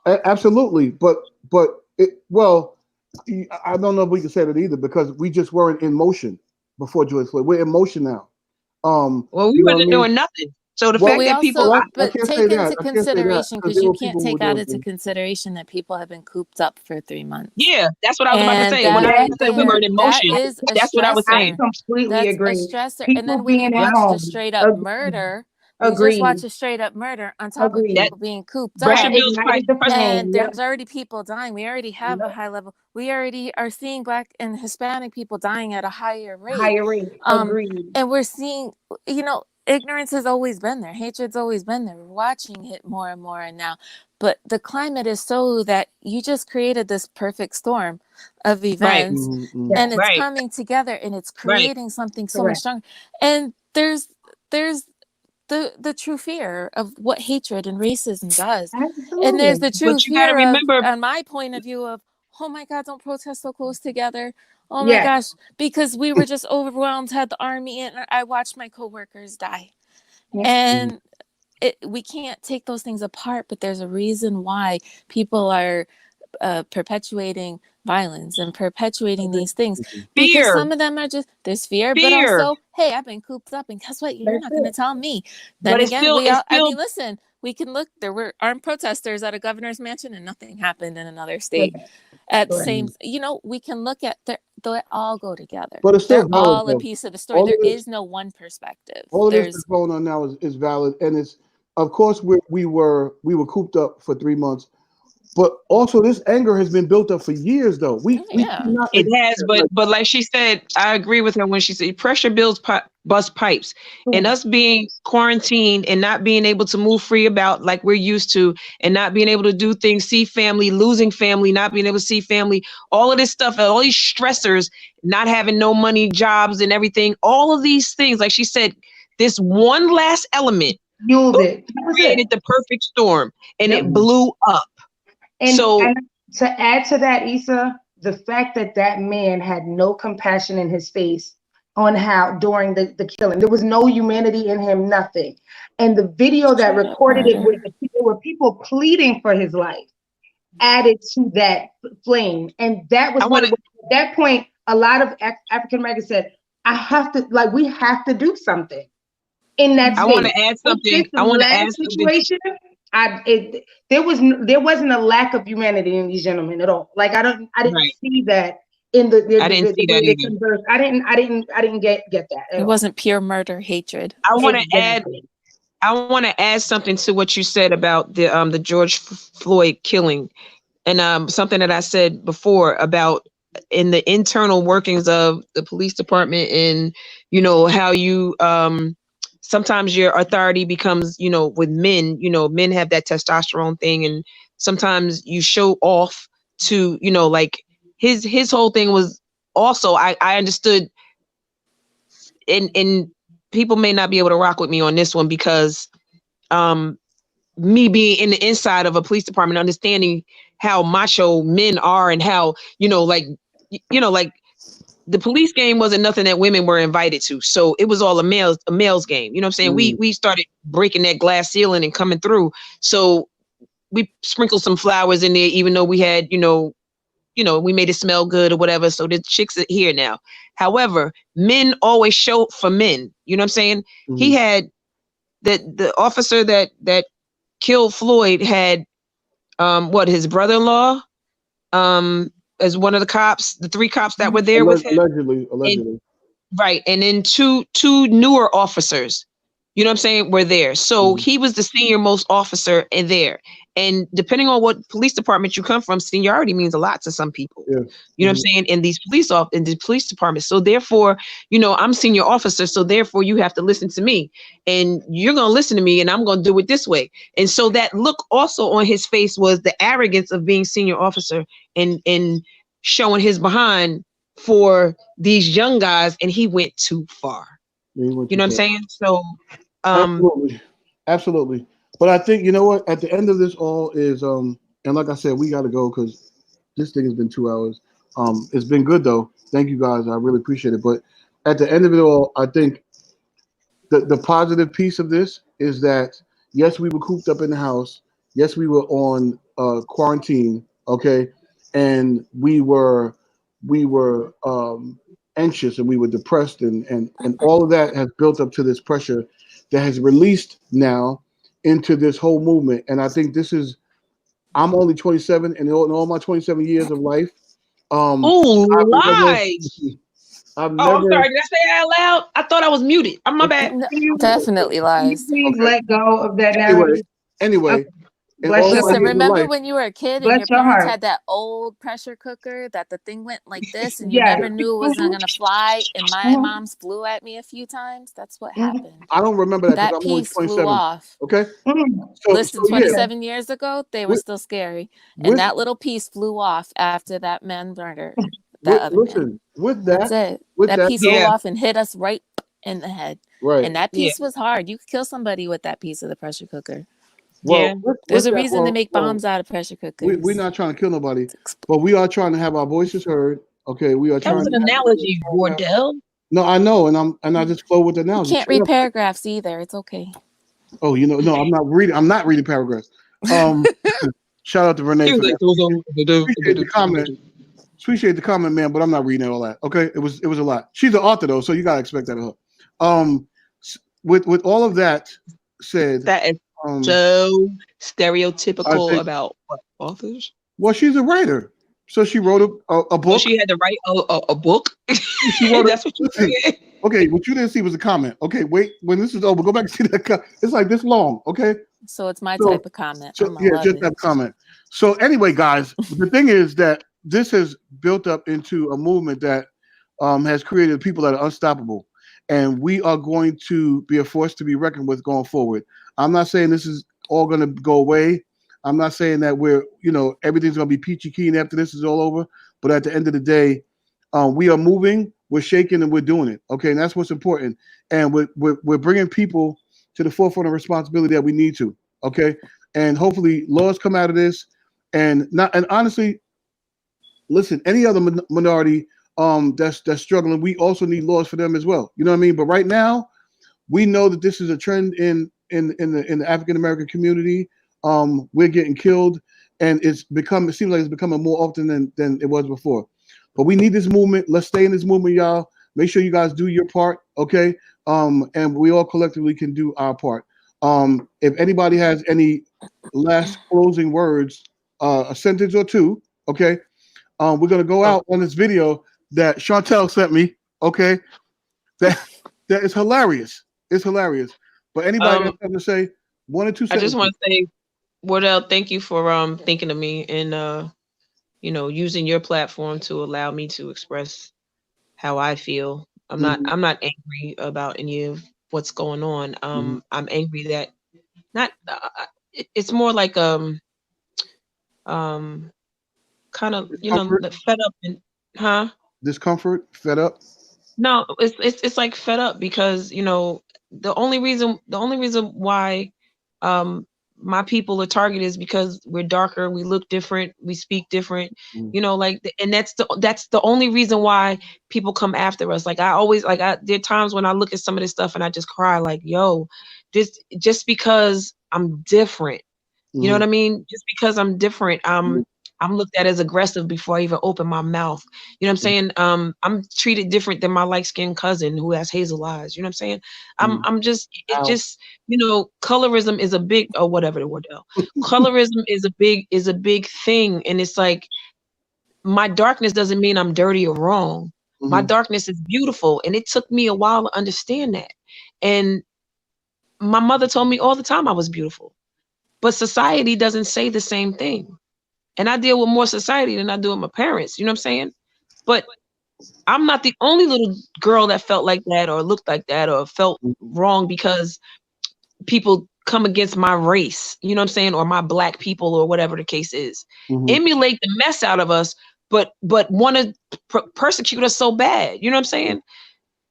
Absolutely. But I don't know if we can say that either, because we just weren't in motion before George Floyd. We're in motion now. Well, we wasn't doing nothing. So the fact that people, but take into consideration, because you can't take out into consideration that people have been cooped up for 3 months. Yeah, that's what I was about to say. When I said we were in motion, that's what I was saying. I completely agree. That's a stressor. And then when you watch the straight up murder, just watch a straight up murder on top of people being cooped up. And there's already people dying. We already have a high level. We already are seeing Black and Hispanic people dying at a higher rate. Agreed. And we're seeing, ignorance has always been there. Hatred's always been there. We're watching it more and more now. But the climate is so that you just created this perfect storm of events, and it's coming together, and it's creating something so much stronger. And there's the true fear of what hatred and racism does. Absolutely. And there's the true fear on my point of view of, oh my God, don't protest so close together. Oh my gosh, because we were just overwhelmed, had the army, and I watched my coworkers die. And we can't take those things apart, but there's a reason why people are perpetuating violence and perpetuating these things. Because some of them are just, there's fear, but also, hey, I've been cooped up, and guess what? You're not going to tell me. Then but again, listen, we can look, there were armed protesters at a governor's mansion and nothing happened in another state. At Correct. same, we can look at they all go together. But it's still They're valid all a though. piece of the story. All There of this, is no one perspective. all of this that's There's going on now is valid, and it's of course we were cooped up for 3 months, but also this anger has been built up for years though. We yeah. cannot It has, like, but like she said, I agree with her when she said pressure builds bust pipes, and us being quarantined and not being able to move free about like we're used to, and not being able to do things, see family, losing family, not being able to see family, all of this stuff, all these stressors, not having no money, jobs, and everything, all of these things, like she said, this one last element Fueled boop, it. That was created it. the perfect storm, and Yep. it blew up. So And to add to that, Issa, the fact that that man had no compassion in his face on how during the killing, there was no humanity in him, nothing. And the video that Straight up recorded it murder. were people pleading for his life added to that flame. And that was at that point, a lot of African Americans said, I have to, like, we have to do something in that I space. want to add something. This last situation, there wasn't a lack of humanity in these gentlemen at all. Like I didn't Right. see that in the I didn't see way that they either. conversed. I didn't get that at It all. wasn't pure murder, hatred. I want to Exactly. add something to what you said about the George Floyd killing, and something that I said before about in the internal workings of the police department, and how you sometimes your authority becomes with men. Men have that testosterone thing, and sometimes you show off to like his whole thing was also I understood, and people may not be able to rock with me on this one because me being in the inside of a police department, understanding how macho men are, and how like the police game wasn't nothing that women were invited to, so it was all a male's game. You know what I'm saying? We started breaking that glass ceiling and coming through, so we sprinkled some flowers in there, even though we had we made it smell good or whatever. So the chicks are here now. However, men always show for men. You know what I'm saying? He had the officer that killed Floyd had his brother-in-law as one of the cops, the 3 cops that were there with him. Allegedly. And, right. And then two newer officers, you know what I'm saying, were there. So he was the senior most officer in there. And depending on what police department you come from, seniority means a lot to some people. Yeah. You know what I'm saying? In these police departments. So therefore, I'm senior officer. So therefore you have to listen to me, and you're going to listen to me, and I'm going to do it this way. And so that look also on his face was the arrogance of being senior officer and showing his behind for these young guys. And he went too far. You know what I'm saying? So, absolutely. But I think, you know what, at the end of this all is, and like I said, we got to go because this thing has been 2 hours. It's been good though. Thank you guys. I really appreciate it. But at the end of it all, I think the positive piece of this is that, yes, we were cooped up in the house. Yes, we were on quarantine. Okay. And we were anxious, and we were depressed, and all of that has built up to this pressure that has released now into this whole movement. And I think I'm only 27, and in all my 27 years of life, lies. I'm sorry. Did I say it out loud? I thought I was muted. I'm my bad. No, definitely lies. Please let go of that Anyway, Listen, remember when you were a kid and your your parents heart. had that old pressure cooker that the thing went like this and you Yes. never knew it wasn't going to fly? And my mom's flew at me a few times. That's what happened. I don't remember that That because I'm only piece 27. flew off. Okay. Listen, 27 years ago, they were still scary. And that little piece flew off after that man murdered that other man. With that, that's it. That piece flew off and hit us right in the head. Right. And that piece was hard. You could kill somebody with that piece of the pressure cooker. Well, there's a reason to make bombs out of pressure cookers. We're not trying to kill nobody, but we are trying to have our voices heard. Okay, we are trying. That was an analogy, Wardell. No, I know, and I just flow with the analogy. You can't read paragraphs either. It's okay. Oh, no, I'm not reading. I'm not reading paragraphs. Shout out to Renee for that. Appreciate the comment. Appreciate the comment, man. But I'm not reading all that. Okay, it was a lot. She's an author though, so you gotta expect that of her. With all of that said, that is so stereotypical about what authors. Well, she's a writer. So she wrote a So book. she had to write a book. She wrote That's what you listen, said. okay, what you didn't see was a comment. Okay, wait, when this is over, go back and see that. It's like this long. Okay. So it's my So, type of comment. so I'm gonna yeah, love just it. that comment. So anyway, guys, the thing is that this has built up into a movement that has created people that are unstoppable, and we are going to be a force to be reckoned with going forward. I'm not saying this is all going to go away. I'm not saying that everything's going to be peachy keen after this is all over. But at the end of the day, we are moving, we're shaking, and we're doing it. Okay, and that's what's important. And we're bringing people to the forefront of responsibility that we need to. Okay, and hopefully laws come out of this, and honestly, listen, any other minority that's struggling, we also need laws for them as well. You know what I mean? But right now, we know that this is a trend in the African American community. We're getting killed, and it seems like it's becoming more often than it was before. But we need this movement. Let's stay in this movement, y'all. Make sure you guys do your part, okay? And we all collectively can do our part. If anybody has any last closing words, a sentence or two, okay? We're gonna go out on this video that Chantel sent me, okay? That is hilarious. It's hilarious. But anybody got something to say? One or two I just sentences. want to say, Wardell, thank you for thinking of me and using your platform to allow me to express how I feel. I'm not angry about any of what's going on. I'm angry that it's more like kind of fed up and discomfort, fed up. No, it's like fed up because the only reason why my people are targeted is because we're darker, we look different, we speak different, and that's the only reason why people come after us. Like there are times when I look at some of this stuff and I just cry like, yo, just because I'm different. You know what I mean? Just because I'm different, I'm looked at as aggressive before I even open my mouth. You know what I'm saying? I'm treated different than my light-skinned cousin who has hazel eyes. You know what I'm saying? Colorism is a big, or whatever the word. Colorism is a big thing. And it's like, my darkness doesn't mean I'm dirty or wrong. My darkness is beautiful. And it took me a while to understand that. And my mother told me all the time I was beautiful. But society doesn't say the same thing. And I deal with more society than I do with my parents. You know what I'm saying? But I'm not the only little girl that felt like that or looked like that or felt wrong because people come against my race, you know what I'm saying? Or my Black people or whatever the case is. Emulate the mess out of us, but want to persecute us so bad. You know what I'm saying?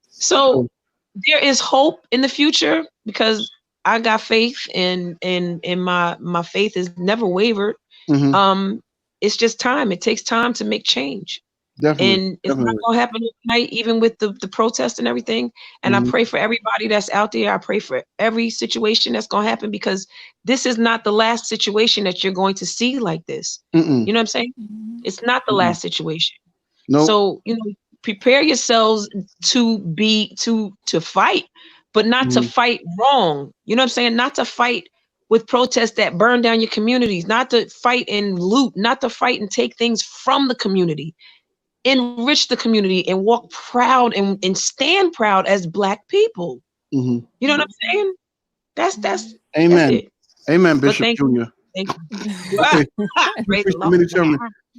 So there is hope in the future because I got faith and my faith has never wavered. It's just time. It takes time to make change. Definitely. And it's not going to happen overnight, even with the protest and everything. And I pray for everybody that's out there. I pray for every situation that's going to happen because this is not the last situation that you're going to see like this. You know what I'm saying? It's not the last situation. Nope. So, prepare yourselves to fight, but not to fight wrong. You know what I'm saying? Not to fight with protests that burn down your communities, not to fight and loot, not to fight and take things from the community. Enrich the community and walk proud and stand proud as Black people. You know what I'm saying? That's Amen. That's it. Amen, Bishop Jr. Thank you. Okay. I think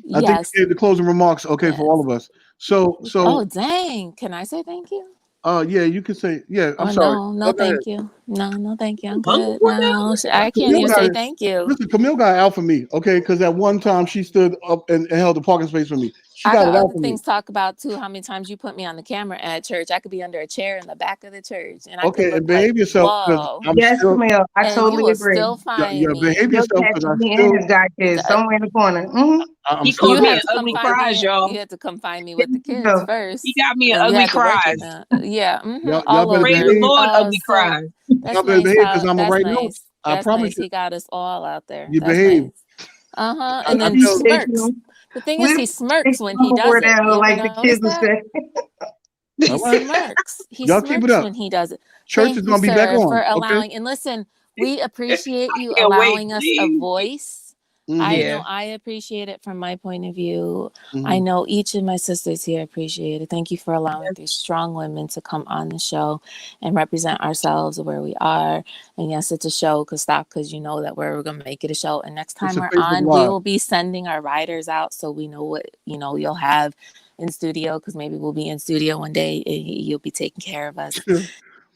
Yes. the closing remarks, okay, for all of us. So Oh dang! Can I say thank you? Yeah, you can say, yeah, I'm Oh, sorry. no, thank you. No, thank you. I'm good. No, I can't Camille even got say it. thank you. Listen, Camille got it out for me, okay? Because at one time she stood up and held the parking space for me. She I got got it out other for me. things to talk about too. How many times you put me on the camera at church? I could be under a chair in the back of the church, and I could Okay, look and behave like, yourself because whoa. I'm Yes, still. Camille, I And you totally will agree. still find Yeah, behave me. You'll yourself catch because I me still. and his guy kids somewhere in the corner. I'm He still. called You me have an to come ugly find cries, me. y'all. You have to come find me with the kids first. He got me an And you ugly had to work it cries. out. Yeah, Y'all all better Praise over. the behave. Lord, ugly So cries. that's Y'all better nice. behave because I'm gonna That's write nice. notes. I That's promise nice. you. He got us all out there. You That's behave. nice. And I then he tell. smirks. The thing is, he smirks when he does it. You ever like the notice kids would that? say. He All right, smirks. He y'all keep it smirks up. when he does it. Church is Thank you, gonna be back sir, on. for Okay. allowing. And listen, we appreciate you Can't wait, allowing us a please. voice. I Yeah. know I appreciate it from my point of view. Mhm. I know each of my sisters here appreciate it. Thank you for allowing these strong women to come on the show and represent ourselves where we are. And yes, it's a show, because you know that we're going to make it a show. And next It's time a we're Facebook on, we Live. will be sending our riders out so we know what, you'll have in studio, because maybe we'll be in studio one day and you'll be taking care of us.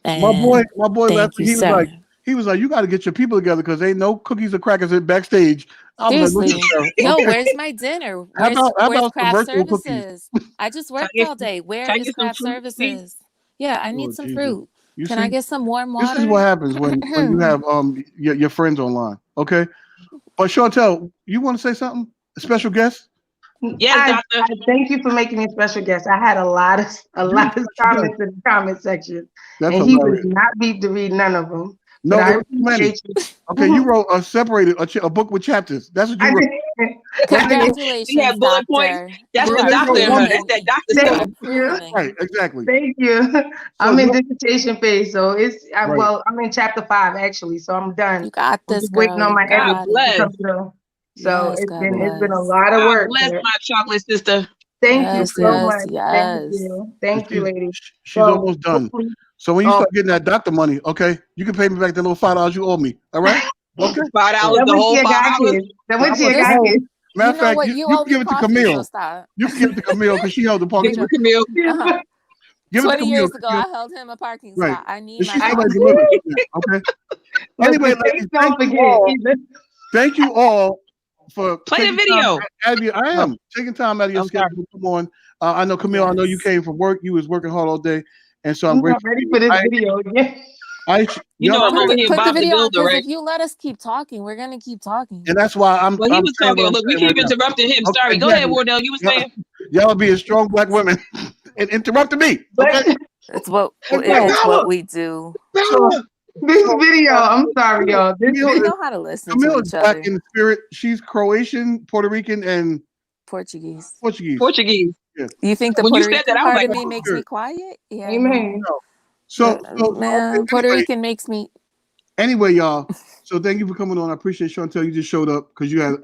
My boy left. Thank you, sir. He was like, you got to get your people together because ain't no cookies or crackers in backstage. I was like, Seriously. listen, No, okay. where's my dinner? How Where's about some craft virtual cookies? services? I just worked Can I get- all day. Where can I is get some craft fruit, please? services? Yeah, I need Oh, some Jesus. fruit. You Can see, I get some warm this water? is what happens when you have your friends online. Okay, but Chantel, you want to say something? A special guest? Yes, doctor. I thank you for making me a special guest. I had a lot of comments in the comment section, That's and he was hilarious. not beat to read none of them. No, But I there were too many. appreciate you. Okay, you wrote a book with chapters. That's what you I wrote. did. Congratulations, She had bullet points. doctor. That's You the are doctor in her. improving. That's that doctor You are stuff. Thank you. improving. Right, exactly. Thank you. I'm in dissertation phase, so Right. well, I'm in chapter 5 actually, so I'm done. You got I'm this, just waiting girl. on my You got editor God to bless. come through. So Yes, it's God been a bless. lot of God work. bless but my chocolate sister. Thank you Yes, so yes, much. yes. Thank you, lady. She's So, almost done. hopefully- So when you Oh. start getting that doctor money, okay, you can pay me back the little $5 you owe me. All right? Okay. $5, That the went to whole your God $5. kids. That went to your This- God kids. Matter You of know fact, what? you owe can give me it to coffee, Camille. so stop. You can give it to Camille because she held the parking Big spot. Camille. Uh-huh. Give it to 20 Camille. years ago, I held him a parking Right. spot. I need And my she's I- already coffee. delivered. Okay. Anyway, Look, ladies, don't thank you forget all. either. Thank you all for Play the taking video. time out of your, I am taking time out of your I'm sorry. schedule to come on. I know, Camille, I know you Yes. came from work. You was working hard all day. And so I'm I'm grateful. not ready for this video again. You know, I'm over here Put the Bob the video on, Builder, because right? if you let us keep talking, we're gonna keep talking. And that's why I'm Well, he I'm was saying talking. what I'm Look, we saying keep right now. interrupting him. Okay, Sorry. Go ahead, exactly. Wardell. You were saying. Y'all be as strong black women and interrupting me. But Okay. It's what Okay. it's what we do. So, this video, I'm sorry, y'all. This We Camille know how to listen Camille to is each black other. in spirit. She's Croatian, Puerto Rican, and Portuguese. Portuguese. Portuguese. You think the When you Puerto said that, Rican I was part like, of me oh, makes sure. me quiet? Yeah. Amen. So, Man, okay, Puerto anyway, Rican makes me. Anyway, y'all. So thank you for coming on. I appreciate Chantel. You just showed up because you had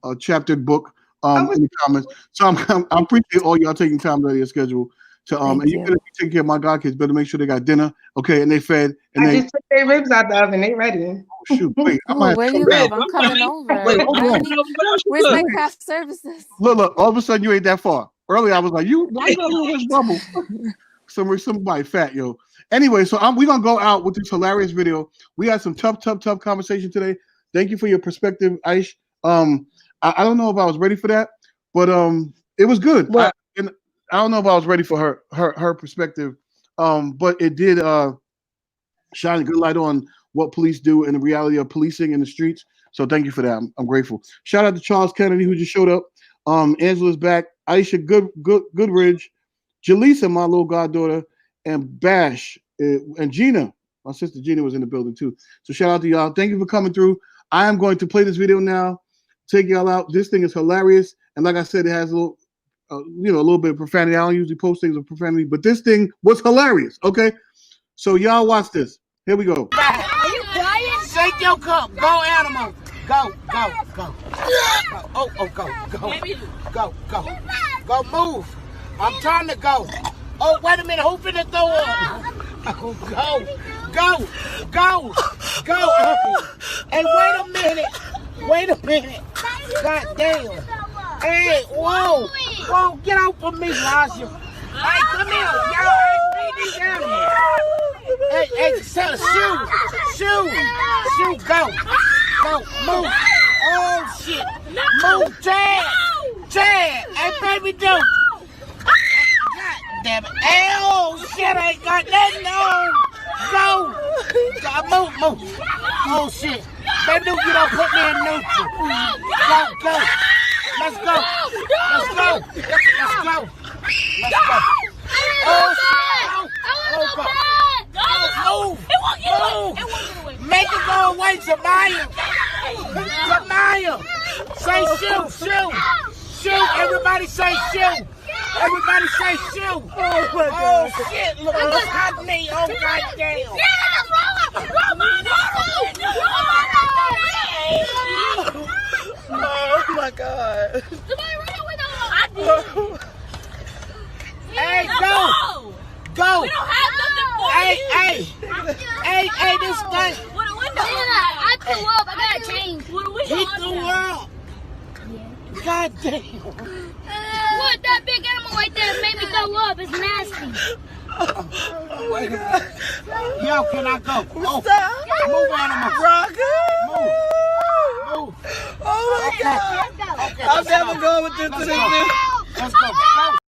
a chaptered book in the comments. So I appreciate all y'all taking time out of your schedule to Thank and you you. better be taking care of my god kids. Better make sure they got dinner, okay, and they fed and I they. just took their ribs out the oven. They ready. Oh, shoot, wait, I might Oh, have where to you come down. live? I'm coming over. Wait, hold on. Where's my Wait. craft services? Look, all of a sudden you ain't that far. Earlier I was like, why you not in this bubble? Somebody fat, yo. Anyway, so we're gonna go out with this hilarious video. We had some tough conversation today. Thank you for your perspective, Aish. I don't know if I was ready for that, but it was good. I don't know if I was ready for her perspective, but it did shine a good light on what police do and the reality of policing in the streets. So thank you for that. I'm grateful. Shout out to Charles Kennedy who just showed up. Angela's back. Aisha Goodridge, Jaleesa, my little goddaughter, and Bash and Gina. My sister Gina was in the building too. So shout out to y'all. Thank you for coming through. I am going to play this video now. Take y'all out. This thing is hilarious, and like I said, it has a little, a little bit of profanity. I don't usually post things with profanity, but this thing was hilarious. Okay, so y'all watch this. Here we go. Are you quiet? Shake your cup. Go, animal. Go. Go. Oh, go. Go, move. I'm trying to go. Oh, wait a minute. Who finna throw up? Oh, go. Hey, wait a minute. God damn. Hey, whoa, get out from me, Lasha. Hey, come here. Y'all ain't these animals. Hey, shoot, go, move. Oh, shit. Move, Chad. Hey, baby, do. God damn it. Oh, shit, I ain't got nothing on. Go. Move. Oh, shit. Baby, do you don't put me in neutral. Go. Let's go. Oh, shit. Oh, move. Make it go away, Jemiah. Say shoot. Everybody say shoot. Oh, shit. Look at me. Oh, goddamn. Oh, my God. Somebody run the window. I did. Hey, go. Go. We don't have nothing for you. Hey, this thing. With a window. I threw up. I gotta change. With a window. He threw up. God damn. What, that big animal right there made me throw up. It's nasty. Wait a minute. Yo, can I go? Oh, Stop. move animal. Rocket. Move. Oh my God. Okay, I'm let's never go. going with this. Let's go. Go.